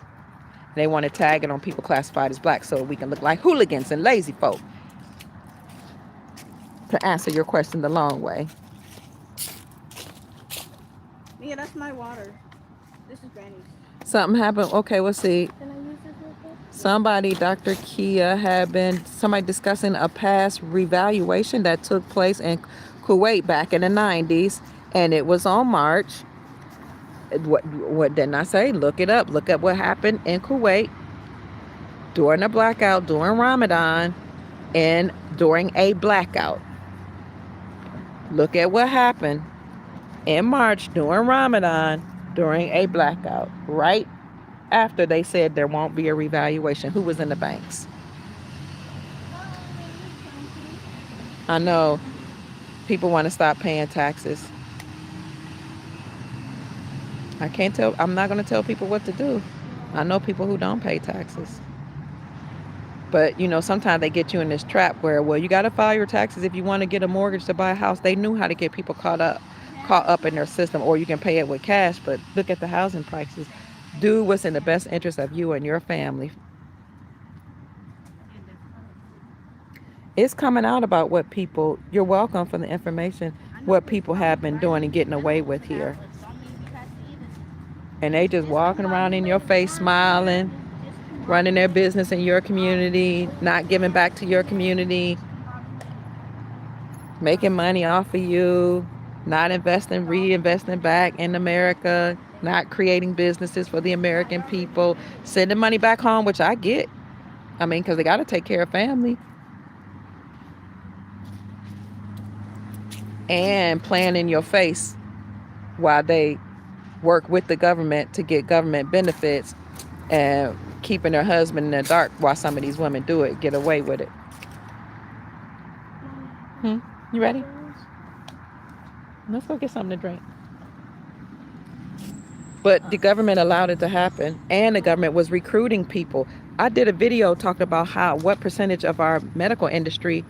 They want to tag it on people classified as black so we can look like hooligans and lazy folk. To answer your question the long way. Yeah, that's my water. This is Granny's. Something happened. Okay, we'll see. Can I use this real quick? Somebody, Dr. Kia, somebody discussing a past revaluation that took place in Kuwait back in the 90s. And it was on March. What didn't I say? Look it up. Look up what happened in Kuwait during a blackout, during Ramadan, and during a blackout. Look at what happened in March during Ramadan, during a blackout, right after they said there won't be a revaluation. Who was in the banks? I know people want to stop paying taxes. I'm not going to tell people what to do. I know people who don't pay taxes. But, sometimes they get you in this trap where, you got to file your taxes if you want to get a mortgage to buy a house. They knew how to get people caught up in their system, or you can pay it with cash. But look at the housing prices. Do what's in the best interest of you and your family. It's coming out about what people, you're welcome for the information, what people have been doing and getting away with here. And they just walking around in your face smiling, running their business in your community, not giving back to your community, making money off of you, not reinvesting back in America, not creating businesses for the American people, sending money back home, which I get. Because they got to take care of family. And playing in your face while they work with the government to get government benefits and keeping their husband in the dark while some of these women do it, get away with it. Hmm? You ready? Let's go get something to drink. But the government allowed it to happen, and the government was recruiting people. I did a video talking about what percentage of our medical industry,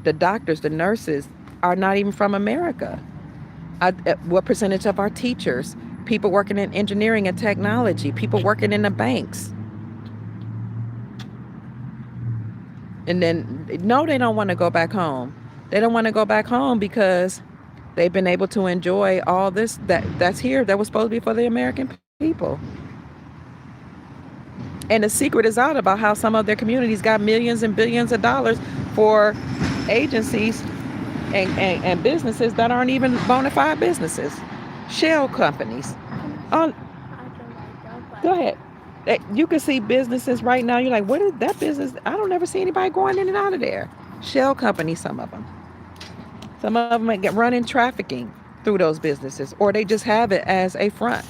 the doctors, the nurses, are not even from America. What percentage of our teachers, people working in engineering and technology, people working in the banks. And then, no, they don't want to go back home. They don't want to go back home because they've been able to enjoy all this that's here that was supposed to be for the American people. And the secret is out about how some of their communities got millions and billions of dollars for agencies and businesses that aren't even bona fide businesses. Shell companies. Oh, go ahead. You can see businesses right now. You're like, what is that business? I don't ever see anybody going in and out of there. Shell companies, some of them. Some of them get running trafficking through those businesses, or they just have it as a front.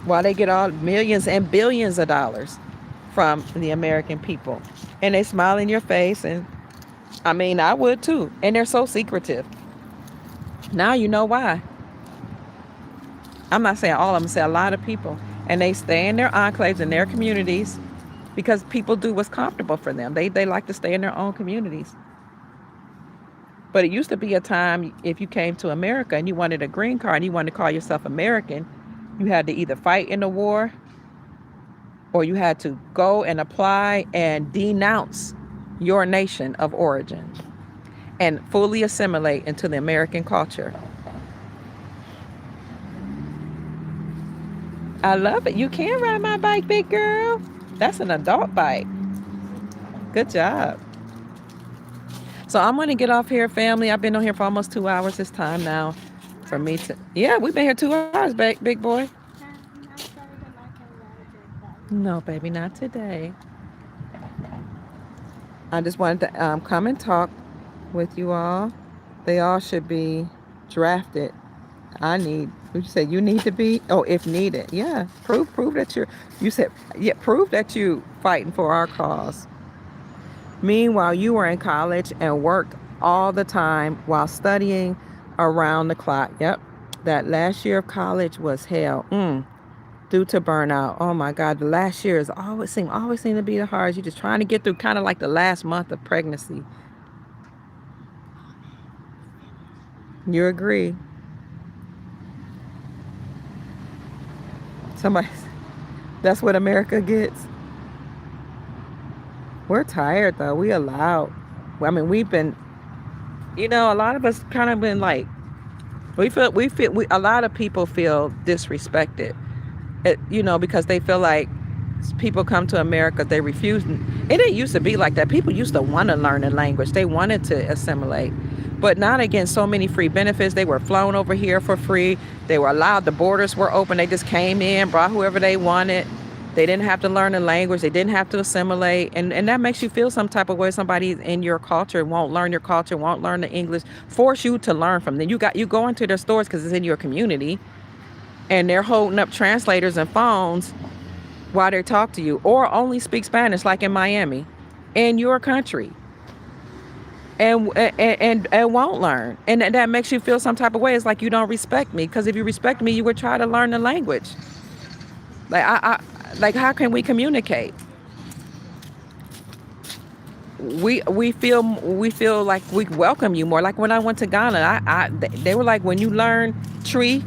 While they get all millions and billions of dollars from the American people. And they smile in your face, and I mean, I would too. And they're so secretive. Now you know why. I'm not saying all of them, say a lot of people. And they stay in their enclaves, in their communities, because people do what's comfortable for them. They like to stay in their own communities. But it used to be a time, if you came to America and you wanted a green card and you wanted to call yourself American, you had to either fight in the war, or you had to go and apply and denounce your nation of origin and fully assimilate into the American culture. I love it. You can ride my bike, big girl. That's an adult bike. Good job. So I'm going to get off here, family. I've been on here for almost 2 hours. It's time now for me to... Yeah, we've been here 2 hours, big boy. No, baby, not today. I just wanted to come and talk with you all. They all should be drafted. You said you need to be? Oh, if needed. Yeah, prove that you said, yeah, prove that you fighting for our cause. Meanwhile, you were in college and worked all the time while studying around the clock. Yep, that last year of college was hell. Due to burnout. Oh my God, the last year always seem to be the hardest. You're just trying to get through kind of like the last month of pregnancy. You agree? Somebody, that's what America gets. We're tired though. We allowed. I mean, we've been, a lot of us kind of been like, a lot of people feel disrespected. Because they feel like people come to America, they refuse. It didn't used to be like that. People used to want to learn the language. They wanted to assimilate. But not against so many free benefits. They were flown over here for free. They were allowed. The borders were open. They just came in, brought whoever they wanted. They didn't have to learn the language. They didn't have to assimilate. And that makes you feel some type of way. Somebody in your culture won't learn your culture, won't learn the English, force you to learn from them. You go into their stores because it's in your community, and they're holding up translators and phones while they talk to you, or only speak Spanish like in Miami, in your country, and won't learn. And that makes you feel some type of way. It's like you don't respect me, because if you respect me, you would try to learn the language. Like how can we communicate? We feel like we welcome you more. Like when I went to Ghana, they were like, when you learn tree.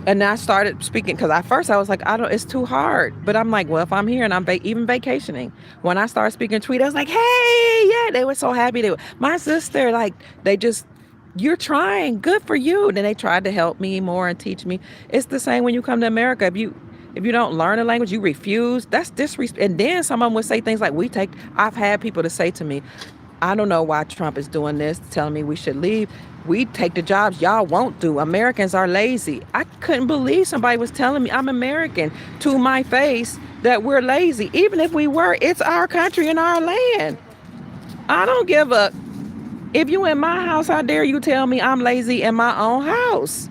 And I started speaking, because at first I was like, it's too hard. But I'm like, well, if I'm here and I'm even vacationing, when I started speaking Tweet, I was like, hey, yeah, they were so happy. My sister, like, you're trying, good for you. And then they tried to help me more and teach me. It's the same when you come to America. If you don't learn a language, you refuse, that's disrespect. And then some of them would say things like, I've had people to say to me, I don't know why Trump is doing this, telling me we should leave. We take the jobs y'all won't do. Americans are lazy. I couldn't believe somebody was telling me, I'm American, to my face, that we're lazy. Even if we were, it's our country and our land. I don't give a... If you in my house, how dare you tell me I'm lazy in my own house?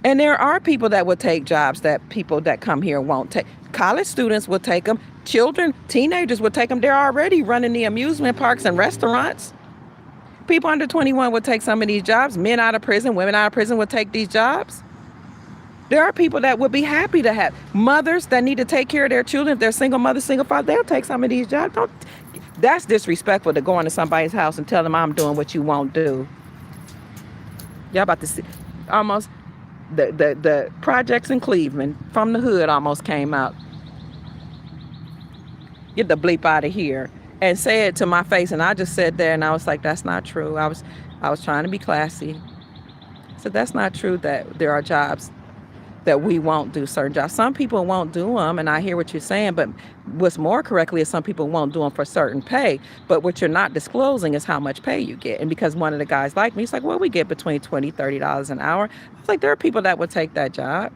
And there are people that would take jobs that people that come here won't take. College students will take them. Children, teenagers will take them. They're already running the amusement parks and restaurants. People under 21 will take some of these jobs. Men out of prison, women out of prison will take these jobs. There are people that would be happy to have mothers that need to take care of their children. If they're single mother, single father, they'll take some of these jobs. That's disrespectful to go into somebody's house and tell them I'm doing what you won't do. Y'all about to see almost the projects in Cleveland from the hood almost came out. Get the bleep out of here and say it to my face. And I just sat there and I was like, that's not true. I was trying to be classy. So that's not true that there are jobs that we won't do certain jobs. Some people won't do them, and I hear what you're saying, but what's more correctly is some people won't do them for certain pay, but what you're not disclosing is how much pay you get. And because one of the guys like me, he's like, well, we get between $20, $30 an hour. I was like, there are people that would take that job,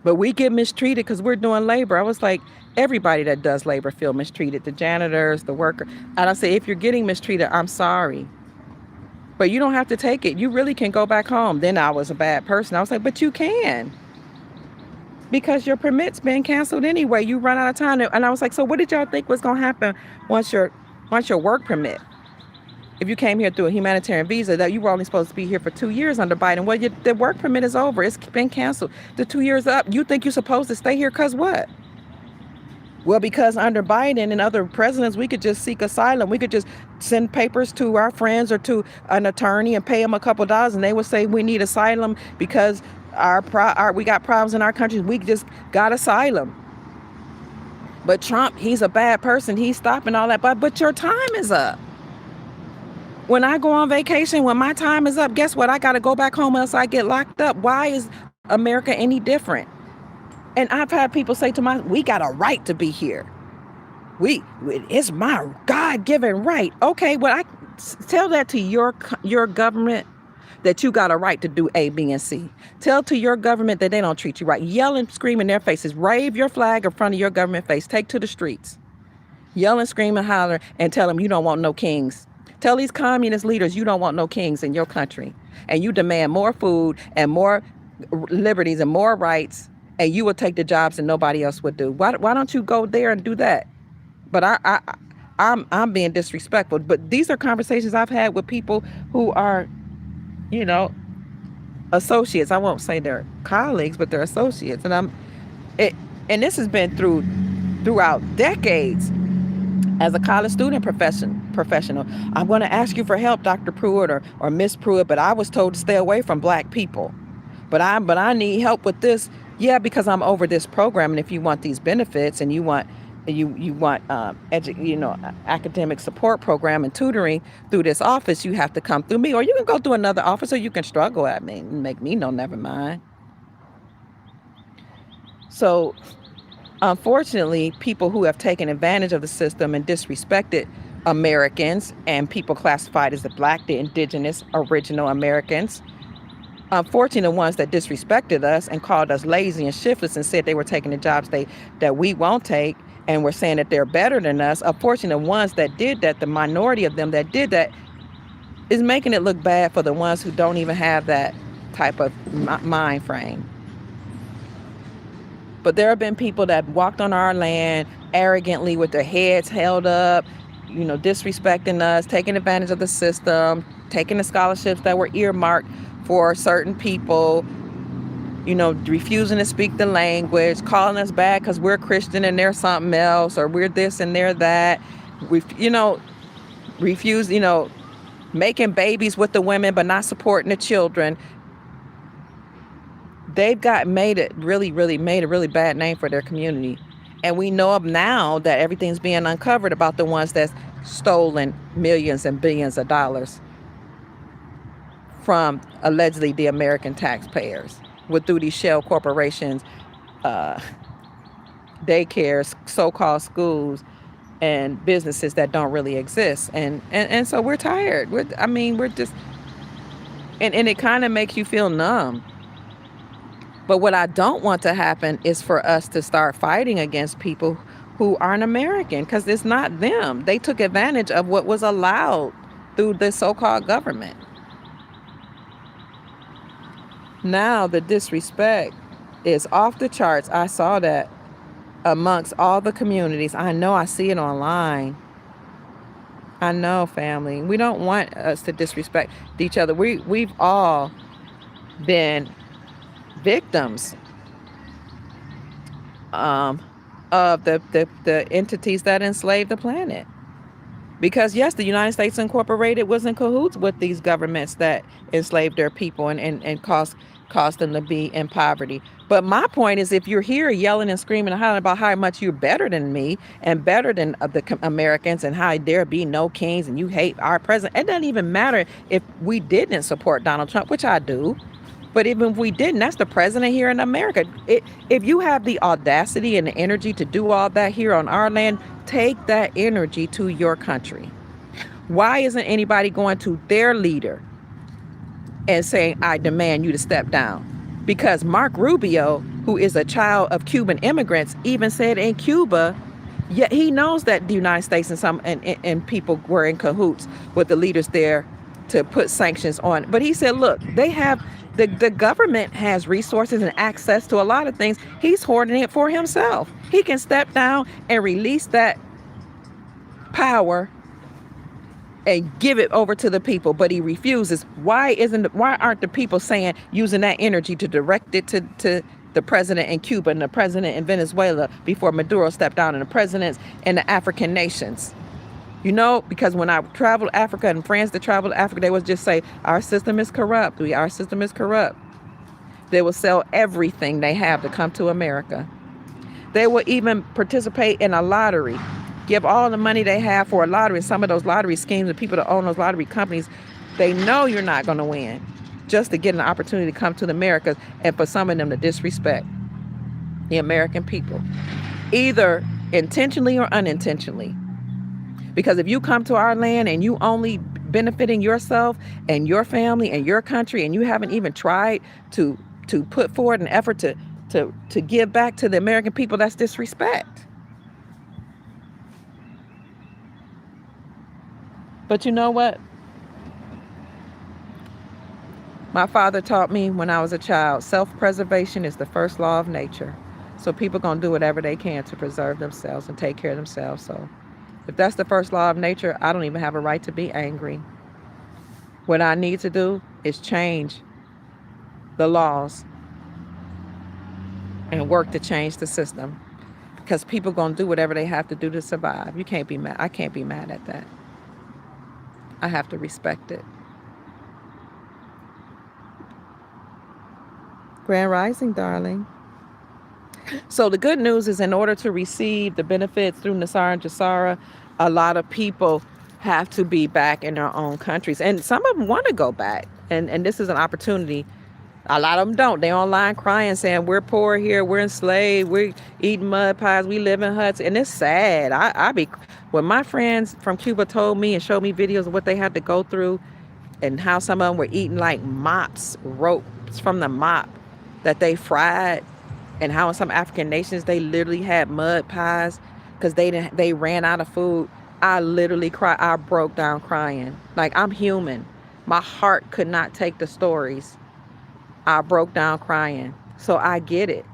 but we get mistreated because we're doing labor. I was like, everybody that does labor feel mistreated, the janitors, the worker. And I say, if you're getting mistreated, I'm sorry. But you don't have to take it. You really can go back home. Then I was a bad person. I was like, but you can. Because your permit's been canceled anyway. You run out of time. And I was like, so what did y'all think was going to happen once your work permit? If you came here through a humanitarian visa, that you were only supposed to be here for 2 years under Biden. Well, the work permit is over. It's been canceled. The 2 years up. You think you're supposed to stay here because what? Well, because under Biden and other presidents, we could just seek asylum. We could just send papers to our friends or to an attorney and pay them a couple dollars, and they would say we need asylum because we got problems in our country. We just got asylum. But Trump, he's a bad person. He's stopping all that. But your time is up. When I go on vacation, when my time is up, guess what? I got to go back home else I get locked up. Why is America any different? And I've had people say to me, we got a right to be here. It's my God-given right. Okay, well, I tell that to your government that you got a right to do A, B, and C. Tell to your government that they don't treat you right. Yell and scream in their faces. Wave your flag in front of your government face. Take to the streets. Yell and scream and holler and tell them you don't want no kings. Tell these communist leaders you don't want no kings in your country. And you demand more food and more liberties and more rights. And you will take the jobs that nobody else would do. Why don't you go there and do that? But I'm being disrespectful. But these are conversations I've had with people who are, associates. I won't say they're colleagues, but they're associates. And this has been throughout decades. As a college student professional, I'm going to ask you for help, Dr. Pruitt or Miss Pruitt, but I was told to stay away from black people. But I need help with this. Yeah, because I'm over this program, and if you want these benefits and you want academic support program and tutoring through this office, you have to come through me, or you can go through another office, or you can struggle at me and make me know, never mind. So, unfortunately, people who have taken advantage of the system and disrespected Americans and people classified as the Black, the indigenous, original Americans. Unfortunately, the ones that disrespected us and called us lazy and shiftless and said they were taking the jobs that we won't take and were saying that they're better than us. Unfortunately, the ones that did that, the minority of them that did that, is making it look bad for the ones who don't even have that type of mind frame. But there have been people that walked on our land arrogantly with their heads held up, disrespecting us, taking advantage of the system, taking the scholarships that were earmarked for certain people, refusing to speak the language, calling us bad because we're Christian and they're something else, or we're this and they're that. Refuse, making babies with the women but not supporting the children. They've made a really bad name for their community. And we know of now that everything's being uncovered about the ones that's stolen millions and billions of dollars from allegedly the American taxpayers through these shell corporations, daycares, so-called schools, and businesses that don't really exist. And so we're tired. We're just, and it kind of makes you feel numb. But what I don't want to happen is for us to start fighting against people who aren't American, because it's not them. They took advantage of what was allowed through the so-called government. Now the disrespect is off the charts. I saw that amongst all the communities. I know I see it online. I know, family. We don't want us to disrespect each other. We've all been victims um, of the entities that enslaved the planet. Because yes, the United States Incorporated was in cahoots with these governments that enslaved their people and caused them to be in poverty. But my point is, if you're here yelling and screaming and hollering about how much you're better than me and better than Americans and how there be no kings and you hate our president, it doesn't even matter if we didn't support Donald Trump, which I do. But even if we didn't, that's the president here in America. If you have the audacity and the energy to do all that here on our land, take that energy to your country. Why isn't anybody going to their leader and saying, I demand you to step down? Because Mark Rubio, who is a child of Cuban immigrants, even said in Cuba, yet he knows that the United States and people were in cahoots with the leaders there to put sanctions on. But he said, look, they have the government has resources and access to a lot of things. He's hoarding it for himself. He can step down and release that power and give it over to the people, but he refuses. Why aren't the people saying, using that energy to direct it to the president in Cuba and the president in Venezuela before Maduro stepped down, and the presidents in the African nations? You know, because when I traveled Africa and friends that traveled Africa, they would just say, our system is corrupt. Our system is corrupt. They will sell everything they have to come to America. They will even participate in a lottery, give all the money they have for a lottery. Some of those lottery schemes, the people that own those lottery companies, they know you're not going to win, just to get an opportunity to come to the Americas, and for some of them to disrespect the American people, either intentionally or unintentionally. Because if you come to our land and you only benefiting yourself and your family and your country, and you haven't even tried to put forward an effort to give back to the American people, that's disrespect. But you know what? My father taught me when I was a child, self-preservation is the first law of nature. So people gonna do whatever they can to preserve themselves and take care of themselves. So if that's the first law of nature, I don't even have a right to be angry. What I need to do is change the laws and work to change the system, because people gonna do whatever they have to do to survive. You can't be mad. I can't be mad at that. I have to respect it. Grand Rising, darling. So the good news is, in order to receive the benefits through Nasara and Jasara, a lot of people have to be back in their own countries. And some of them want to go back. And this is an opportunity. A lot of them don't. They online crying, saying, we're poor here, we're enslaved, we're eating mud pies, we live in huts. And it's sad. When my friends from Cuba told me and showed me videos of what they had to go through, and how some of them were eating like mops, ropes from the mop that they fried, and how in some African nations they literally had mud pies because they ran out of food. I literally cried. I broke down crying. Like, I'm human. My heart could not take the stories. I broke down crying. So I get it.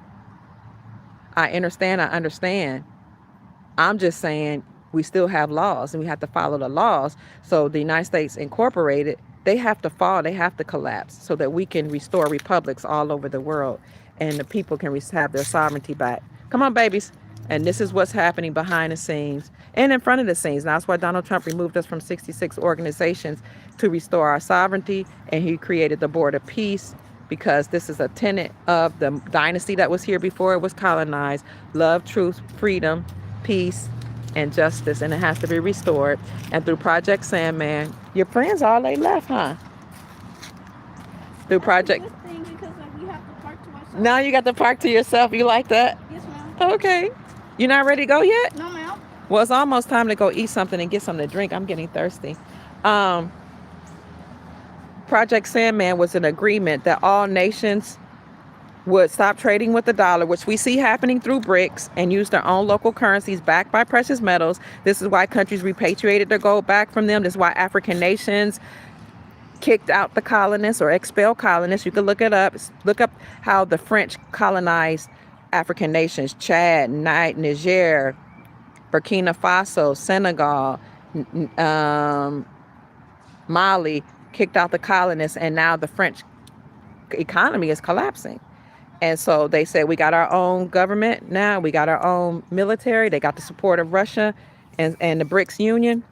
I understand. I'm just saying, we still have laws and we have to follow the laws. So the United States Incorporated, they have to fall, they have to collapse so that we can restore republics all over the world and the people can have their sovereignty back. Come on, babies. And this is what's happening behind the scenes and in front of the scenes. And that's why Donald Trump removed us from 66 organizations to restore our sovereignty. And he created the Board of Peace, because this is a tenet of the dynasty that was here before it was colonized. Love, truth, freedom, peace, and justice. And it has to be restored. And through Project Sandman, your friends all they left, huh? Through Project... That's a good thing, because like, we have to park to ourselves. Now you got to park to yourself. You like that? Yes, ma'am. Okay. You not ready to go yet? No, ma'am. Well, it's almost time to go eat something and get something to drink. I'm getting thirsty. Project Sandman was an agreement that all nations would stop trading with the dollar, which we see happening through BRICS, and use their own local currencies backed by precious metals. This is why countries repatriated their gold back from them. This is why African nations kicked out the colonists or expelled colonists. You can look it up. Look up how the French colonized African nations: Chad, Niger, Burkina Faso, Senegal, um, Mali, kicked out the colonists, and now the French economy is collapsing. And so they said, we got our own government now, we got our own military. They got the support of Russia and the BRICS Union,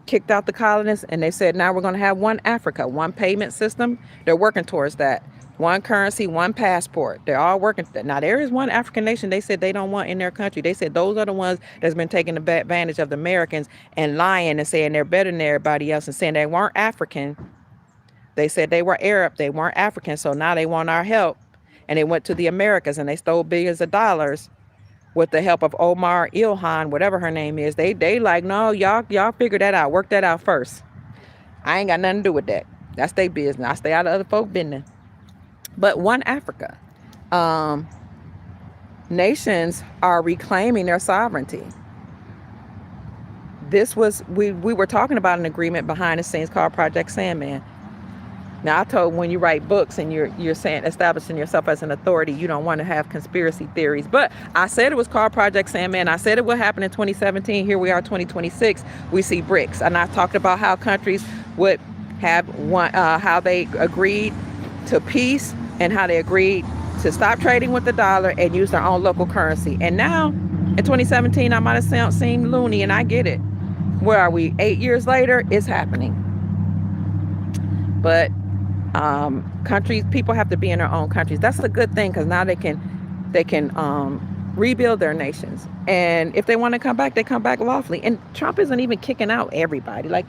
kicked out the colonists, and they said, now we're going to have one Africa, one payment system. They're working towards that. One currency, one passport. They're all working. Now, there is one African nation they said they don't want in their country. They said those are the ones that's been taking advantage of the Americans and lying and saying they're better than everybody else and saying they weren't African. They said they were Arab. They weren't African. So now they want our help. And they went to the Americas and they stole billions of dollars with the help of Omar Ilhan, whatever her name is. They like, no, y'all figure that out. Work that out first. I ain't got nothing to do with that. That's their business. I stay out of other folk business. But one Africa. Nations are reclaiming their sovereignty. This was, we were talking about an agreement behind the scenes called Project Sandman. Now, I told when you write books and you're saying establishing yourself as an authority, you don't want to have conspiracy theories. But I said it was called Project Sandman. I said it would happen in 2017. Here we are, 2026. We see BRICS, and I talked about how countries would have one, how they agreed to peace and how they agreed to stop trading with the dollar and use their own local currency. And now, in 2017, I might have seemed loony, and I get it. Where are we? 8 years later, it's happening. But countries, people have to be in their own countries. That's a good thing because now they can rebuild their nations. And if they want to come back, they come back lawfully. And Trump isn't even kicking out everybody. Like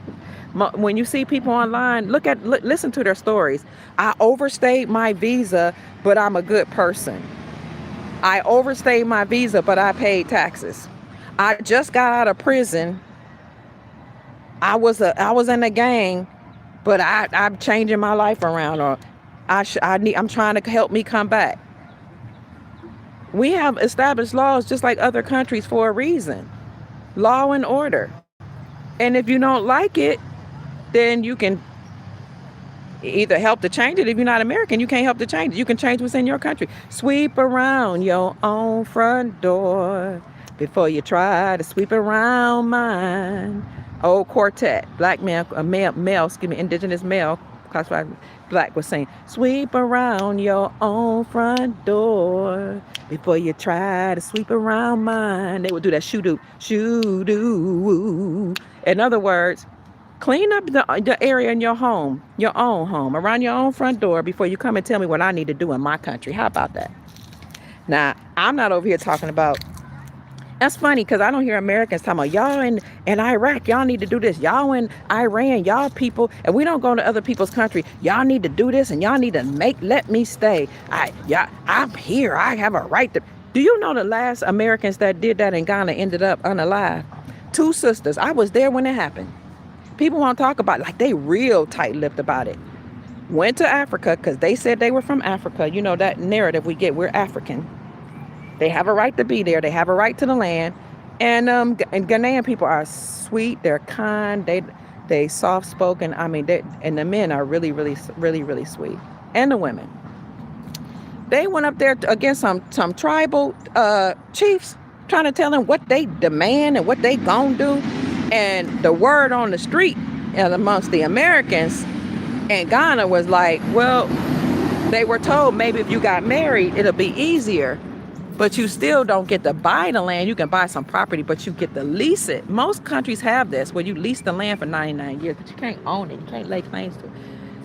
when you see people online, listen to their stories. I overstayed my visa, but I'm a good person. I overstayed my visa, but I paid taxes. I just got out of prison. I was in a gang, but I'm changing my life around, or I'm trying to help me come back. We have established laws just like other countries for a reason. Law and order. And if you don't like it, then you can either help to change it. If you're not American, you can't help to change it. You can change what's in your country. Sweep around your own front door before you try to sweep around mine. Old quartet, black male, indigenous male, classified black, was saying, sweep around your own front door before you try to sweep around mine. They would do that shoo-doo, shoo-doo. In other words, clean up the area in your home, your own home, around your own front door before you come and tell me what I need to do in my country. How about that? Now, I'm not over here talking about. That's funny because I don't hear Americans talking about y'all in Iraq, y'all need to do this. Y'all in Iran, y'all people, and we don't go to other people's country. Y'all need to do this and y'all need to let me stay. I'm here. I have a right to. Do you know the last Americans that did that in Ghana ended up unalive? 2 sisters. I was there when it happened. People want to talk about it like they real tight-lipped about it. Went to Africa because they said they were from Africa. You know that narrative we get, we're African. They have a right to be there. They have a right to the land. And Ghanaian people are sweet. They're kind. They soft-spoken. I mean, and the men are really, really, really, really sweet. And the women. They went up there against some tribal chiefs, trying to tell them what they demand and what they gonna do. And the word on the street amongst the Americans in Ghana was like, well, they were told maybe if you got married, it'll be easier. But you still don't get to buy the land. You can buy some property, but you get to lease it. Most countries have this, where you lease the land for 99 years, but you can't own it. You can't lay claims to it.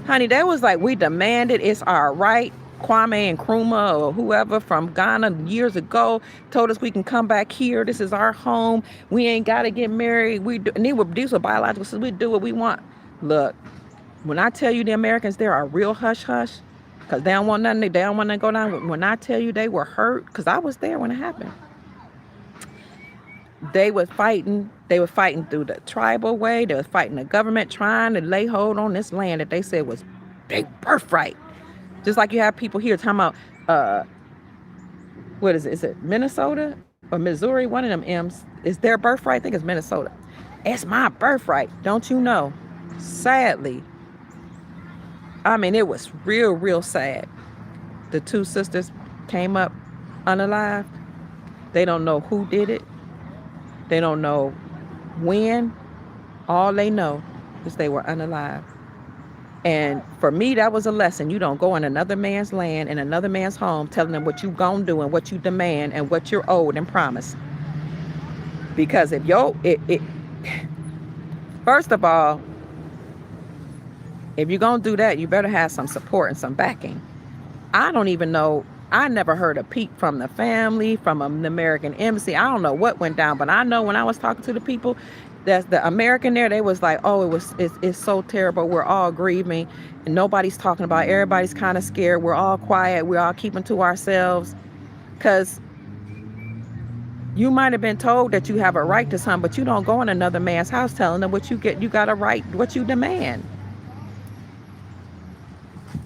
Honey, that was like, we demand it. It's our right. Kwame Nkrumah or whoever from Ghana years ago told us we can come back here. This is our home. We ain't got to get married. These were biological, so we do what we want. Look, when I tell you the Americans there are real hush-hush, because they don't want nothing, they don't want to go down. When I tell you they were hurt, because I was there when it happened. They were fighting through the tribal way. They were fighting the government trying to lay hold on this land that they said was their birthright. Just like you have people here talking about, what is it? Is it Minnesota or Missouri? One of them M's is their birthright. I think it's Minnesota. It's my birthright. Don't you know? Sadly, I mean, it was real, real sad. The two sisters came up unalive. They don't know who did it. They don't know when. All they know is they were unalive. And for me, that was a lesson. You don't go in another man's land, in another man's home, telling them what you gonna do and what you demand and what you're owed and promised. Because if first of all, if you're gonna do that, you better have some support and some backing. I don't even know. I never heard a peep from the family, from an American embassy. I don't know what went down, but I know when I was talking to the people, that's the American there, they was like, oh, it's so terrible. We're all grieving and nobody's talking about it. Everybody's kind of scared. We're all quiet. We're all keeping to ourselves. Because you might have been told that you have a right to something, but you don't go in another man's house telling them what you get. You got a right, what you demand.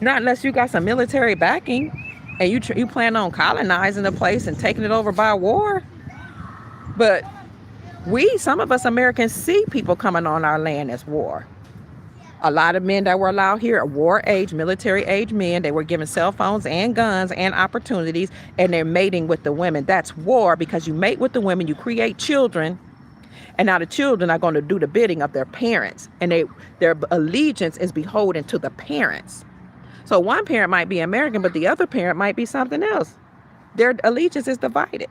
Not unless you got some military backing and you plan on colonizing the place and taking it over by war. But some of us Americans see people coming on our land as war. A lot of men that were allowed here are war age, military age men. They were given cell phones and guns and opportunities, and they're mating with the women. That's war, because you mate with the women, you create children, and now the children are going to do the bidding of their parents, and their allegiance is beholden to the parents. So one parent might be American, but the other parent might be something else. Their allegiance is divided.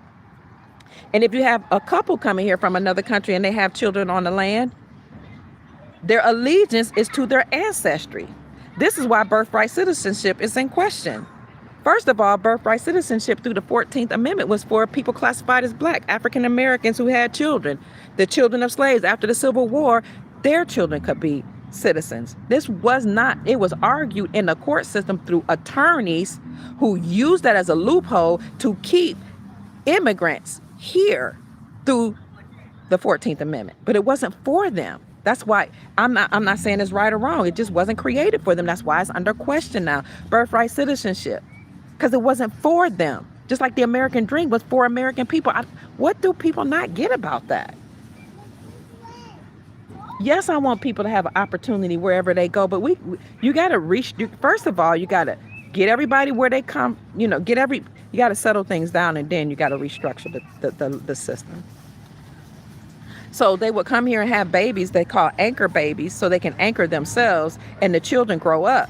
And if you have a couple coming here from another country and they have children on the land, their allegiance is to their ancestry. This is why birthright citizenship is in question. First of all, birthright citizenship through the 14th Amendment was for people classified as black, African Americans who had children. The children of slaves after the Civil War, their children could be citizens. This was not, it was argued in the court system through attorneys who used that as a loophole to keep immigrants here through the 14th Amendment. But it wasn't for them. That's why I'm not saying it's right or wrong. It just wasn't created for them. That's why it's under question now. Birthright citizenship. Because it wasn't for them. Just like the American dream was for American people. What do people not get about that? Yes, I want people to have an opportunity wherever they go, but you got to reach. First of all, you got to get everybody where they come. You got to settle things down, and then you got to restructure the system. So they would come here and have babies they call anchor babies, so they can anchor themselves, and the children grow up.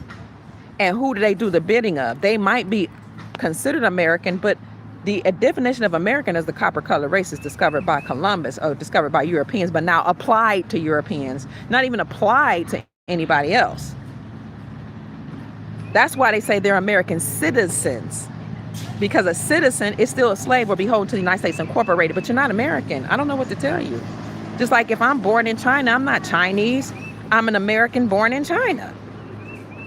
And who do they do the bidding of? They might be considered American, but the definition of American as the copper colored race is discovered by Columbus, or discovered by Europeans, but now applied to Europeans, not even applied to anybody else. That's why they say they're American citizens, because a citizen is still a slave or beholden to the United States Incorporated, but you're not American. I don't know what to tell you. Just like if I'm born in China, I'm not Chinese. I'm an American born in China.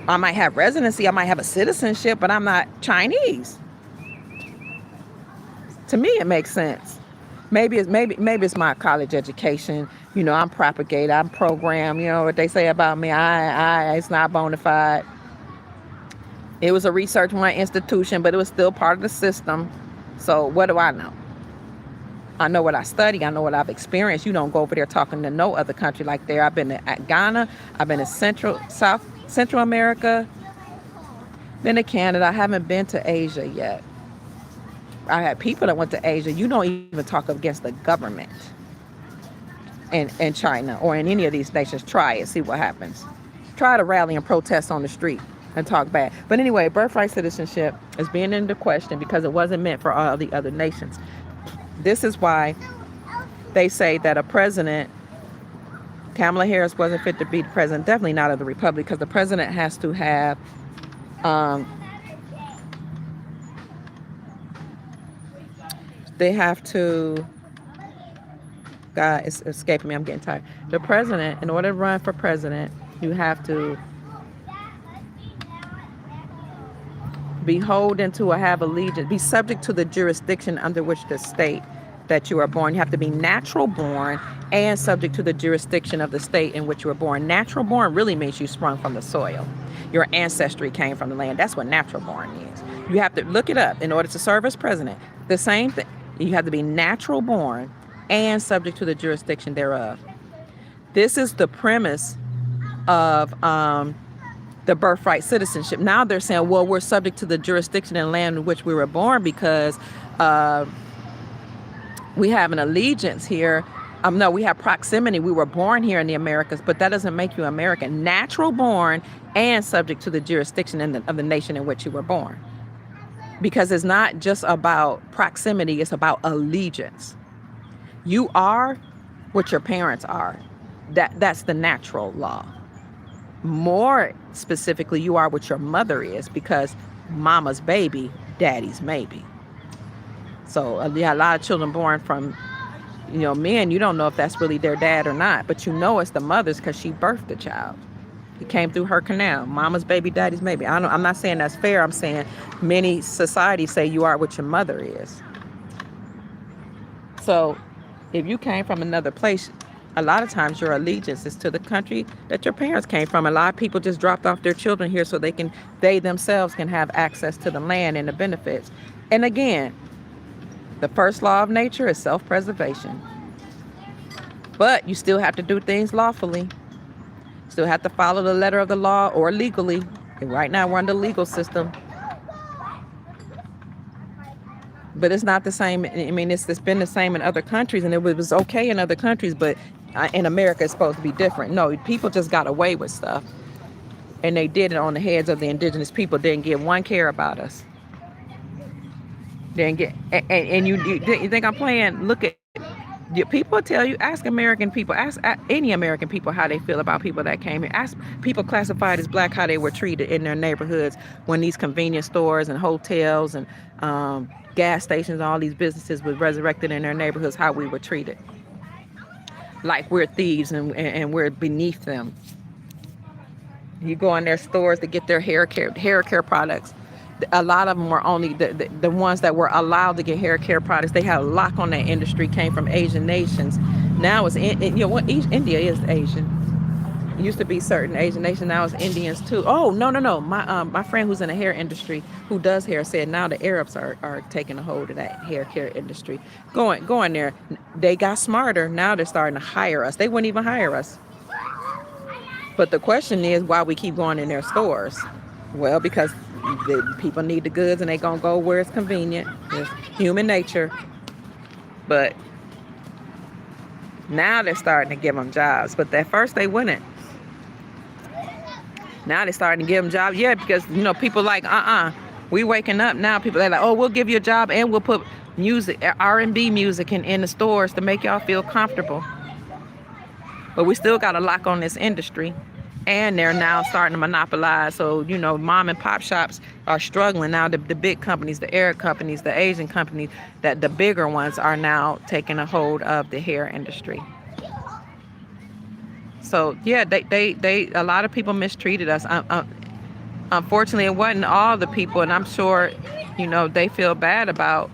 I might have residency, I might have a citizenship, but I'm not Chinese. To me, it makes sense. Maybe it's my college education. I'm propagated, I'm programmed. What they say about me, it's not bona fide. It was a research one institution, but it was still part of the system. So what do I know? I know what I study. I know what I've experienced. You don't go over there talking to no other country like there. I've been at Ghana. I've been in Central America. Been to Canada. I haven't been to Asia yet. I had people that went to Asia. You don't even talk against the government in China or in any of these nations. Try it. See what happens. Try to rally and protest on the street and talk bad. But anyway, birthright citizenship is being into question because it wasn't meant for all the other nations. This is why they say that a president, Kamala Harris wasn't fit to be the president, definitely not of the Republic, because the president has to have they have to, God, it's escaping me, I'm getting tired. The president, in order to run for president, you have to beholden to or have allegiance, be subject to the jurisdiction under which the state that you are born. You have to be natural born and subject to the jurisdiction of the state in which you were born. Natural born really means you sprung from the soil. Your ancestry came from the land. That's what natural born is. You have to look it up in order to serve as president. The same thing. You have to be natural born and subject to the jurisdiction thereof. This is the premise of the birthright citizenship. Now they're saying, well, we're subject to the jurisdiction and land in which we were born because uh, we have an allegiance here. No, we have proximity. We were born here in the Americas, but that doesn't make you American. Natural born and subject to the jurisdiction of the nation in which you were born. Because it's not just about proximity, it's about allegiance. You are what your parents are. That's the natural law. More specifically, you are what your mother is, because mama's baby, daddy's maybe. So yeah, a lot of children born from, men, you don't know if that's really their dad or not, but you know it's the mother's because she birthed the child. It came through her canal. Mama's baby, daddy's maybe. I'm not saying that's fair. I'm saying many societies say you are what your mother is. So if you came from another place, a lot of times your allegiance is to the country that your parents came from. A lot of people just dropped off their children here so they themselves can have access to the land and the benefits. And again, the first law of nature is self-preservation. But you still have to do things lawfully. Still have to follow the letter of the law or legally. And right now we're under the legal system. But it's not the same. I mean, it's been the same in other countries, and it was okay in other countries, but in America it's supposed to be different. No, people just got away with stuff. And they did it on the heads of the indigenous people. Didn't give one care about us. Didn't get, and you think I'm playing? Look at, people tell you, ask American people, ask any American people how they feel about people that came here. Ask people classified as black how they were treated in their neighborhoods when these convenience stores and hotels and gas stations, all these businesses were resurrected in their neighborhoods, how we were treated. Like we're thieves and we're beneath them. You go in their stores to get their hair care products. A lot of them were only the ones that were allowed to get hair care products. They had a lock on that industry, came from Asian nations. Now it's India is Asian. It used to be certain Asian nations. Now it's Indians too. Oh no. My friend who's in the hair industry, who does hair, said now the Arabs are taking a hold of that hair care industry. Going there. They got smarter. Now they're starting to hire us. They wouldn't even hire us. But the question is why we keep going in their stores. Well, because the people need the goods and they gonna go where it's convenient. It's human nature. But now they're starting to give them jobs. But at first they wouldn't. Now they're starting to give them jobs. Yeah, because people like we waking up now. People they're like, oh, we'll give you a job and we'll put music, R&B music in the stores to make y'all feel comfortable. But we still got a lock on this industry. And they're now starting to monopolize. So, mom and pop shops are struggling now. The big companies, the Arab companies, the Asian companies, that the bigger ones are now taking a hold of the hair industry. So, yeah, they a lot of people mistreated us. Unfortunately, it wasn't all the people. And I'm sure, they feel bad about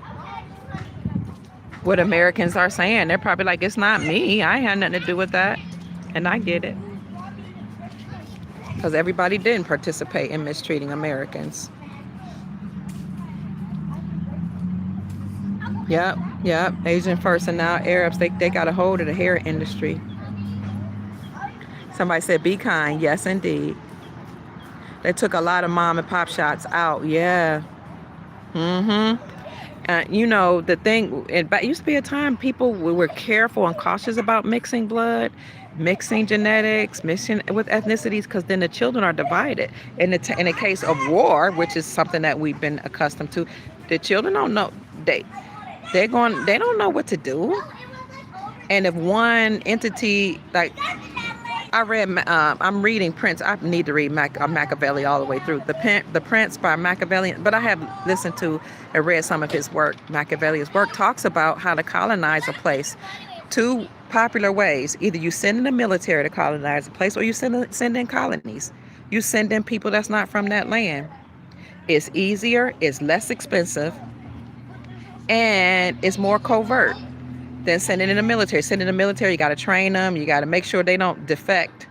what Americans are saying. They're probably like, it's not me. I had nothing to do with that. And I get it. Because everybody didn't participate in mistreating Americans. Yep. Asian first and now Arabs, they got a hold of the hair industry. Somebody said, be kind. Yes, indeed. They took a lot of mom and pop shops out. Yeah. The thing, it used to be a time people were careful and cautious about mixing blood, mixing genetics, mixing with ethnicities, because then the children are divided. In the case of war, which is something that we've been accustomed to, the children don't know. They don't know what to do. And if one entity, like I'm reading Prince. I need to read Machiavelli all the way through. The Prince by Machiavelli, but I have listened to and read some of his work. Machiavelli's work talks about how to colonize a place. Two popular ways: either you send in the military to colonize a place, or you send in colonies. You send in people that's not from that land. It's easier, it's less expensive, and it's more covert than sending in the military. Sending in the military, you got to train them. You got to make sure they don't defect.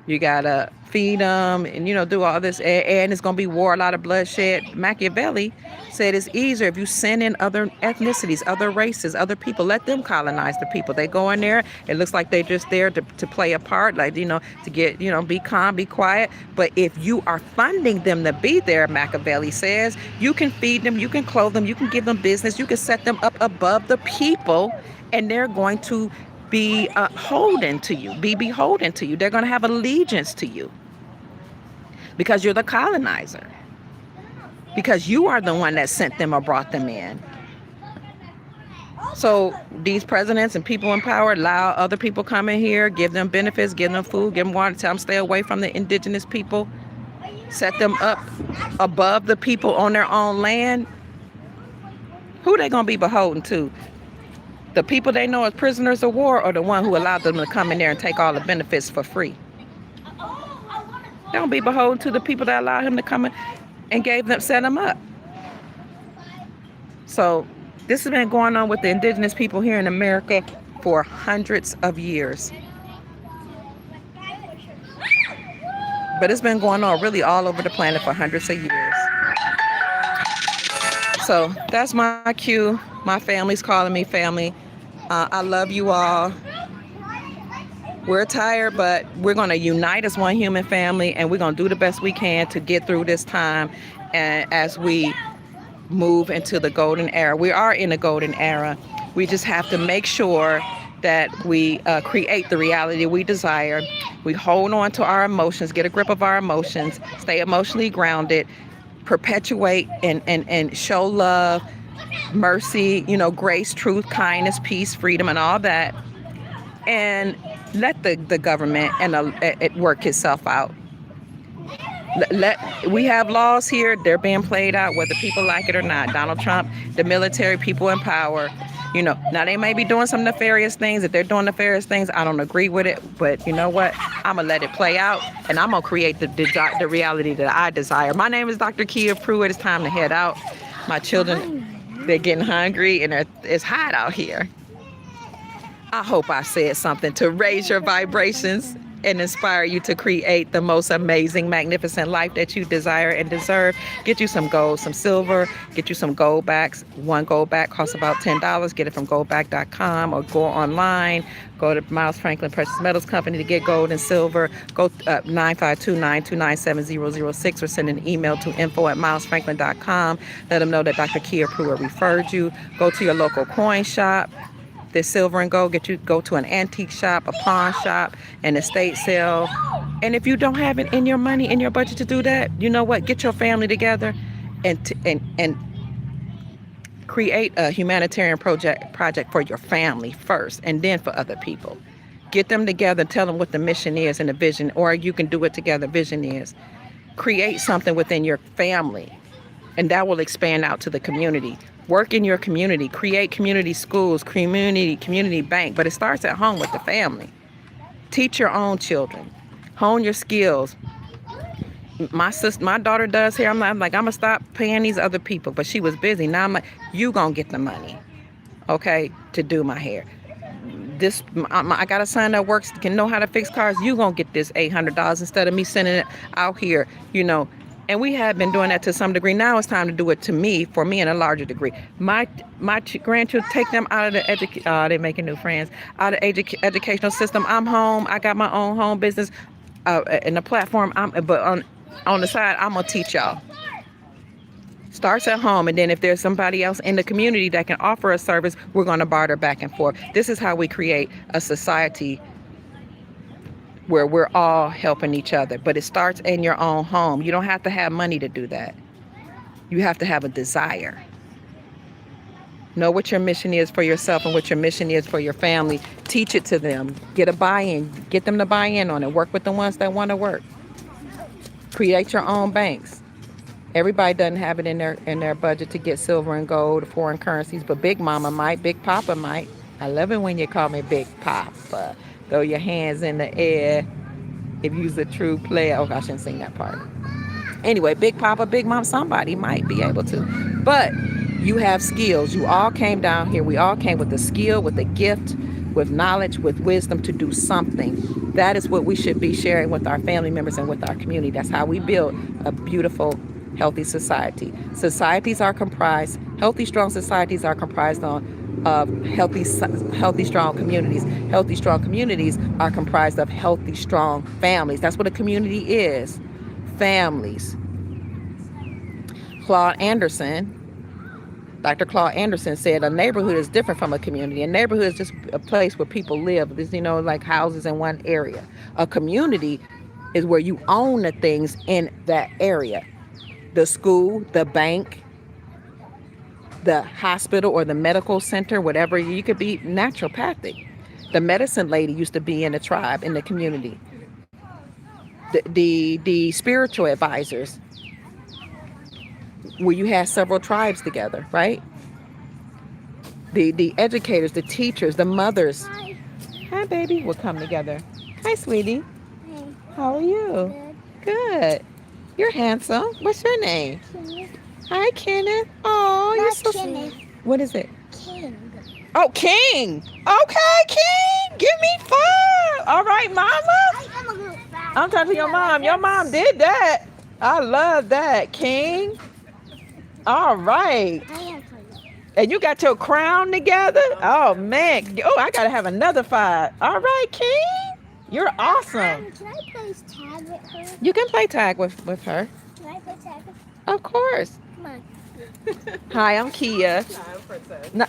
You got to feed them, and do all this, and it's going to be war, a lot of bloodshed. Machiavelli said it's easier if you send in other ethnicities, other races, other people. Let them colonize the people. They go in there. It looks like they're just there to play a part, like to get be calm, be quiet. But if you are funding them to be there, Machiavelli says, you can feed them, you can clothe them, you can give them business, you can set them up above the people, and they're going to be beholden to you. They're going to have allegiance to you because you're the colonizer, because you are the one that sent them or brought them in. So these presidents and people in power allow other people come in here, give them benefits, give them food, give them water, tell them stay away from the indigenous people, set them up above the people on their own land. Who they going to be beholden to? The people they know as prisoners of war, or the one who allowed them to come in there and take all the benefits for free? Don't be beholden to the people that allowed him to come in and set them up. So this has been going on with the indigenous people here in America for hundreds of years. But it's been going on really all over the planet for hundreds of years. So that's my cue. My family's calling me family. I love you all. We're tired, but we're going to unite as one human family, and we're going to do the best we can to get through this time, and as we move into the golden era. We are in a golden era. We just have to make sure that we create the reality we desire. We hold on to our emotions, get a grip of our emotions, stay emotionally grounded, perpetuate and show love, mercy, grace, truth, kindness, peace, freedom, and all that. And let the government and it work itself out. We have laws here. They're being played out whether people like it or not. Donald Trump, the military, people in power. Now they may be doing some nefarious things. If they're doing nefarious things, I don't agree with it. But you know what? I'm going to let it play out, and I'm going to create the reality that I desire. My name is Dr. Kia Pruitt. It's time to head out. My children, they're getting hungry, and it's hot out here. I hope I said something to raise your vibrations and inspire you to create the most amazing, magnificent life that you desire and deserve. Get you some gold, some silver, get you some gold backs. One gold back costs about $10. Get it from goldback.com or go online. Go to Miles Franklin Precious Metals Company to get gold and silver. Go 952-929-7006 or send an email to info@milesfranklin.com. Let them know that Dr. Kia Pruitt referred you. Go to your local coin shop. There's silver and gold. Go to an antique shop, a pawn shop, an estate sale. And if you don't have it in your money, in your budget to do that, you know what? Get your family together and create a humanitarian project for your family first, and then for other people. Get them together, tell them what the mission is and the vision, or you can do it together. Vision is create something within your family, and that will expand out to the community. Work in your community, create community schools, community bank, but it starts at home with the family. Teach your own children, hone your skills. My daughter does hair. I'm like, I'm gonna stop paying these other people, but she was busy. Now I'm like, you gonna get the money, okay, to do my hair. I got a son that works, can know how to fix cars. You gonna get this $800 instead of me sending it out here, And we have been doing that to some degree. Now it's time to do it for me in a larger degree. My grandchildren, take them out of the they're making new friends, out of the educational system. I'm home. I got my own home business and the platform. But on the side, I'm gonna teach y'all. Starts at home, and then if there's somebody else in the community that can offer a service, we're gonna barter back and forth. This is how we create a society where we're all helping each other. But it starts in your own home. You don't have to have money to do that. You have to have a desire. Know what your mission is for yourself and what your mission is for your family. Teach it to them. Get a buy-in. Get them to buy in on it. Work with the ones that want to work. Create your own banks. Everybody doesn't have it in their budget to get silver and gold, foreign currencies, but Big Mama might, Big Papa might. I love it when you call me Big Papa. Throw your hands in the air if you's a true player. Oh, I shouldn't sing that part. Anyway, Big Papa, Big Mom, somebody might be able to. But you have skills. You all came down here. We all came with a skill, with a gift, with knowledge, with wisdom to do something That is what we should be sharing with our family members and with our community. That's how we build a beautiful, healthy society. Healthy, strong societies are comprised of healthy, strong communities. Healthy, strong communities are comprised of healthy, strong families. That's what a community is. Families. Claude Anderson, Dr. Claude Anderson said a neighborhood is different from a community. A neighborhood is just a place where people live. There's, like houses in one area. A community is where you own the things in that area. The school, the bank, the hospital or the medical center, whatever. You could be naturopathic. The medicine lady used to be in a tribe, in the community. The spiritual advisors, where you had several tribes together, right? The educators, the teachers, the mothers. Hi, baby. Will come together. Hi, sweetie. Hey, How are you? good. Good. You're handsome. What's your name? Kenneth. Hi, Kenneth. Oh, you're Not so Kenneth. sweet. What is it? King. Oh, King. Okay, King. Give me 5. All right, Mama. I'm a little fast. I'm talking to your mom. Your mom did that. I love that, King. All right. I am for you. And you got your crown together? Oh, man. Oh, I got to have another 5. All right, King. You're awesome. Can I play tag with her? You can play tag with her. Can I play tag with Of course. Come on. Hi, I'm Kia. No,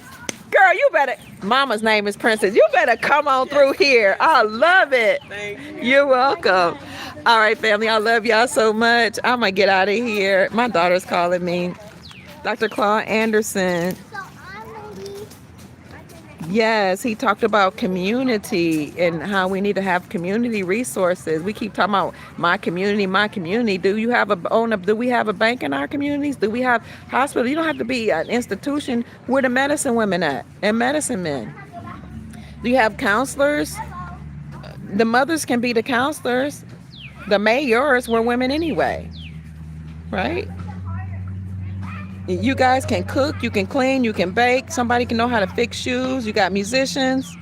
girl, you better. Mama's name is Princess. You better come on through here. I love it. Thank you. You're welcome. All right, family. I love y'all so much. I'm going to get out of here. My daughter's calling me. Dr. Claude Anderson. So I'm ready. Yes, he talked about community and how we need to have community resources. We keep talking about my community, my community. Do we have a bank in our communities? Do we have hospitals? You don't have to be an institution. Where the medicine women at and medicine men? Do you have counselors? The mothers can be the counselors. The mayors were women anyway, right? You guys can cook, you can clean, you can bake. Somebody can know how to fix shoes. You got musicians.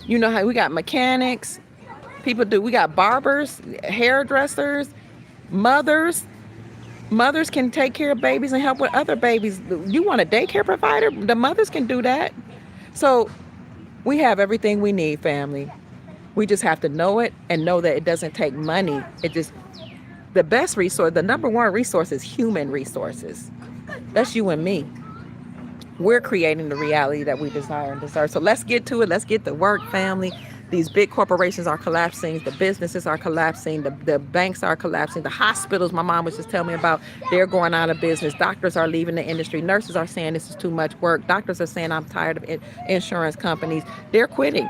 You know how we got mechanics. We got barbers, hairdressers, mothers. Mothers can take care of babies and help with other babies. You want a daycare provider? The mothers can do that. So we have everything we need, family. We just have to know it and know that it doesn't take money. The best resource, the number one resource is human resources. That's you and me. We're creating the reality that we desire and deserve. So let's get to it. Let's get to work, family. These big corporations are collapsing. The businesses are collapsing. The banks are collapsing. The hospitals, my mom was just telling me about, they're going out of business. Doctors are leaving the industry. Nurses are saying this is too much work. Doctors are saying I'm tired of insurance companies. They're quitting.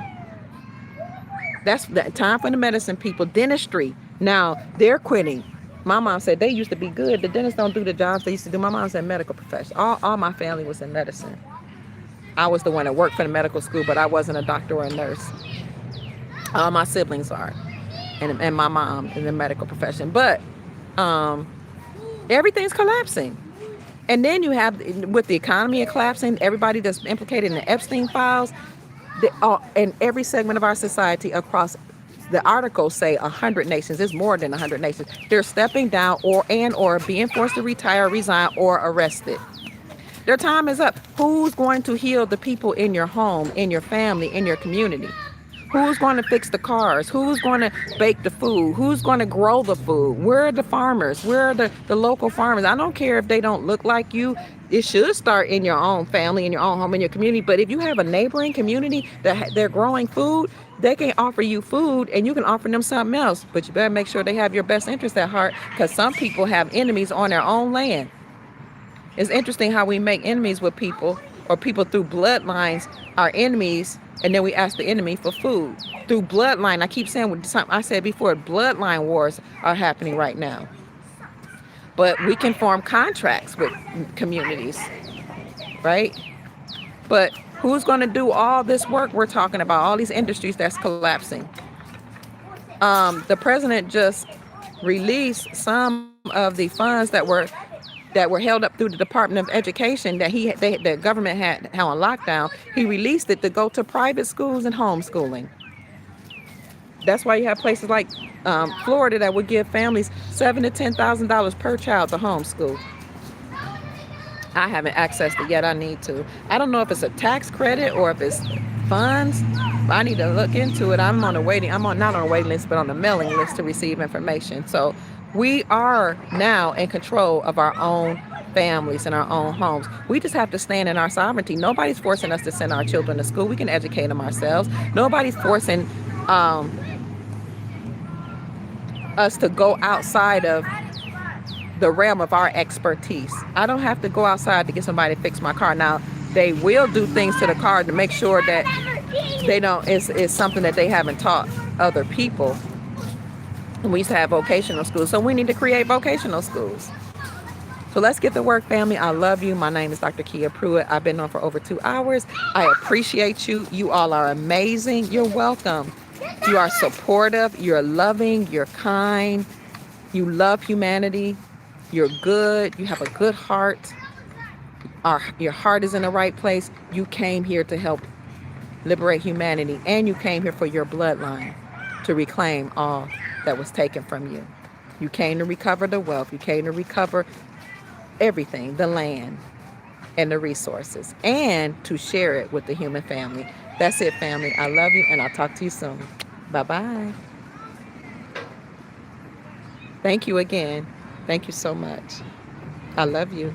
That's the time for the medicine people. Dentistry, now they're quitting. My mom said they used to be good. The dentists don't do the jobs they used to do. My mom said medical profession. All my family was in medicine. I was the one that worked for the medical school, but I wasn't a doctor or a nurse. All my siblings are, and my mom in the medical profession. But everything's collapsing. And then you have, with the economy collapsing, everybody that's implicated in the Epstein files, in every segment of our society across, the articles say 100 nations. It's more than 100 nations. They're stepping down or being forced to retire, resign, or arrested. Their time is up. Who's going to heal the people in your home, in your family, in your community? Who's going to fix the cars? Who's going to bake the food? Who's going to grow the food? Where are the farmers? Where are the local farmers? I don't care if they don't look like you. It should start in your own family, in your own home, in your community. But if you have a neighboring community that they're growing food, they can offer you food and you can offer them something else. But you better make sure they have your best interest at heart, because some people have enemies on their own land. It's interesting how we make enemies with people, or people through bloodlines are enemies, and then we ask the enemy for food. Through bloodline, I keep saying something I said before, bloodline wars are happening right now. But we can form contracts with communities, right? But who's going to do all this work we're talking about, all these industries that's collapsing? The president just released some of the funds that were held up through the Department of Education that the government had on lockdown. He released it to go to private schools and homeschooling. That's why you have places like Florida that would give families $7,000 to $10,000 per child to homeschool. I haven't accessed it yet. I need to. I don't know if it's a tax credit or if it's funds. But I need to look into it. I'm on a waiting. I'm on not on a waiting list, but on the mailing list to receive information. So we are now in control of our own families and our own homes. We just have to stand in our sovereignty. Nobody's forcing us to send our children to school. We can educate them ourselves. Nobody's forcing us to go outside of the realm of our expertise. I don't have to go outside to get somebody to fix my car. Now, they will do things to the car to make sure that they don't, it's something that they haven't taught other people. We used to have vocational schools, so we need to create vocational schools. So let's get to work, family. I love you. My name is Dr. Kia Pruitt. I've been on for over 2 hours. I appreciate you. You all are amazing. You're welcome. You are supportive. You're loving. You're kind. You love humanity. You're good. You have a good heart. Your heart is in the right place. You came here to help liberate humanity, and you came here for your bloodline to reclaim all that was taken from you. You came to recover the wealth. You came to recover everything, the land and the resources, and to share it with the human family. That's it, family. I love you, and I'll talk to you soon. Bye-bye. Thank you again. Thank you so much. I love you.